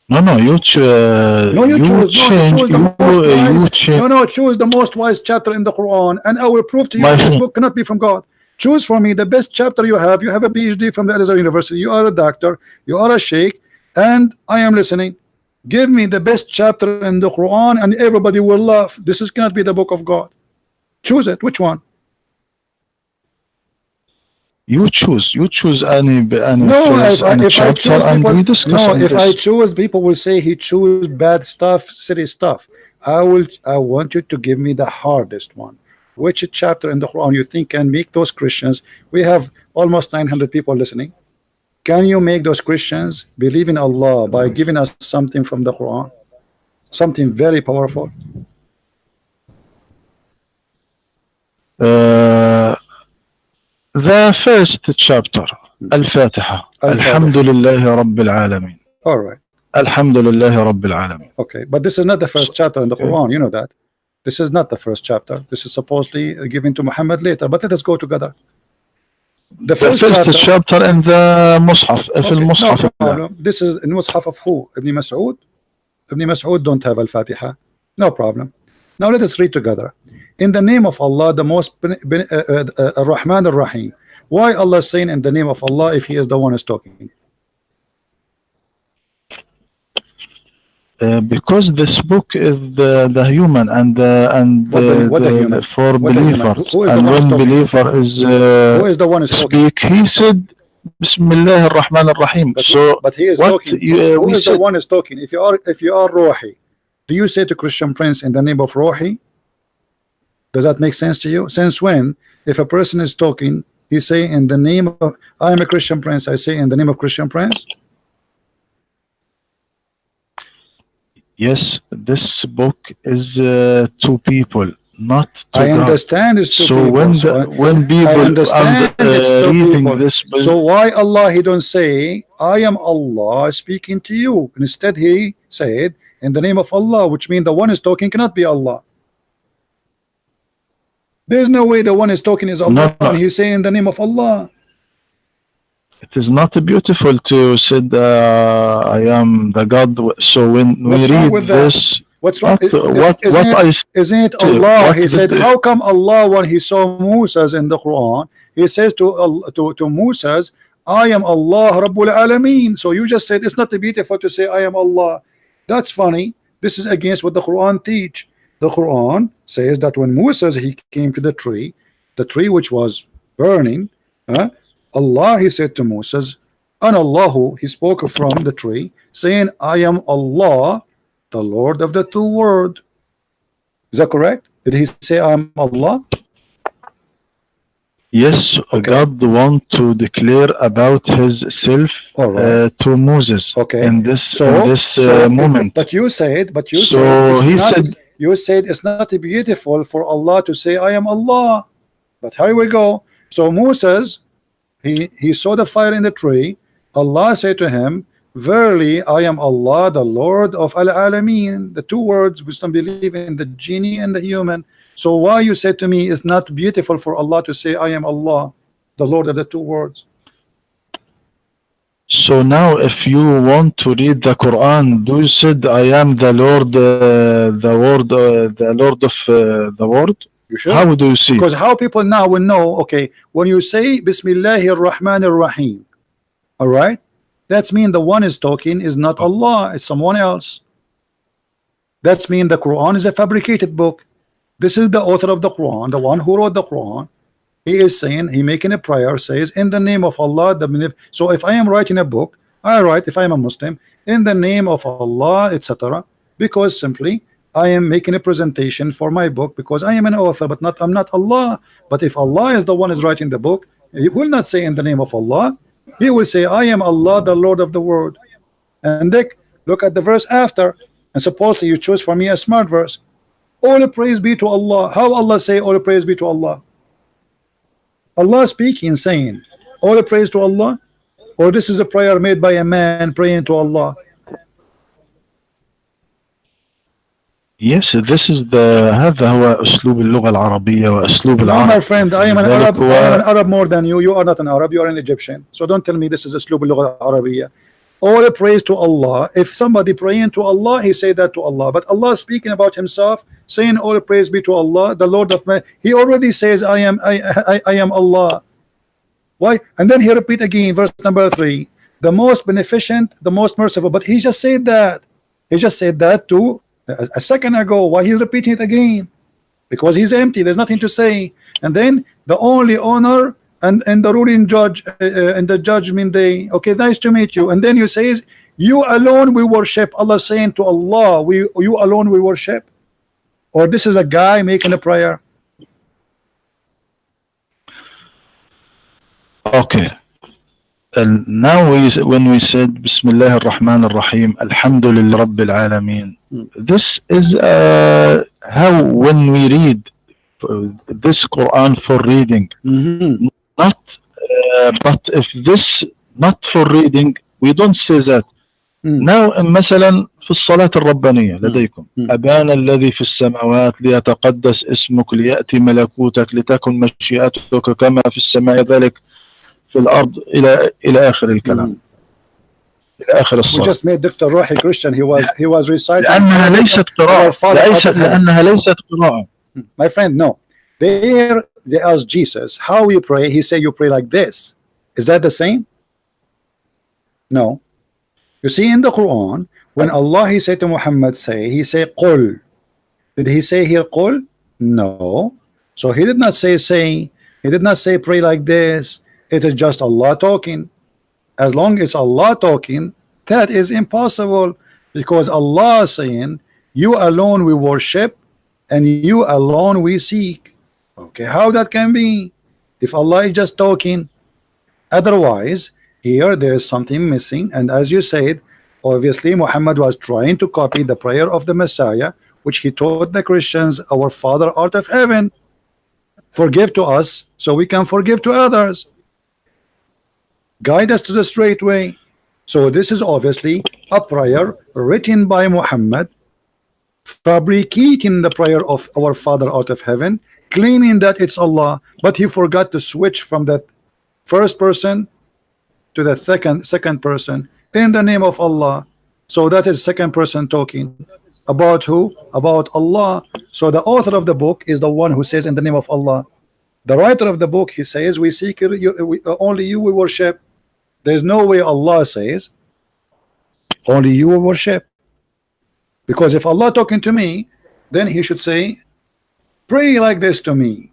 S2: No, you choose.
S1: No, you choose.
S2: Choose the most
S1: wise. No, choose the most wise chapter in the Quran, and I will prove to you this book cannot be from God. Choose for me the best chapter you have. You have a PhD from the Al-Azhar University. You are a doctor. You are a sheikh, and I am listening. Give me the best chapter in the Quran, and everybody will laugh. This cannot be the book of God. Choose it. Which one?
S2: You choose any
S1: no,
S2: verse, any chapter, and we discuss.
S1: No, if I choose, people will say he choose bad stuff, silly stuff. I want you to give me the hardest one. Which chapter in the Quran you think can make those Christians? We have almost 900 people listening. Can you make those Christians believe in Allah by giving us something from the Quran? Something very powerful.
S2: The first chapter, Al-Fatiha. Alhamdulillah Rabbil Alameen.
S1: All right.
S2: Alhamdulillah Rabbil Alameen.
S1: Okay, but this is not the first chapter in the Quran. You know that. This is not the first chapter. This is supposedly given to Muhammad later. But let us go together. The first
S2: chapter in the Mus'haf.
S1: Okay, no problem. This is in Mus'haf of who? Ibn Mas'ud? Ibn Mas'ud don't have Al-Fatiha. No problem. Now let us read together. In the name of Allah, the most Ar-Rahman Ar-Rahim. Why Allah is saying in the name of Allah if He is the one who is talking?
S2: Because this book is the human and
S1: what the human?
S2: For believers. And when believer is
S1: who is the one who
S2: speak, he said Bismillah ar-Rahman ar-Rahim.
S1: But he is talking. Who is the one who is talking? If you are Rohi, do you say to Christian Prince in the name of Rohi? Does that make sense to you? Since when, if a person is talking, he say in the name of I am a Christian Prince, I say in the name of Christian Prince?
S2: Yes, this book is to people, not to
S1: I understand it's to people.
S2: So when people
S1: I understand it's to
S2: reading
S1: people.
S2: This book,
S1: so why Allah He don't say I am Allah speaking to you? Instead He said in the name of Allah, which means the one is talking cannot be Allah. There's no way the one is talking is Allah. No. And He's saying in the name of Allah.
S2: It is not beautiful to say I am the God. So when we read this,
S1: what's wrong? Isn't it Allah? He said, how come Allah, when He saw Moses in the Quran, He says to Moses, I am Allah Rabbul Alameen. So you just said it's not beautiful to say I am Allah. That's funny. This is against what the Quran teach. The Quran says that when Moses he came to the tree which was burning, Allah He said to Moses, and Allahu, He spoke from the tree, saying, I am Allah, the Lord of the two worlds. Is that correct? Did He say I am Allah?
S2: Yes, okay. God want to declare about His self to Moses.
S1: Okay.
S2: In this moment.
S1: But you said it's not beautiful for Allah to say I am Allah. But here we go. So Moses, he saw the fire in the tree. Allah said to him, verily I am Allah, the Lord of Al-Alameen. The two words which don't believe in the genie and the human. So why you said to me it's not beautiful for Allah to say I am Allah, the Lord of the two words?
S2: So now if you want to read the Quran, do you said I am the Lord, the Lord of the world?
S1: You should.
S2: How do you see?
S1: Because how people now will know, okay, when you say Bismillahir Rahmanir Rahim, all right, that's mean the one is talking is not Allah, it's someone else. That's mean the Quran is a fabricated book. This is the author of the Quran, the one who wrote the Quran. He is saying, he making a prayer, says in the name of Allah. So if I am writing a book, I write, if I am a Muslim, in the name of Allah, etc. Because simply I am making a presentation for my book because I am an author, but I'm not Allah. But if Allah is the one is writing the book, He will not say in the name of Allah. He will say, I am Allah, the Lord of the world. And look at the verse after, and supposedly you choose for me a smart verse. All praise be to Allah. How Allah say all praise be to Allah? Allah speaking, saying all praise to Allah, or this is a prayer made by a man praying to Allah?
S2: Yes, this is the هذا هو أسلوب اللغة العربية وأسلوب
S1: No,
S2: العرب.
S1: my friend, I am an
S2: لذلك
S1: Arab. I am an Arab more than you. You are not an Arab. You are an Egyptian. So don't tell me this is أسلوب اللغة العربية. All praise to Allah. If somebody praying to Allah, he say that to Allah. But Allah speaking about himself, saying all praise be to Allah, the Lord of man. He already says, I am Allah. Why? And then he repeat again, verse number 3, the most beneficent, the most merciful. But he just said that. He just said that to a second ago. Why he's repeating it again? Because he's empty. There's nothing to say. And then the only honor and the ruling judge and the judgment day. Okay, nice to meet you. And then you say, you alone we worship. Allah saying to Allah, you alone we worship. Or this is a guy making a prayer.
S2: Okay. And now when we said Bismillah ar-Rahman ar-Rahim, Alhamdulillah Rabbil Alameen, this is how when we read this Quran for reading, not but if this not for reading, we don't say that. Now مثلا في الصلاة الربانية لديكم أبانا الذي في السماوات ليتقدس اسمك ليأتي ملكوتك لتكن مشيئتك كما في السماء ذلك في الأرض إلى آخر الكلام إلى آخر الصلاة.
S1: We just made Dr. Rohi Christian. He was reciting.
S2: لأنها ليست قراءة. لأنها ليست قراءة.
S1: My friend, no. They asked Jesus, how you pray? He said, you pray like this. Is that the same? No. You see in the Quran, when Allah he said to Muhammad, he said Qul. Did he say here Qul? No. So he did not say he did not say pray like this. It is just Allah talking. As long as Allah talking, that is impossible, because Allah saying you alone we worship and you alone we seek. Okay, how that can be if Allah is just talking? Otherwise, here there is something missing. And as you said, obviously Muhammad was trying to copy the prayer of the Messiah, which he taught the Christians, our Father art of heaven, forgive to us so we can forgive to others, guide us to the straight way. So this is obviously a prayer written by Muhammad, fabricating the prayer of our Father out of heaven, claiming that it's Allah, but he forgot to switch from that first person to the second person in the name of Allah. So that is second person talking about who? About Allah. So the author of the book is the one who says in the name of Allah. The writer of the book, he says we seek you, only you we worship. There's no way Allah says only you will worship, because if Allah talking to me, then he should say pray like this to me.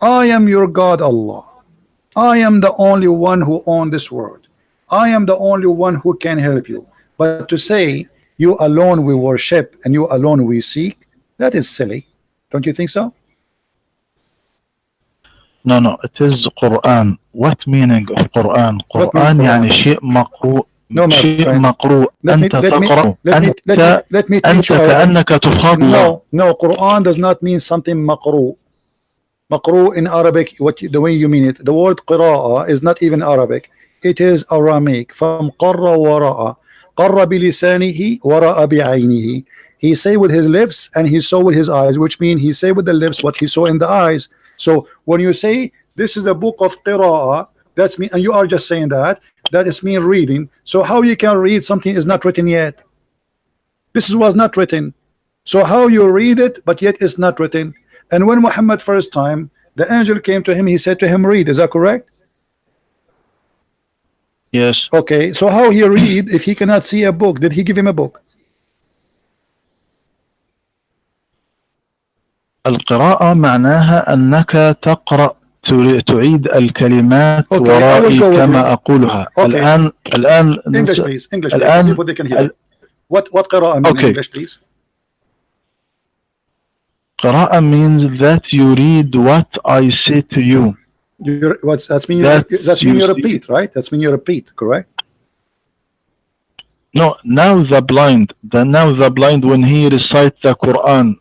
S1: I am your God Allah. I am the only one who owns this world. I am the only one who can help you. But to say you alone we worship and you alone we seek, that is silly. Don't you think so?
S2: No, it is Quran. What meaning of Quran? Quran يعني شيء مقروء.
S1: No, my
S2: شيء
S1: friend.
S2: مقروء. أنت تقرأ.
S1: Let me
S2: أنت
S1: teach you.
S2: كأنك تفضل.
S1: No, Quran does not mean something مقروء. مقروء in Arabic, the way you mean it. The word قراءة is not even Arabic. It is Aramaic. from قر وراء. قر بلسانه وراء بعينه. He say with his lips and he saw with his eyes, which means he say with the lips what he saw in the eyes. So when you say this is a book of qira'ah, that's me, and you are just saying that is mean reading. So how you can read something is not written yet? This was not written. So how you read it, but yet it's not written? And when Muhammad first time, the angel came to him, he said to him, read. Is that correct?
S2: Yes.
S1: Okay, so how he read if he cannot see a book? Did he give him a book?
S2: القراءة معناها أنك تقرأ تعيد الكلمات ورائي كما أقولها. الآن
S1: English please. English please. Some people they can hear. What قراءة mean in English please?
S2: قراءة means that you read what I say to you.
S1: That's mean
S2: That's
S1: you
S2: you see.
S1: repeat, right? That's mean you repeat, correct?
S2: No, now the blind when he recite the Quran,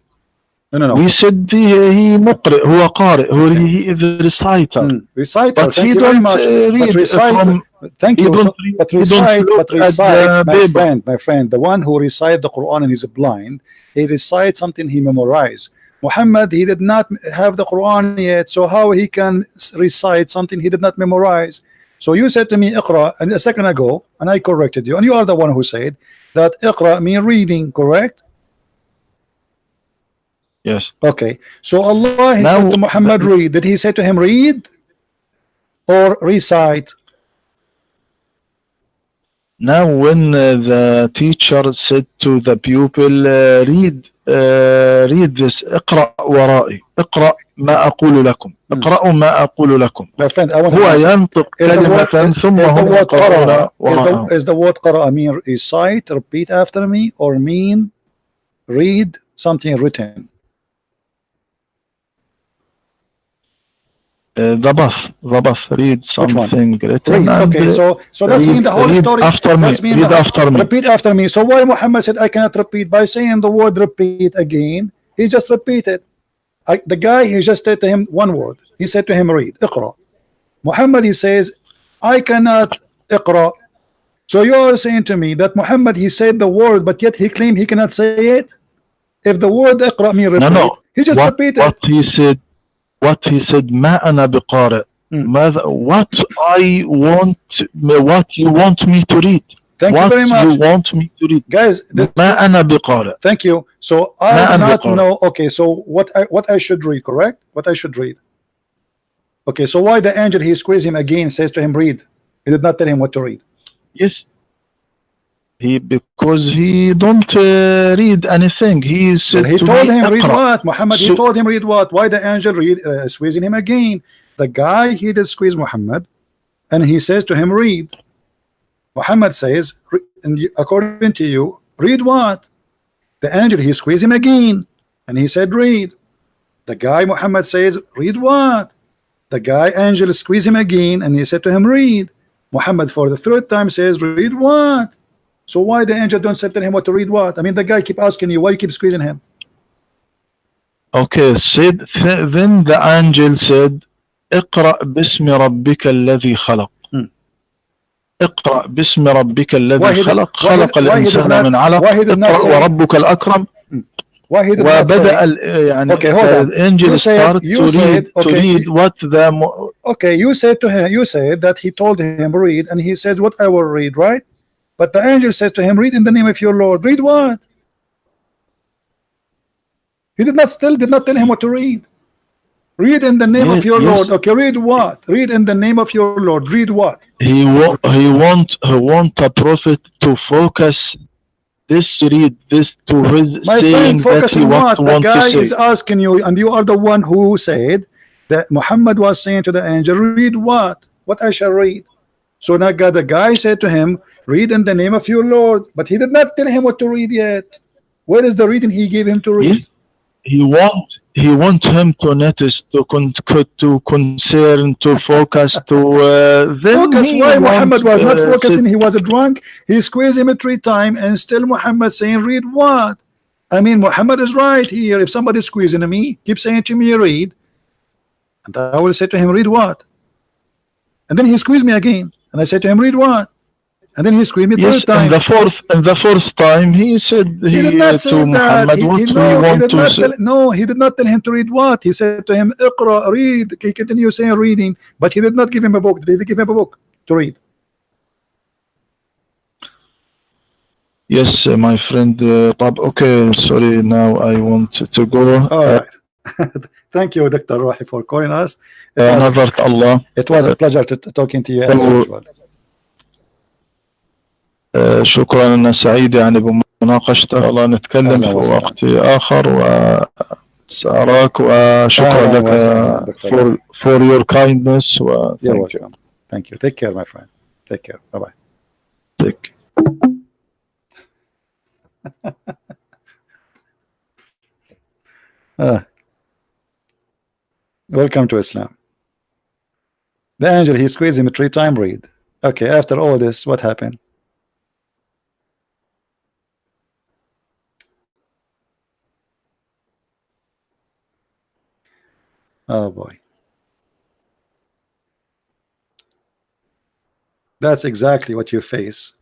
S1: No.
S2: we said he مقرئ, هو قارئ,
S1: Okay.
S2: he is a reciter,
S1: Reciter.
S2: but
S1: Thank
S2: he
S1: you very
S2: don't
S1: much. But
S2: read
S1: recite.
S2: from,
S1: Thank
S2: he
S1: you.
S2: don't
S1: So,
S2: read,
S1: but
S2: he don't look at the paper.
S1: my friend, the one who recite the Quran and he's blind, he recites something he memorized. Muhammad, he did not have the Quran yet, so how he can recite something he did not memorize? So you said to me, Iqra, and a second ago, and I corrected you, and you are the one who said that Iqra mean reading, correct?
S2: Yes.
S1: Okay. So Allah, he
S2: Now
S1: said to Muhammad, read. Did he say to him, read or recite?
S2: Now, when the teacher said to the pupil, read this, اقرأ ورائي, اقرأ ما أقول لكم, اقرأوا ما أقول لكم.
S1: My friend, I want to
S2: هو
S1: answer.
S2: ينطق كلمة ثم هم يقرؤون وراءه.
S1: Is the word قرأ mean recite, repeat after me, or mean read something written?
S2: The bus, read something written
S1: Read.
S2: and
S1: Okay, so that's mean the whole story.
S2: after me. Read after me.
S1: Repeat after me. So why Muhammad said I cannot repeat? By saying the word repeat again, he just repeated. The guy, he just said to him one word. He said to him, read, اقرأ. Muhammad, he says, I cannot اقرأ. So you are saying to me that Muhammad, he said the word, but yet he claimed he cannot say it? If the word اقرأ mean repeat,
S2: no.
S1: he just repeated.
S2: What he said ما أنا بقارئ. What you want me to read.
S1: Thank you very much.
S2: You want me to read.
S1: Guys,
S2: ما أنا بقارئ.
S1: Thank you. So I do not know. Okay, so what I should read, correct? What I should read. Okay, so why the angel, he squeezed him again, says to him, read. He did not tell him what to read.
S2: Yes. Because he don't read anything. He said
S1: he told him read
S2: اقرأ.
S1: what? Muhammad, he told him read what? Why the angel squeezing him again? The guy, he did squeeze Muhammad, and he says to him, read. Muhammad says, according to you, read what? The angel, he squeezed him again, and he said, read. The guy, Muhammad, says, read what? The guy, angel, squeezed him again, and he said to him, read. Muhammad, for the third time, says, read what? So why the angel don't tell him what to read what? I mean, the guy keep asking you, why you keep squeezing him?
S2: Okay, then the angel said, اقرأ باسم ربك الذي خلق. اقرأ باسم ربك الذي خلق. خلق الإنسان من علق. اقرأ وربك الأكرم.
S1: Why he did not say?
S2: يعني
S1: okay, hold on.
S2: The angel started to read what the.
S1: Okay, you said to him, you said that he told him read, and he said what I will read, right? But the angel says to him, read in the name of your Lord. Read what? He did not tell him what to read. Read in the name of your Lord. Okay, read what? Read in the name of your Lord. Read what?
S2: He want a prophet to focus read this to his
S1: my
S2: saying
S1: friend, focus
S2: that he
S1: on what? The guy is
S2: say.
S1: asking you, and you are the one who said that Muhammad was saying to the angel, read what? What I shall read. So now the guy said to him, read in the name of your Lord, but he did not tell him what to read yet. Where is the reading he gave him to read?
S2: He want him to notice, to concern, to focus, to
S1: focus. Why Muhammad was not focusing? He was drunk. He squeezed him 3 times, and still Muhammad saying, read what? I mean, Muhammad is right here. If somebody is squeezing me, keep saying to me, read, and I will say to him, read what? And then he squeezed me again, and I said to him, read what? And then he squeezed me 3rd time.
S2: And the fourth time he said
S1: he did not say
S2: to
S1: that.
S2: Muhammad,
S1: he did not tell him to read what? He said to him, Iqra, read. He continued saying reading, but he did not give him a book. Did he give him a book to read?
S2: Yes, my friend. Okay, sorry. Now I want to go.
S1: All right. Thank you, Dr. Rohi, for calling us. It was a pleasure talking to you as usual.
S2: شكرا، أنا سعيد يعني بمناقشتك. الله نتكلم في وقت آخر، وسأراك، وشكرا لك for your kindness.
S1: You're welcome. Thank you. Take care, my friend. Take care. Bye-bye.
S2: Take.
S1: Welcome to Islam. The angel, he squeezed him 3 times. Read. Okay, after all this, what happened? Oh boy. That's exactly what you face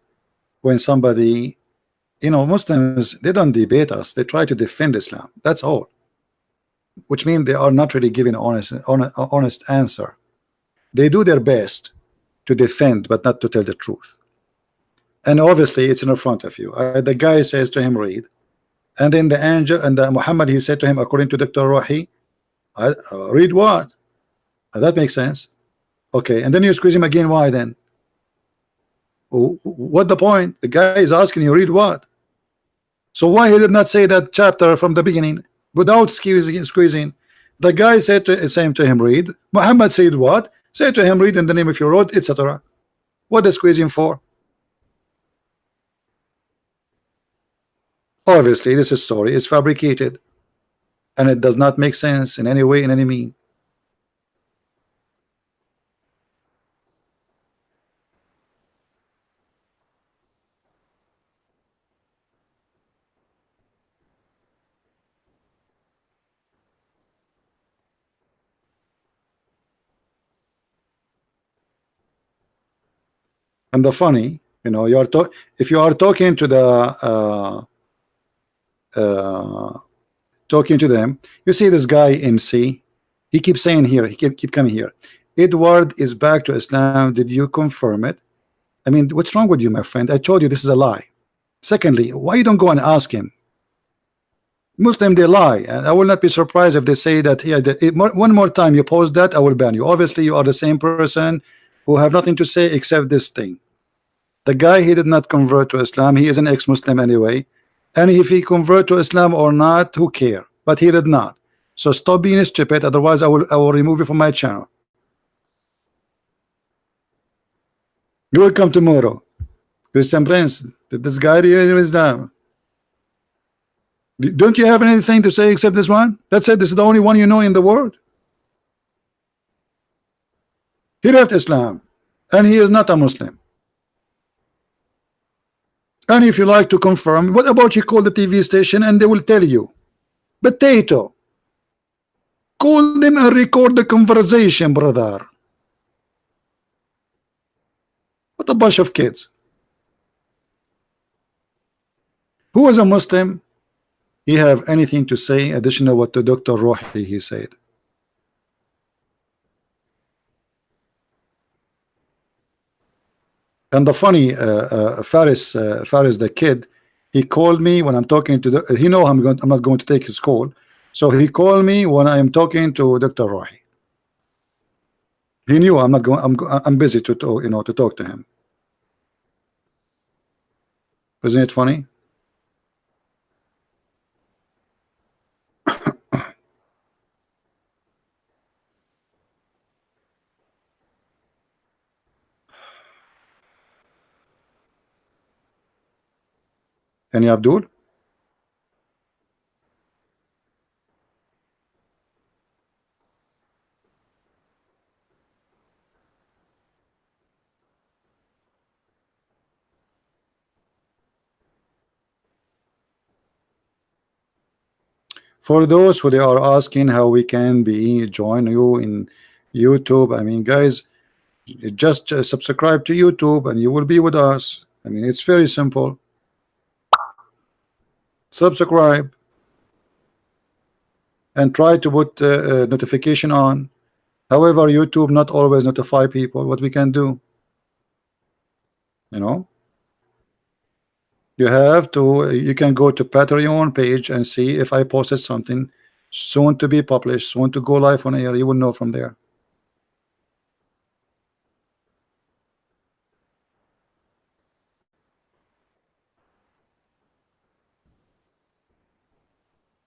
S1: when somebody, Muslims, they don't debate us, they try to defend Islam. That's all. Which means they are not really giving honest answer. They do their best to defend, but not to tell the truth. And obviously, it's in front of you. The guy says to him, read. And then the angel and the Muhammad, he said to him, according to Dr. Rohi, read what? That makes sense. Okay, and then you squeeze him again. Why then? What the point? The guy is asking you, read what? So why he did not say that chapter from the beginning without squeezing? The guy said same to him, read. Muhammad said what? Say to him, read in the name of your Lord, etc. What is squeezing for? Obviously, this story is fabricated, and it does not make sense in any way, in any mean. And the funny, if you are talking to the talking to them, you see this guy MC, he keeps saying here, he keep coming here, Edward is back to Islam, did you confirm it? I mean, what's wrong with you, my friend? I told you this is a lie. Secondly, why you don't go and ask him? Muslim, they lie, and I will not be surprised if they say that one more time you post that, I will ban you. Obviously, you are the same person who have nothing to say except this thing. The guy, he did not convert to Islam. He is an ex-Muslim anyway, and if he convert to Islam or not, who care? But he did not. So stop being stupid, otherwise I will remove you from my channel. You will come tomorrow. Christian Prince, did this guy really Islam? Don't you have anything to say except this one? That's it. This is the only one you know in the world. He left Islam, and he is not a Muslim. And if you like to confirm, what about you call the TV station and they will tell you? Potato. Call them and record the conversation, brother. What a bunch of kids. Who is a Muslim? He have anything to say additional what to Dr. Rohi he said? And the funny Faris the kid, he called me when I'm talking to he know I'm not going to take his call, so he called me when I am talking to Dr. Rohi. He knew I'm not going. I'm busy to talk to him. Isn't it funny? Any Abdul? For those who they are asking how we can join you in YouTube, I mean, guys, just subscribe to YouTube and you will be with us. I mean, it's very simple. Subscribe and try to put notification on. However, YouTube not always notify people. What we can do, you can go to Patreon page and see if I posted something soon to be published, soon to go live on air. You will know from there.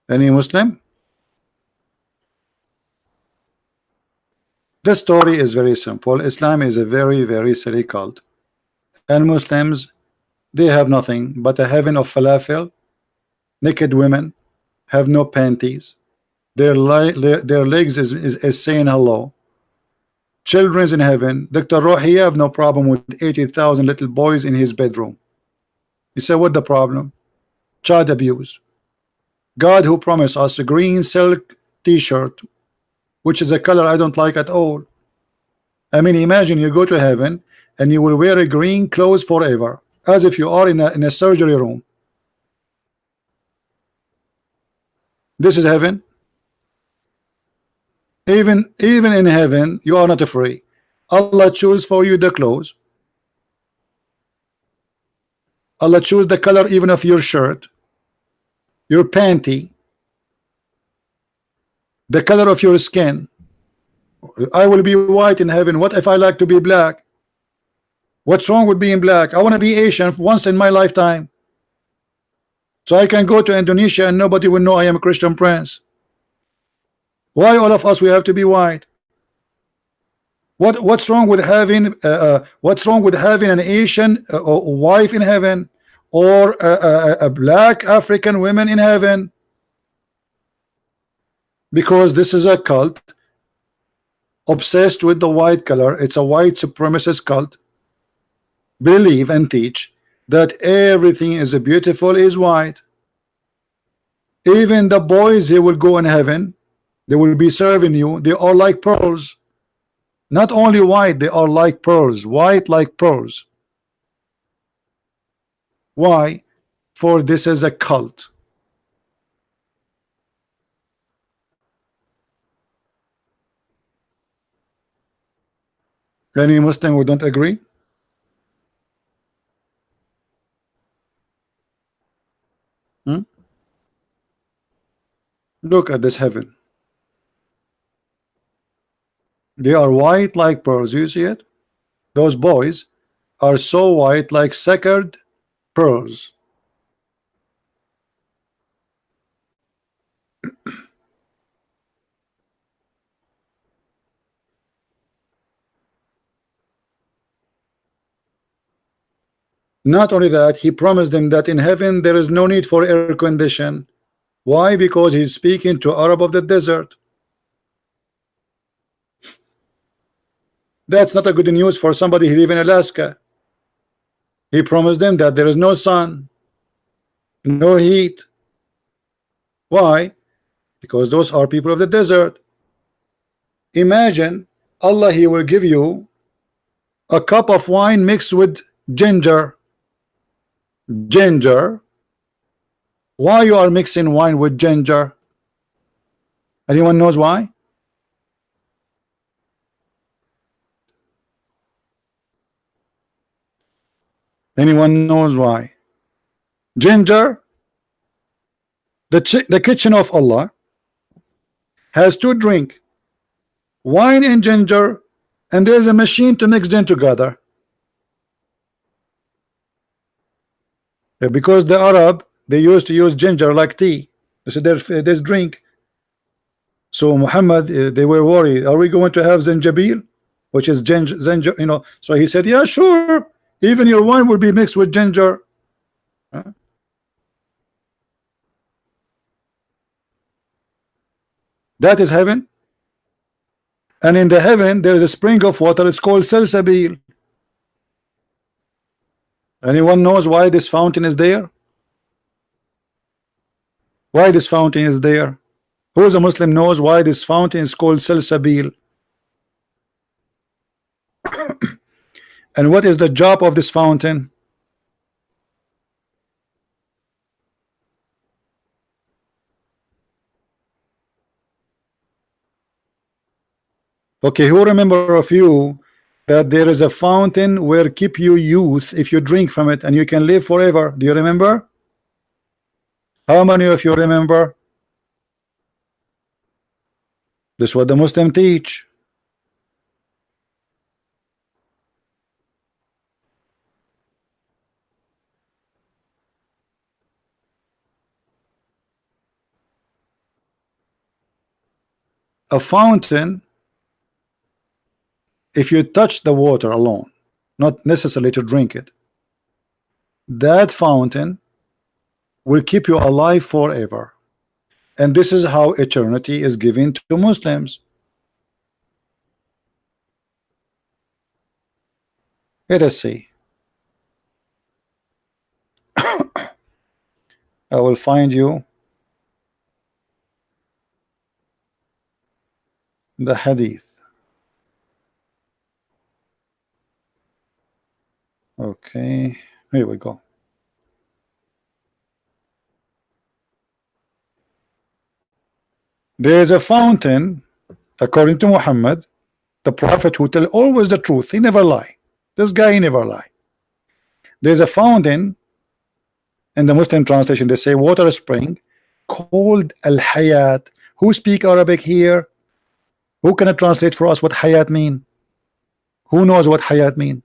S1: Any Muslim? The story is very simple. Islam is a very, very silly cult, and Muslims, they have nothing but a heaven of falafel, naked women, have no panties, their legs is saying hello, Children's in heaven. Dr. Rohi have no problem with 80,000 little boys in his bedroom. You say, what the problem? Child abuse. God, who promised us a green silk t-shirt, which is a color I don't like at all. I mean, imagine you go to heaven and you will wear a green clothes forever, as if you are in a surgery room. This is heaven. Even in heaven, you are not free. Allah choose for you the clothes. Allah choose the color even of your shirt, your panty, the color of your skin. I will be white in heaven. What if I like to be black? What's wrong with being black? I want to be Asian once in my lifetime, so I can go to Indonesia and nobody will know I am a Christian prince. Why all of us we have to be white? What's wrong with having an Asian wife in heaven, or a black African woman in heaven? Because this is a cult obsessed with the white color. It's a white supremacist cult. Believe and teach that everything is beautiful is white. Even the boys, they will go in heaven, they will be serving you, they are like pearls. Not only white, they are like pearls, white like pearls. Why? For this is a cult. Any Muslim who don't agree? Look at this heaven. They are white like pearls. You see it? Those boys are so white like sacred pearls. Not only that, he promised them that in heaven there is no need for air condition. Why? Because he's speaking to Arab of the desert. That's not a good news for somebody who live in Alaska. He promised them that there is no sun, no heat. Why? Because those are people of the desert. Imagine Allah, he will give you a cup of wine mixed with ginger. Ginger. Why you are mixing wine with ginger? Anyone knows why? Anyone knows why? Ginger, the kitchen of Allah has two drink, wine and ginger, and there is a machine to mix them together. Because the Arab, they used to use ginger like tea. This is their drink. So Muhammad, they were worried, are we going to have zanjabil, which is ginger, you know? So he said, yeah, sure, even your wine will be mixed with ginger. That is heaven. And in the heaven there is a spring of water, it's called salsabil. Anyone knows why this fountain is there? Why this fountain is there? Who is a Muslim knows why this fountain is called salsabil? And what is the job of this fountain? Okay, who remember of you that there is a fountain where keep you youth if you drink from it and you can live forever? Do you remember? How many of you remember? This is what the Muslim teach. A fountain, if you touch the water alone, not necessarily to drink it, that fountain will keep you alive forever. And this is how eternity is given to Muslims. Let us see. I will find you the hadith. Okay, here we go. There is a fountain, according to Muhammad, the prophet who tell always the truth. He never lie. This guy, he never lie. There's a fountain in the Muslim translation. They say water spring called Al Hayat. Who speak Arabic here? Who can translate for us what Hayat mean? Who knows what Hayat mean?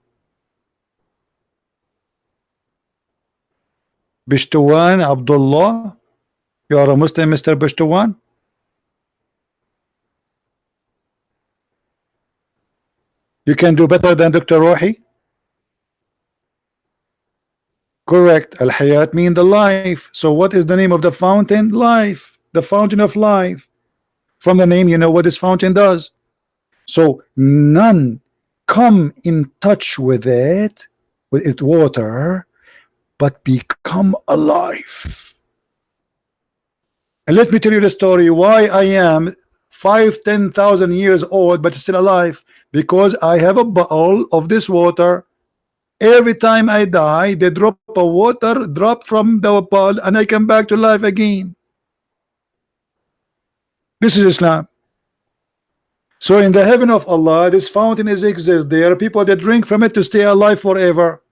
S1: Bishtuwan Abdullah, you are a Muslim, Mr. Bishtuwan? You can do better than Dr. Rohi? Correct. Al Hayat mean the life. So what is the name of the fountain? Life. The fountain of life. From the name, you know what this fountain does. So none come in touch with it, with its water, but become alive. And let me tell you the story why I am 5,000-10,000 years old but still alive, because I have a bottle of this water. Every time I die, they drop a water drop from the bottle and I come back to life again. This is Islam. So in the heaven of Allah, this fountain exists. There are people that drink from it to stay alive forever.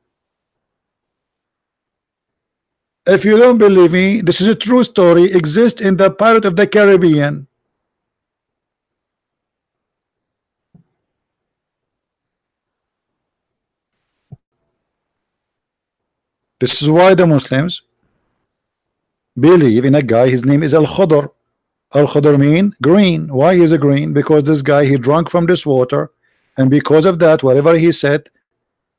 S1: If you don't believe me, this is a true story. Exists in the Pirate of the Caribbean. This is why the Muslims believe in a guy. His name is Al-Khudr. Al-Khudr mean green. Why is it green? Because this guy, he drank from this water, and because of that, whatever he said,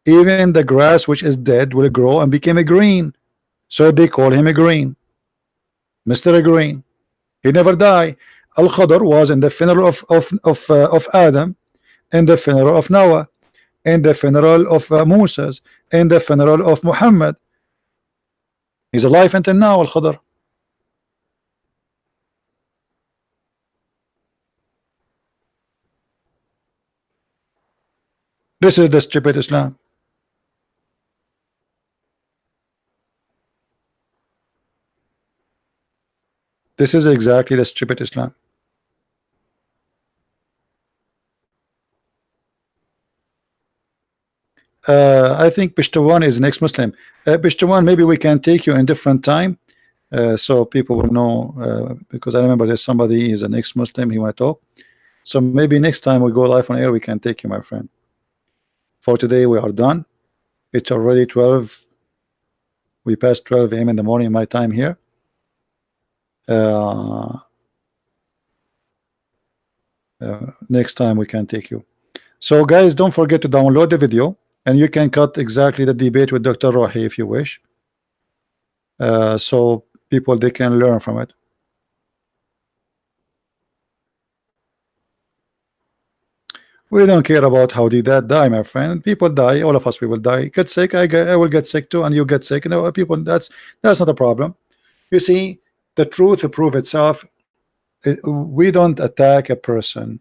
S1: even the grass which is dead will grow and become a green. So they call him a green, Mr. Green. He never died. Al-Khudr was in the funeral of Adam, in the funeral of Noah, in the funeral of Moses, in the funeral of Muhammad. He's alive until now, Al-Khudr. This is the stupid Islam. This is exactly the stupid Islam. I think Pishtawan is next Muslim. Pishtawan, maybe we can take you in different time, so people will know. Because I remember there's somebody is an ex-Muslim. He want to talk. So maybe next time we go live on air, we can take you, my friend. For today, we are done. It's already 12. We passed 12 a.m. in the morning, my time here. Next time we can take you. So guys, don't forget to download the video, and you can cut exactly the debate with Dr. Rohi if you wish, so people they can learn from it. We don't care about how did that die, my friend. People die, all of us we will die. Get sick, I will get sick too, and you get sick. You know, people, that's not a problem. You see, the truth will prove itself. We don't attack a person.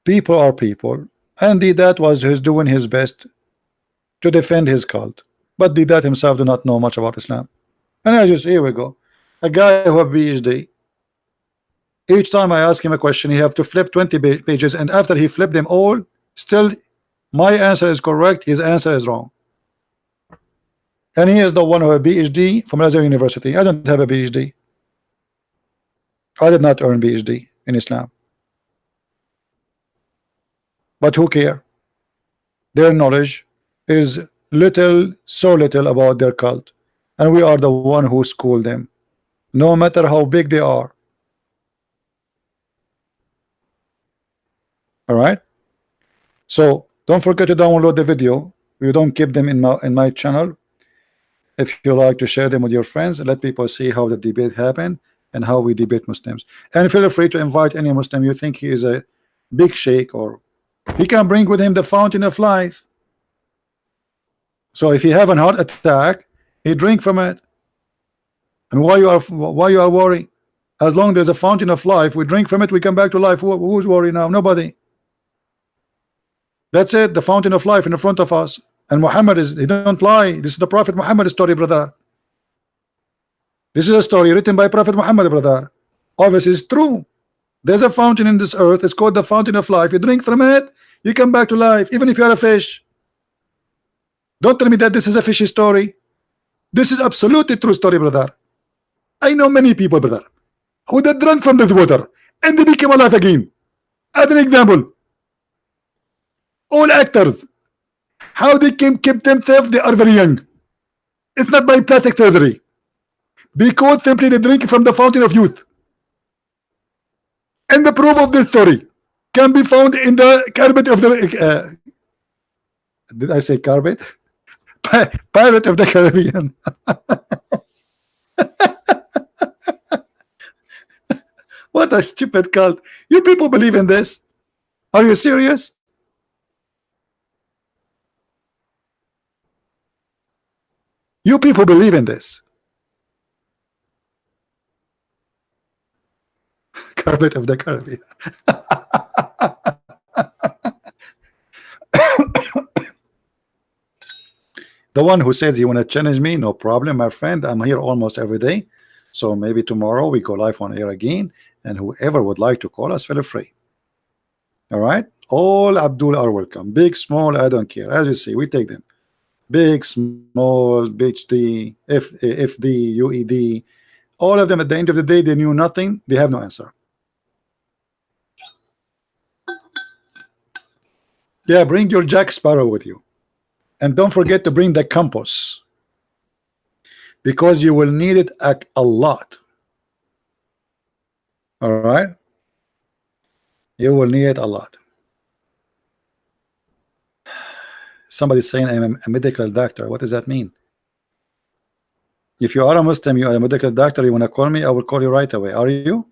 S1: People are people, and Didat was doing his best to defend his cult, but Didat himself do not know much about Islam. And I just, here we go, a guy who have PhD. Each time I ask him a question, he have to flip 20 pages, and after he flipped them all, still my answer is correct, his answer is wrong. And he is the one who have PhD from Azhar University. I don't have a PhD. I did not earn PhD in Islam. But who care? Their knowledge is little, so little about their cult, and we are the one who school them, no matter how big they are. All right. So don't forget to download the video. You don't keep them in my channel. If you like to share them with your friends, let people see how the debate happened and how we debate Muslims. And feel free to invite any Muslim you think he is a big sheikh, or he can bring with him the fountain of life. So if you have a heart attack, you drink from it. And why you are worried? As long as there's a fountain of life, we drink from it, we come back to life. Who's worried now? Nobody. That's it, the fountain of life in the front of us. And Muhammad is, he don't lie. This is the Prophet Muhammad's story, brother. This is a story written by Prophet Muhammad, brother. Obviously, it's true. There's a fountain in this earth. It's called the fountain of life. You drink from it, you come back to life, even if you're a fish. Don't tell me that this is a fishy story. This is absolutely true story, brother. I know many people, brother, who they drank from that water and they became alive again. As an example, all actors, how they can keep themselves, they are very young. It's not by plastic surgery, because simply they drink from the fountain of youth. And the proof of this story can be found in the carpet of the did I say carpet? Pirate of the Caribbean. What a stupid cult. You people believe in this? Are you serious? You people believe in this? Carpet of the Caribbean. The one who says you want to challenge me, no problem, my friend. I'm here almost every day. So maybe tomorrow we go live on air again. And whoever would like to call us, feel free. All right. All Abdul are welcome. Big, small, I don't care. As you see, we take them. Big, small, BHD, FD, UED. All of them at the end of the day, they knew nothing. They have no answer. Yeah, bring your Jack Sparrow with you. And don't forget to bring the compass, because you will need it a lot. All right, you will need it a lot. Somebody's saying I'm a medical doctor. What does that mean? If you are a Muslim, you are a medical doctor, you want to call me, I will call you right away. Are you?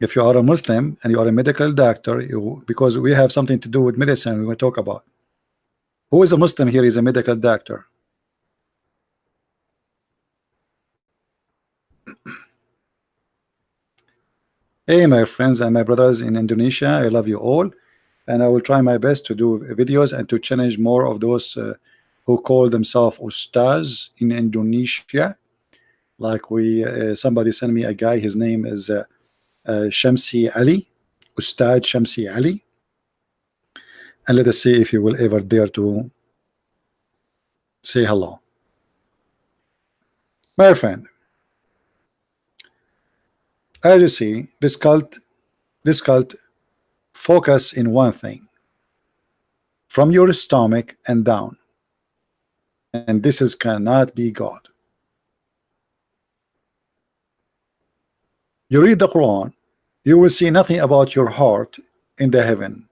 S1: If you are a Muslim and you are a medical doctor, because we have something to do with medicine we will talk about. Who is a Muslim here is a medical doctor? Hey, my friends and my brothers in Indonesia, I love you all, and I will try my best to do videos and to challenge more of those who call themselves Ustaz in Indonesia. Like somebody sent me a guy, his name is Shamsi Ali, Ustad Shamsi Ali, and let us see if he will ever dare to say hello. My friend, as you see, this cult focus in one thing, from your stomach and down, and this is cannot be God. You read the Quran, you will see nothing about your heart in the heaven.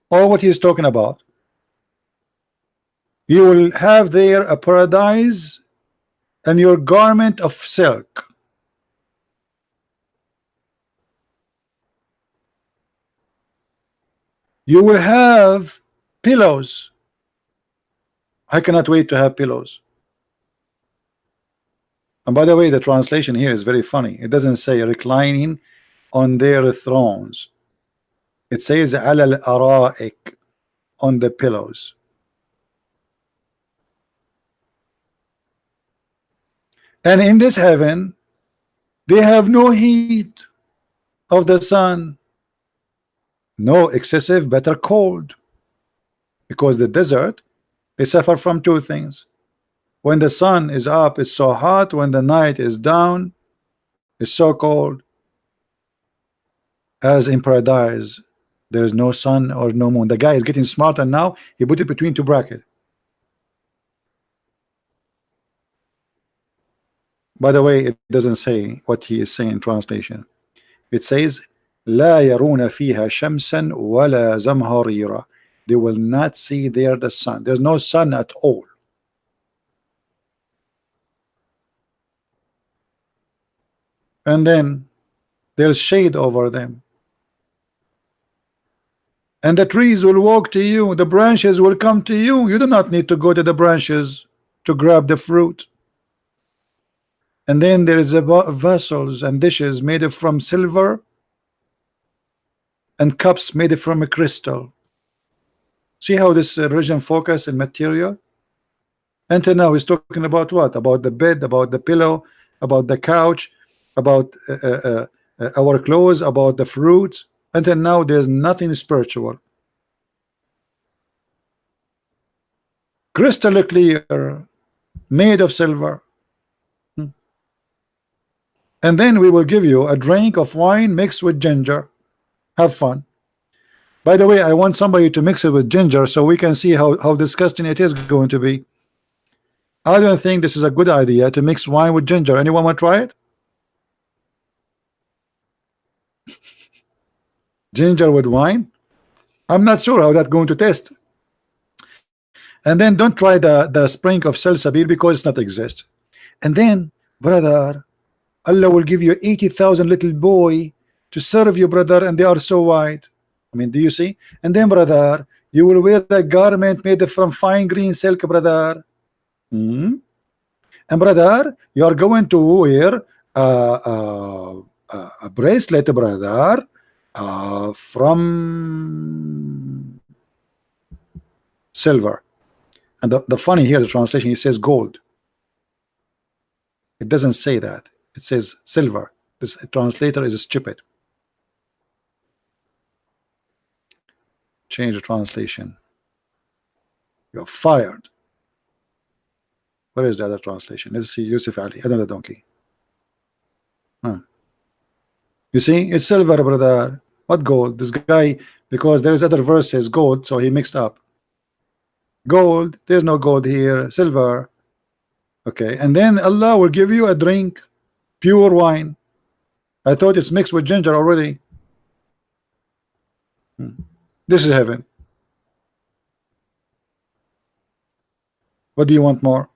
S1: Or what he is talking about, you will have there a paradise and your garment of silk. You will have pillows. I cannot wait to have pillows. And by the way, the translation here is very funny. It doesn't say reclining on their thrones. It says ala al-ara'ik, on the pillows. And in this heaven, they have no heat of the sun, no excessive bitter cold, because the desert, they suffer from two things. When the sun is up, it's so hot. When the night is down, it's so cold. As in paradise, there is no sun or no moon. The guy is getting smarter now. He put it between two brackets. By the way, it doesn't say what he is saying in translation. It says لا يرون فيها شمسا ولا زمهريرا. They will not see there the sun. There's no sun at all. And then there's shade over them. and the trees will walk to you, the branches will come to you. You do not need to go to the branches to grab the fruit. And then there is a vessels and dishes made from silver and cups made from a crystal. See how this religion focus in material? Until now he's talking about what? About the bed, about the pillow, about the couch, about our clothes, about the fruits. Until now there's nothing spiritual. Crystal clear, made of silver. And then we will give you a drink of wine mixed with ginger. Have fun. By the way, I want somebody to mix it with ginger so we can see how disgusting it is going to be. I don't think this is a good idea to mix wine with ginger. Anyone want to try it? Ginger with wine? I'm not sure how that's going to taste. And then don't try the spring of salsabil because it's not exist. And then, brother, Allah will give you 80,000 little boy to serve you, brother, and they are so white. I mean, do you see? And then, brother, you will wear a garment made from fine green silk, brother. And brother, you are going to wear a bracelet, brother, from silver. And the funny here, the translation, it says gold. It doesn't say that. It says silver. This translator is stupid. Change the translation. You're fired. Where is the other translation? Let's see. Yusuf Ali, another donkey. You see, it's silver, brother. What gold? This guy, because there is other verses gold, so he mixed up. Gold. There's no gold here. Silver. Okay, and then Allah will give you a drink, pure wine. I thought it's mixed with ginger already. This is heaven. What do you want more?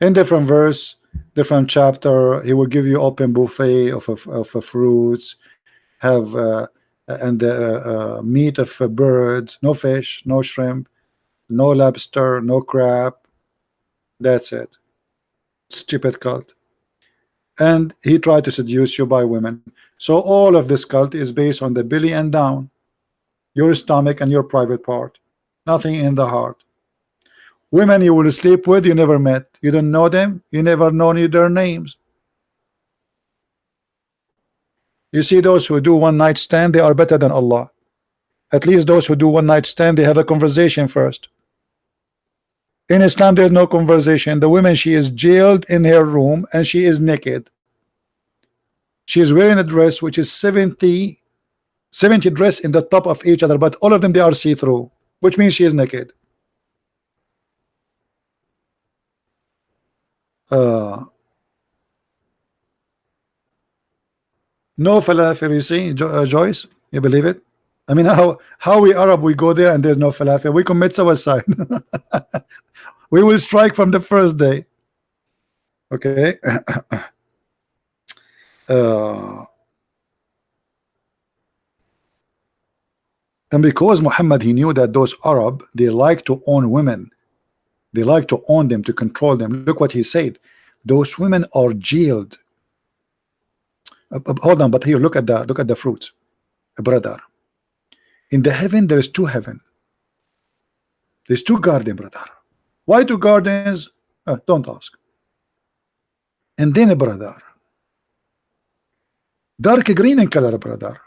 S1: In different verse, different chapter, he will give you open buffet of fruits, have meat of birds, no fish, no shrimp, no lobster, no crab. That's it. Stupid cult. And he tried to seduce you by women. So all of this cult is based on the belly and down, your stomach and your private part, nothing in the heart. Women you will sleep with, you never met, you don't know them, you never know their names. You see, those who do one night stand, they are better than Allah. At least those who do one night stand, they have a conversation first. In Islam there's no conversation. The woman, she is jailed in her room and she is naked. She is wearing a dress which is 70 dress in the top of each other, but all of them they are see-through, which means she is naked. No falafel, you see, Joyce, you believe it? I mean, how we Arab, we go there and there's no falafel, we commit suicide. We will strike from the first day. Okay. And because Muhammad, he knew that those Arab, they like to own women, they like to own them, to control them. Look what he said, those women are jailed. Hold on, but here look at the fruits, brother. In the heaven there is two heaven, there's two gardens, brother. Why two gardens? Don't ask. And then, brother, dark green in color, brother.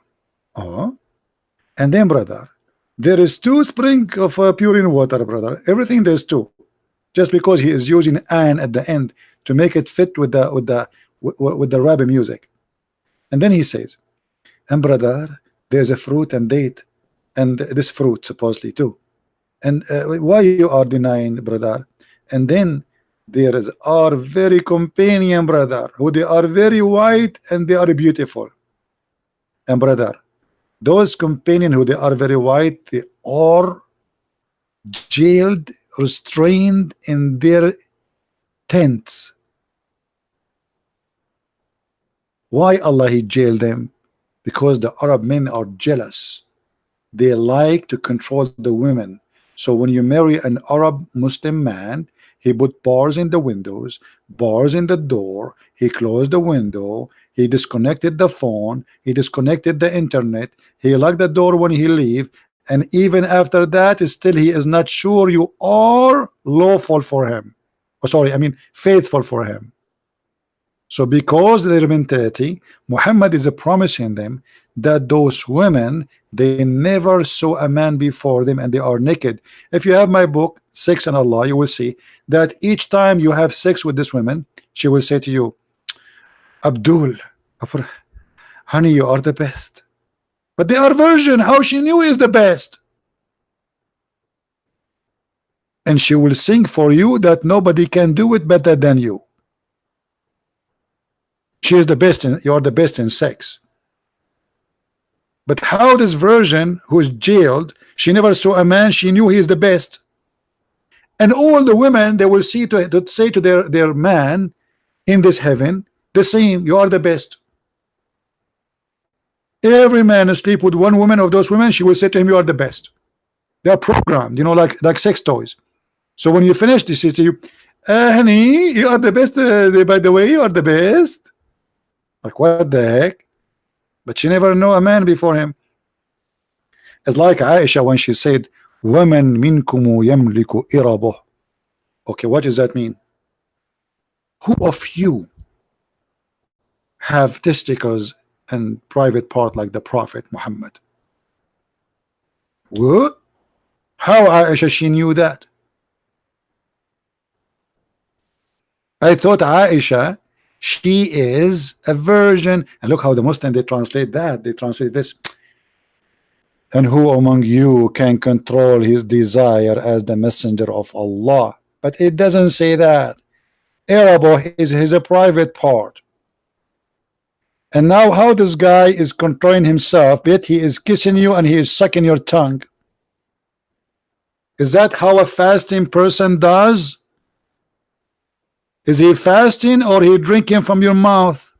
S1: And then, brother, there is two spring of pure water, brother. Everything there's two, just because he is using an at the end to make it fit with the rabbi music. And then he says, and brother, there's a fruit and date, and this fruit supposedly too. And why you are denying, brother? And then there are very companion, brother, who they are very white and they are beautiful. And brother, those companion who they are very white, they are jailed, restrained in their tents. Why Allah he jailed them? Because the Arab men are jealous. they like to control the women. So when you marry an Arab Muslim man, he put bars in the windows, bars in the door, he closed the window, he disconnected the phone, he disconnected the internet, he locked the door when he leave, and even after that, still he is not sure you are lawful for him. Oh, sorry, I mean faithful for him. So because of their mentality, Muhammad is promising them that those women, they never saw a man before them and they are naked. If you have my book, Sex and Allah, you will see that each time you have sex with this woman, she will say to you, Abdul, honey, you are the best. But they are virgin. How she knew he is the best? And she will sing for you that nobody can do it better than you. She is the best in, you are the best in sex. But how this virgin who is jailed, she never saw a man, she knew he is the best. And all the women, they will see to say to their man in this heaven the same, you are the best. Every man asleep with one woman of those women, she will say to him, you are the best. They are programmed, you know, like sex toys. So when you finish, this is to you, honey, you are the best, by the way, you are the best. Like, what the heck? But she never know a man before him. It's like Aisha when she said, "Woman minkumu yamliku irabo." Okay, what does that mean? Who of you have testicles and private part like the Prophet Muhammad? What? How Aisha she knew that? I thought Aisha, she is a virgin. And look how the Muslim they translate that. They translate this. And who among you can control his desire as the messenger of Allah? But it doesn't say that. Arabo is a private part. And now how this guy is controlling himself, yet he is kissing you and he is sucking your tongue. Is that how a fasting person does? Is he fasting or he drinking from your mouth?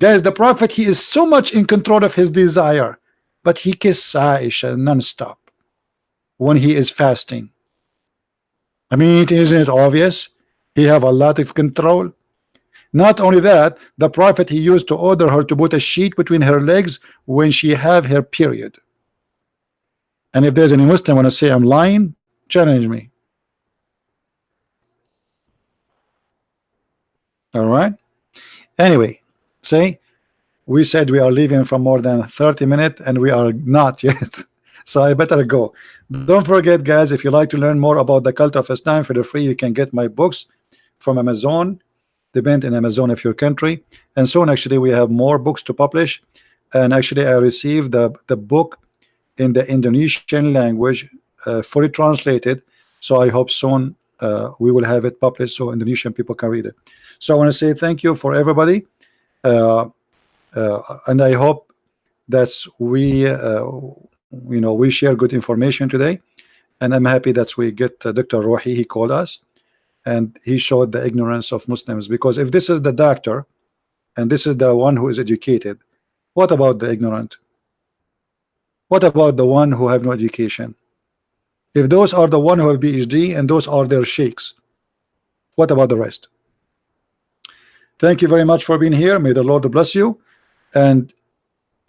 S1: Guys, the Prophet, he is so much in control of his desire, but he kisses Aisha non-stop when he is fasting. I mean, isn't it obvious? He have a lot of control. Not only that, the Prophet, he used to order her to put a sheet between her legs when she have her period. And if there's any Muslim want to say I'm lying, challenge me. All right. Anyway, say we said we are leaving for more than 30 minutes and we are not yet. So I better go. Don't forget, guys, if you like to learn more about the cult of Islam for the free, you can get my books from Amazon, depend in Amazon of your country. And soon actually we have more books to publish. And actually I received the book in the Indonesian language, fully translated. So I hope soon we will have it published so Indonesian people can read it. So I want to say thank you for everybody, and I hope that we we share good information today, and I'm happy that we get Dr. Rohi. He called us and he showed the ignorance of Muslims, because if this is the doctor and this is the one who is educated, what about the ignorant? What about the one who have no education? If those are the one who have PhD and those are their sheikhs, what about the rest? Thank you very much for being here. May the Lord bless you. And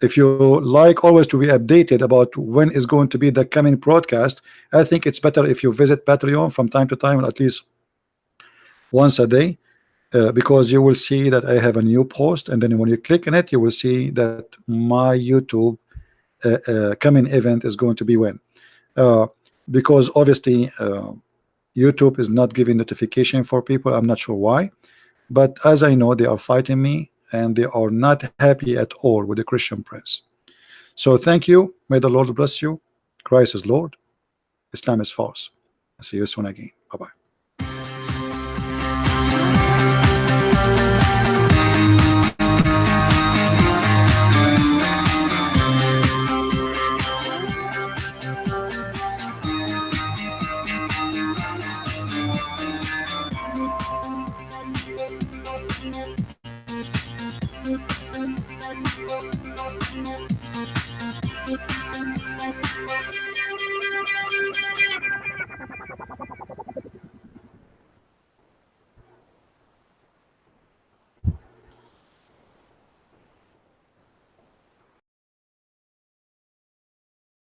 S1: if you like always to be updated about when is going to be the coming broadcast, I think it's better if you visit Patreon from time to time, at least once a day, because you will see that I have a new post, and then when you click on it, you will see that my YouTube coming event is going to be when. Because obviously YouTube is not giving notification for people. I'm not sure why, but as I know, they are fighting me and they are not happy at all with the Christian Prince. So thank you. May the Lord bless you. Christ is Lord. Islam is false. See you soon again.